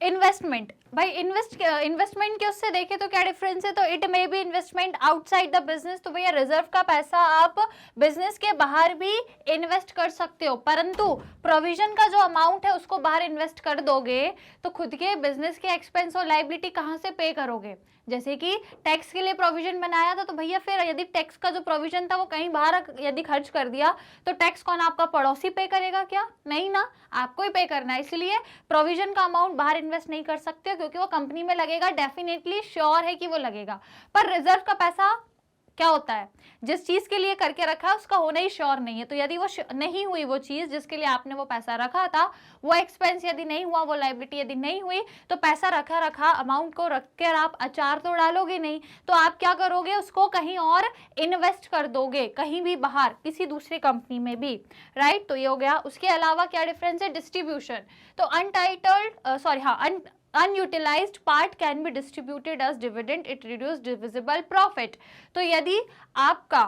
इन्वेस्टमेंट, भाई इन्वेस्टमेंट के उससे देखें तो क्या डिफरेंस है? तो it may be investment outside the business, तो भैया रिजर्व का पैसा आप बिजनेस के बाहर भी इन्वेस्ट कर सकते हो, परंतु प्रोविजन का जो अमाउंट है उसको बाहर इन्वेस्ट कर दोगे तो खुद के बिजनेस के एक्सपेंस और लाइबिलिटी कहाँ से पे करोगे? जैसे कि टैक्स के लिए प्रोविजन बनाया था, तो भैया फिर यदि टैक्स का जो प्रोविजन था वो कहीं बाहर यदि खर्च कर दिया तो टैक्स कौन, आपका पड़ोसी पे करेगा क्या? नहीं ना, आपको ही पे करना है। इसलिए प्रोविजन का अमाउंट बाहर इन्वेस्ट नहीं कर सकते क्योंकि वो कंपनी में लगेगा, डेफिनेटली श्योर है कि वो लगेगा। पर रिजर्व का पैसा क्या होता है? जिस चीज के लिए करके रखा है उसका होना ही श्योर नहीं है, तो यदि वो नहीं हुई वो चीज जिसके लिए आपने वो पैसा रखा था, वो एक्सपेंस यदि नहीं हुआ, वो लाइबिलिटी यदि नहीं हुई, तो पैसा रखा अमाउंट को रखकर आप अचार तो डालोगे नहीं, तो आप क्या करोगे? उसको कहीं और इन्वेस्ट कर दोगे, कहीं भी बाहर किसी दूसरी कंपनी में भी, राइट। तो ये हो गया। उसके अलावा क्या डिफरेंस है? डिस्ट्रीब्यूशन, तो unutilized part can be distributed as dividend, it reduce divisible profit। तो यदि आपका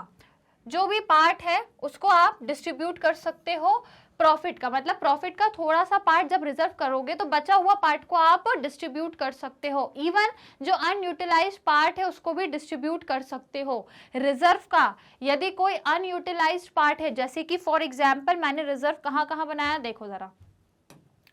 जो भी पार्ट है उसको आप डिस्ट्रीब्यूट कर सकते हो प्रॉफिट का, मतलब प्रॉफिट का थोड़ा सा पार्ट जब रिजर्व करोगे तो बचा हुआ पार्ट को आप डिस्ट्रीब्यूट कर सकते हो। इवन जो अनयूटिलाइज्ड पार्ट है उसको भी डिस्ट्रीब्यूट कर सकते हो। रिजर्व का यदि कोई अनयूटिलाइज्ड पार्ट है, जैसे कि फॉर एग्जाम्पल मैंने रिजर्व कहाँ कहाँ बनाया, देखो जरा।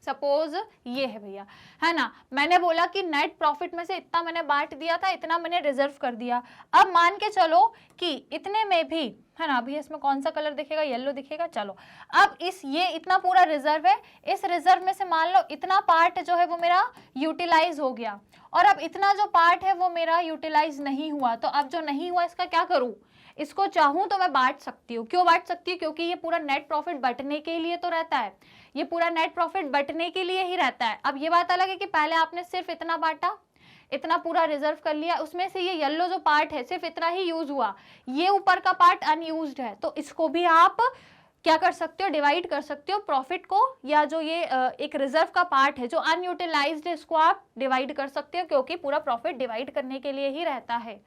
सपोज ये है भैया, है ना, मैंने बोला कि नेट प्रॉफिट में से इतना मैंने बांट दिया था, इतना मैंने रिजर्व कर दिया। अब मान के चलो कि इतने में भी, है ना, अभी इसमें कौन सा कलर दिखेगा? येलो दिखेगा। चलो अब ये इतना पूरा रिजर्व है, इस रिजर्व में से मान लो इतना पार्ट जो है वो मेरा यूटिलाइज हो गया, और अब इतना जो पार्ट है वो मेरा यूटिलाइज नहीं हुआ। तो अब जो नहीं हुआ इसका क्या करूं? इसको चाहूं तो मैं बांट सकती हूँ। क्यों बांट सकती हूँ? क्योंकि ये पूरा नेट प्रॉफिट बंटने के लिए तो रहता है, ये पूरा नेट प्रॉफिट बंटने के लिए ही रहता है। अब ये बात अलग है कि पहले आपने सिर्फ इतना बांटा, इतना पूरा रिजर्व कर लिया, उसमें से ये येलो जो पार्ट है सिर्फ इतना ही यूज हुआ, ये ऊपर का पार्ट अनयूज्ड है, तो इसको भी आप क्या कर सकते हो? डिवाइड कर सकते हो प्रॉफिट को, या जो ये एक रिजर्व का पार्ट है जो अनयूटिलाइज्ड है इसको आप डिवाइड कर सकते हो, क्योंकि पूरा प्रॉफिट डिवाइड करने के लिए ही रहता है।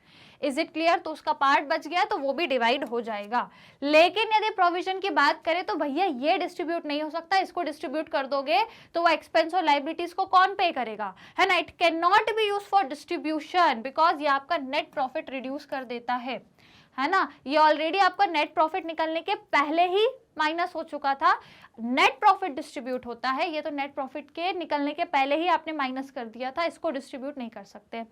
Is it clear? तो उसका पार्ट बच गया तो वो भी डिवाइड हो जाएगा। लेकिन यदि प्रोविजन की बात करें तो भैया ये डिस्ट्रीब्यूट नहीं हो सकता, इसको डिस्ट्रीब्यूट कर दोगे तो वो एक्सपेंस और लाइबिलिटीज को कौन पे करेगा? है ना, it can not be use for distribution because ये आपका नेट प्रॉफिट रिड्यूस कर देता है ना। ये ऑलरेडी आपका नेट प्रॉफिट निकलने के पहले ही माइनस हो चुका था। नेट प्रॉफिट डिस्ट्रीब्यूट होता है, ये तो नेट प्रॉफिट के निकलने के पहले ही आपने माइनस कर दिया था, इसको डिस्ट्रीब्यूट नहीं कर सकते।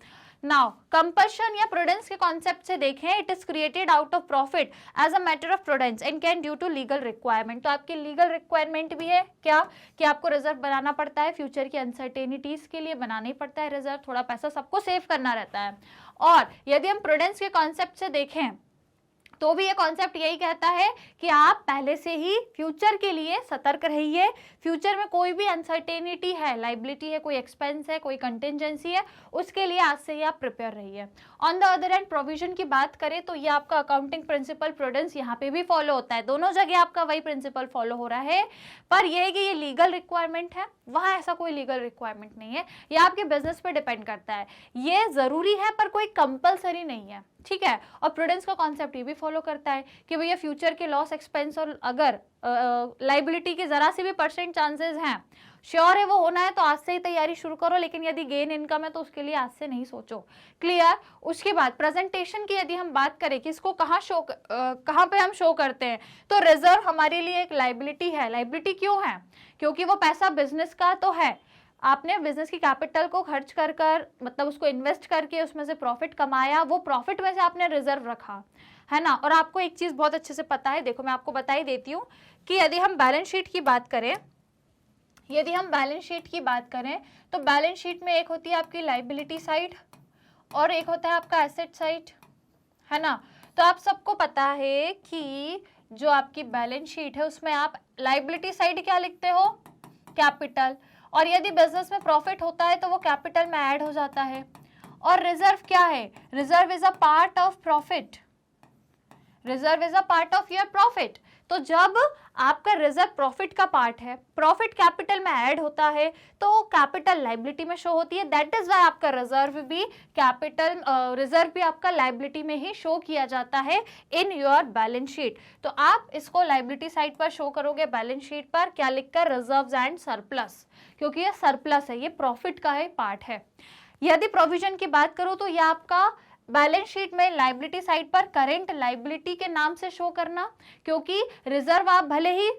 नाउ कंपल्शन या प्रूडेंस के कॉन्सेप्ट से देखें, it is created out of profit as a matter of prudence and can due to legal requirement. तो आपकी लीगल रिक्वायरमेंट भी है क्या कि आपको रिजर्व बनाना पड़ता है, फ्यूचर की अनसर्टेनिटीज के लिए बनाना ही पड़ता है रिजर्व, थोड़ा पैसा सबको सेव करना रहता है। और यदि हम प्रूडेंस के कॉन्सेप्ट से देखें तो भी ये कॉन्सेप्ट यही कहता है कि आप पहले से ही फ्यूचर के लिए सतर्क रहिए। फ्यूचर में कोई भी अनसर्टेनिटी है, लाइबिलिटी है, कोई एक्सपेंस है, कोई कंटिजेंसी है, उसके लिए आज से ही आप प्रिपेयर रहिए। On the other and provision की बात करें तो ये आपका अकाउंटिंग प्रिंसिपल प्रूडेंस यहाँ पे भी फॉलो होता है, दोनों जगह आपका वही प्रिंसिपल फॉलो हो रहा है। पर यह है कि ये लीगल रिक्वायरमेंट है, वहाँ ऐसा कोई लीगल रिक्वायरमेंट नहीं है, ये आपके बिजनेस पे डिपेंड करता है। ये जरूरी है पर कोई कंपल्सरी नहीं है, ठीक है। और प्रूडेंस का कॉन्सेप्ट ये भी फॉलो करता है कि भैया फ्यूचर के लॉस एक्सपेंस और अगर लाइबिलिटी के जरा से भी % चांसेस हैं, श्योर है वो होना है, तो आज से ही तैयारी शुरू करो। लेकिन यदि गेन इनकम है तो उसके लिए आज से नहीं सोचो। क्लियर। उसके बाद प्रेजेंटेशन की यदि हम बात करें कि इसको कहाँ पे हम शो करते हैं, तो रिजर्व हमारे लिए एक लाइबिलिटी है। लाइबिलिटी क्यों है? क्योंकि वो पैसा बिजनेस का तो है, आपने बिजनेस की कैपिटल को खर्च कर मतलब उसको इन्वेस्ट करके उसमें से प्रॉफिट कमाया, वो प्रॉफिट में से आपने रिजर्व रखा है ना। और आपको एक चीज बहुत अच्छे से पता है, देखो मैं आपको बता ही देती हूँ कि यदि हम बैलेंस शीट की बात करें, तो बैलेंस शीट में एक होती है आपकी लाइबिलिटी साइड और एक होता है आपका एसेट साइड, है ना। तो आप सबको पता है कि जो आपकी बैलेंस शीट है उसमें आप लाइबिलिटी साइड क्या लिखते हो? कैपिटल। और यदि बिजनेस में प्रॉफिट होता है तो वो कैपिटल में ऐड हो जाता है। और रिजर्व क्या है? Reserve is a part of profit. Reserve is a part of your profit. तो जब आपका रिजर्व प्रॉफिट का पार्ट है, प्रॉफिट कैपिटल में ऐड होता है, तो कैपिटल लाइबिलिटी में शो होती है। दैट इज वाई आपका रिजर्व भी आपका लाइबिलिटी में ही शो किया जाता है इन योर बैलेंस शीट। तो आप इसको लाइबिलिटी साइड पर शो करोगे बैलेंस शीट पर, क्या लिखकर? रिजर्व्स एंड सरप्लस, क्योंकि ये सरप्लस है, ये प्रॉफिट का ही पार्ट है। यदि प्रोविजन की बात करूं तो यह आपका बैलेंस शीट में लाइबिलिटी साइड पर करेंट लाइबिलिटी के नाम से शो करना, क्योंकि रिजर्व आप भले ही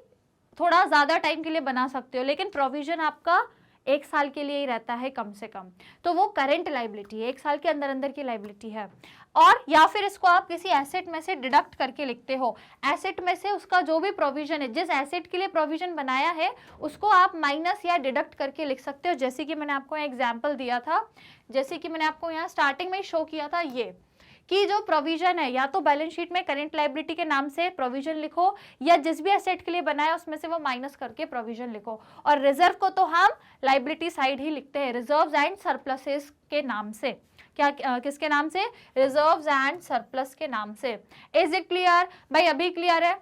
थोड़ा ज्यादा टाइम के लिए बना सकते हो, लेकिन प्रोविजन आपका 1 साल के लिए ही रहता है कम से कम, तो वो करेंट लाइबिलिटी है, 1 साल के अंदर अंदर की लाइबिलिटी है। और या फिर इसको आप किसी एसेट में से डिडक्ट करके लिखते हो। एसेट में से उसका जो भी प्रोविजन है, जिस एसेट के लिए प्रोविजन बनाया है, उसको आप माइनस या डिडक्ट करके लिख सकते हो। जैसे कि मैंने आपको एग्जाम्पल दिया था, जैसे कि मैंने आपको यहाँ स्टार्टिंग में ही शो किया था, ये कि जो प्रोविजन है, या तो बैलेंस शीट में करेंट लाइबिलिटी के नाम से प्रोविजन लिखो, या जिस भी एसेट के लिए बनाया उसमें से वो माइनस करके प्रोविजन लिखो। और रिजर्व को तो हम लाइबिलिटी साइड ही लिखते हैं, रिजर्व्स एंड सरप्लसेस के नाम से। क्या किसके नाम से? रिजर्व्स एंड सरप्लस के नाम से। इज इट क्लियर भाई? अभी क्लियर है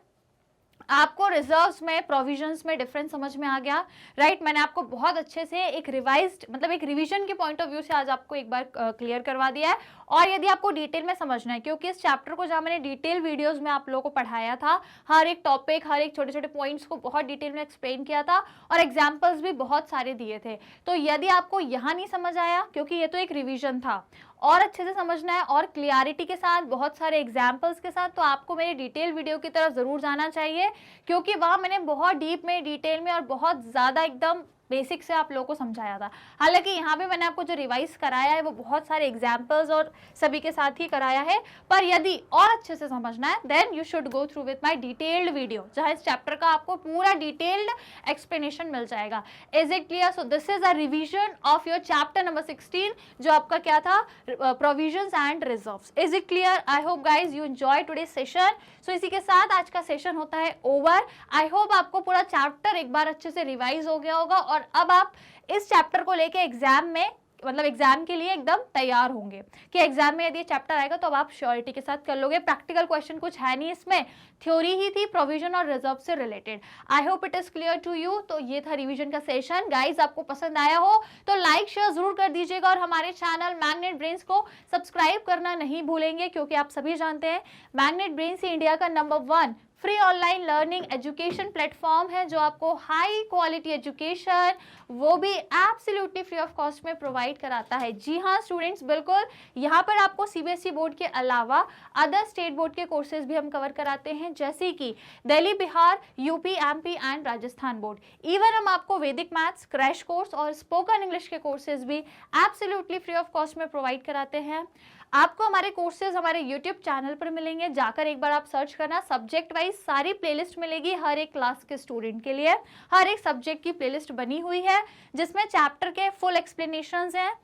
आपको? रिजर्व्स में प्रोविजंस में डिफरेंस समझ में आ गया, राइट? मैंने आपको बहुत अच्छे से एक रिवाइज्ड मतलब एक रिवीजन के पॉइंट ऑफ व्यू से आज आपको एक बार क्लियर करवा दिया है। और यदि आपको डिटेल में समझना है, क्योंकि इस चैप्टर को जहाँ मैंने डिटेल वीडियोस में आप लोगों को पढ़ाया था, हर एक टॉपिक, हर एक छोटे छोटे पॉइंट्स को बहुत डिटेल में एक्सप्लेन किया था और एग्जाम्पल्स भी बहुत सारे दिए थे। तो यदि आपको यहाँ नहीं समझ आया, क्योंकि ये तो एक रिविजन था, और अच्छे से समझना है और क्लियरिटी के साथ, बहुत सारे एग्जाम्पल्स के साथ, तो आपको मेरी डिटेल वीडियो की तरफ जरूर जाना चाहिए, क्योंकि वहाँ मैंने बहुत डीप में, डिटेल में और बहुत ज़्यादा एकदम बेसिक से आप लोगों को समझाया था। हालांकि यहाँ पे मैंने आपको जो रिवाइज कराया है वो बहुत सारे एग्जाम्पल्स और सभी के साथ ही कराया है, पर यदि और अच्छे से समझना है then you should go through with my detailed video, जहाँ इस चैप्टर का आपको पूरा डिटेल्ड एक्सप्लेनेशन मिल जाएगा। Is it clear? So this is a revision of your chapter number 16, जो आपका क्या था? Provisions and reserves. Is it clear? I hope guys you enjoy today session. So इसी के साथ आज का सेशन होता है ओवर। आई होप आपको पूरा चैप्टर एक बार अच्छे से रिवाइज हो गया होगा और अब आप इस चैप्टर को लेके एग्जाम में, मतलब एग्जाम के लिए एकदम तैयार होंगे कि एग्जाम में यदि चैप्टर आएगा तो अब आप श्योरिटी के साथ कर लोगे। प्रैक्टिकल क्वेश्चन कुछ है नहीं इसमें, थ्योरी ही थी प्रोविजन और रिजर्व से related. I hope it is clear to you. तो ये था रिवीजन का सेशन। गाइज आपको पसंद आया हो तो लाइक शेयर जरूर कर दीजिएगा और हमारे चैनल मैग्नेट ब्रेन्स को सब्सक्राइब करना नहीं भूलेंगे, क्योंकि आप सभी जानते हैं मैग्नेट ब्रेन्स ही इंडिया का number 1 free online learning education platform है, जो आपको हाई क्वालिटी एजुकेशन वो भी एब्सोल्युटली फ्री ऑफ कॉस्ट में प्रोवाइड कराता है। जी हाँ स्टूडेंट्स, बिल्कुल। यहाँ पर आपको सीबीएसई बोर्ड के अलावा अदर स्टेट बोर्ड के कोर्सेज भी हम कवर कराते हैं, जैसे कि Delhi, Bihar, UP, MP and Rajasthan board. Even हम आपको वैदिक मैथ्स क्रैश कोर्स और स्पोकन इंग्लिश के कोर्सेज भी एब्सोल्युटली फ्री ऑफ कॉस्ट में प्रोवाइड कराते हैं। आपको हमारे कोर्सेज हमारे यूट्यूब चैनल पर मिलेंगे, जाकर एक बार आप सर्च करना, सब्जेक्ट वाइज सारी प्लेलिस्ट मिलेगी हर एक क्लास के स्टूडेंट के लिए। हर एक सब्जेक्ट की प्लेलिस्ट बनी हुई है जिसमें चैप्टर के फुल एक्सप्लेनेशंस हैं,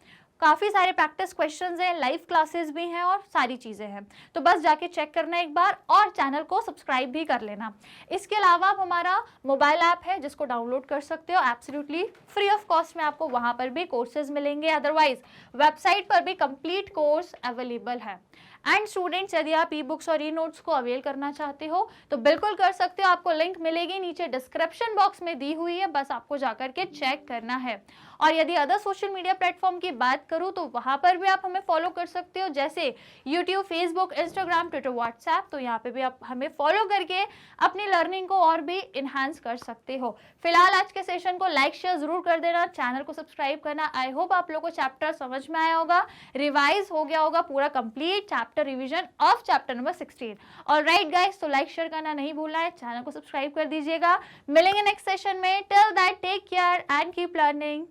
काफ़ी सारे प्रैक्टिस क्वेश्चंस हैं, लाइव क्लासेस भी हैं और सारी चीज़ें हैं। तो बस जाके चेक करना एक बार और चैनल को सब्सक्राइब भी कर लेना। इसके अलावा आप हमारा मोबाइल ऐप है जिसको डाउनलोड कर सकते हो एब्सोल्युटली फ्री ऑफ कॉस्ट में, आपको वहाँ पर भी कोर्सेज मिलेंगे। अदरवाइज वेबसाइट पर भी कंप्लीट कोर्स अवेलेबल है। एंड स्टूडेंट्स, यदि आप ई बुक्स और ई नोट्स को अवेल करना चाहते हो तो बिल्कुल कर सकते हो। आपको लिंक मिलेगी नीचे डिस्क्रिप्शन बॉक्स में दी हुई है, बस आपको जाकर के चेक करना है। और यदि अदर सोशल मीडिया प्लेटफॉर्म की बात करूं तो वहां पर भी आप हमें फॉलो कर सकते हो, जैसे YouTube, Facebook, Instagram, Twitter, WhatsApp. तो यहाँ पे भी आप हमें फॉलो करके अपनी लर्निंग को और भी इन्हांस कर सकते हो। फिलहाल आज के सेशन को लाइक शेयर जरूर कर देना, चैनल को सब्सक्राइब करना। आई होप आप लोगों को चैप्टर समझ में आया होगा, रिवाइज हो गया होगा पूरा complete chapter revision of chapter number 16। Alright guys, तो लाइक शेयर करना नहीं भूलना है, चैनल को सब्सक्राइब कर दीजिएगा। मिलेंगे नेक्स्ट सेशन में। Till that take care and keep learning.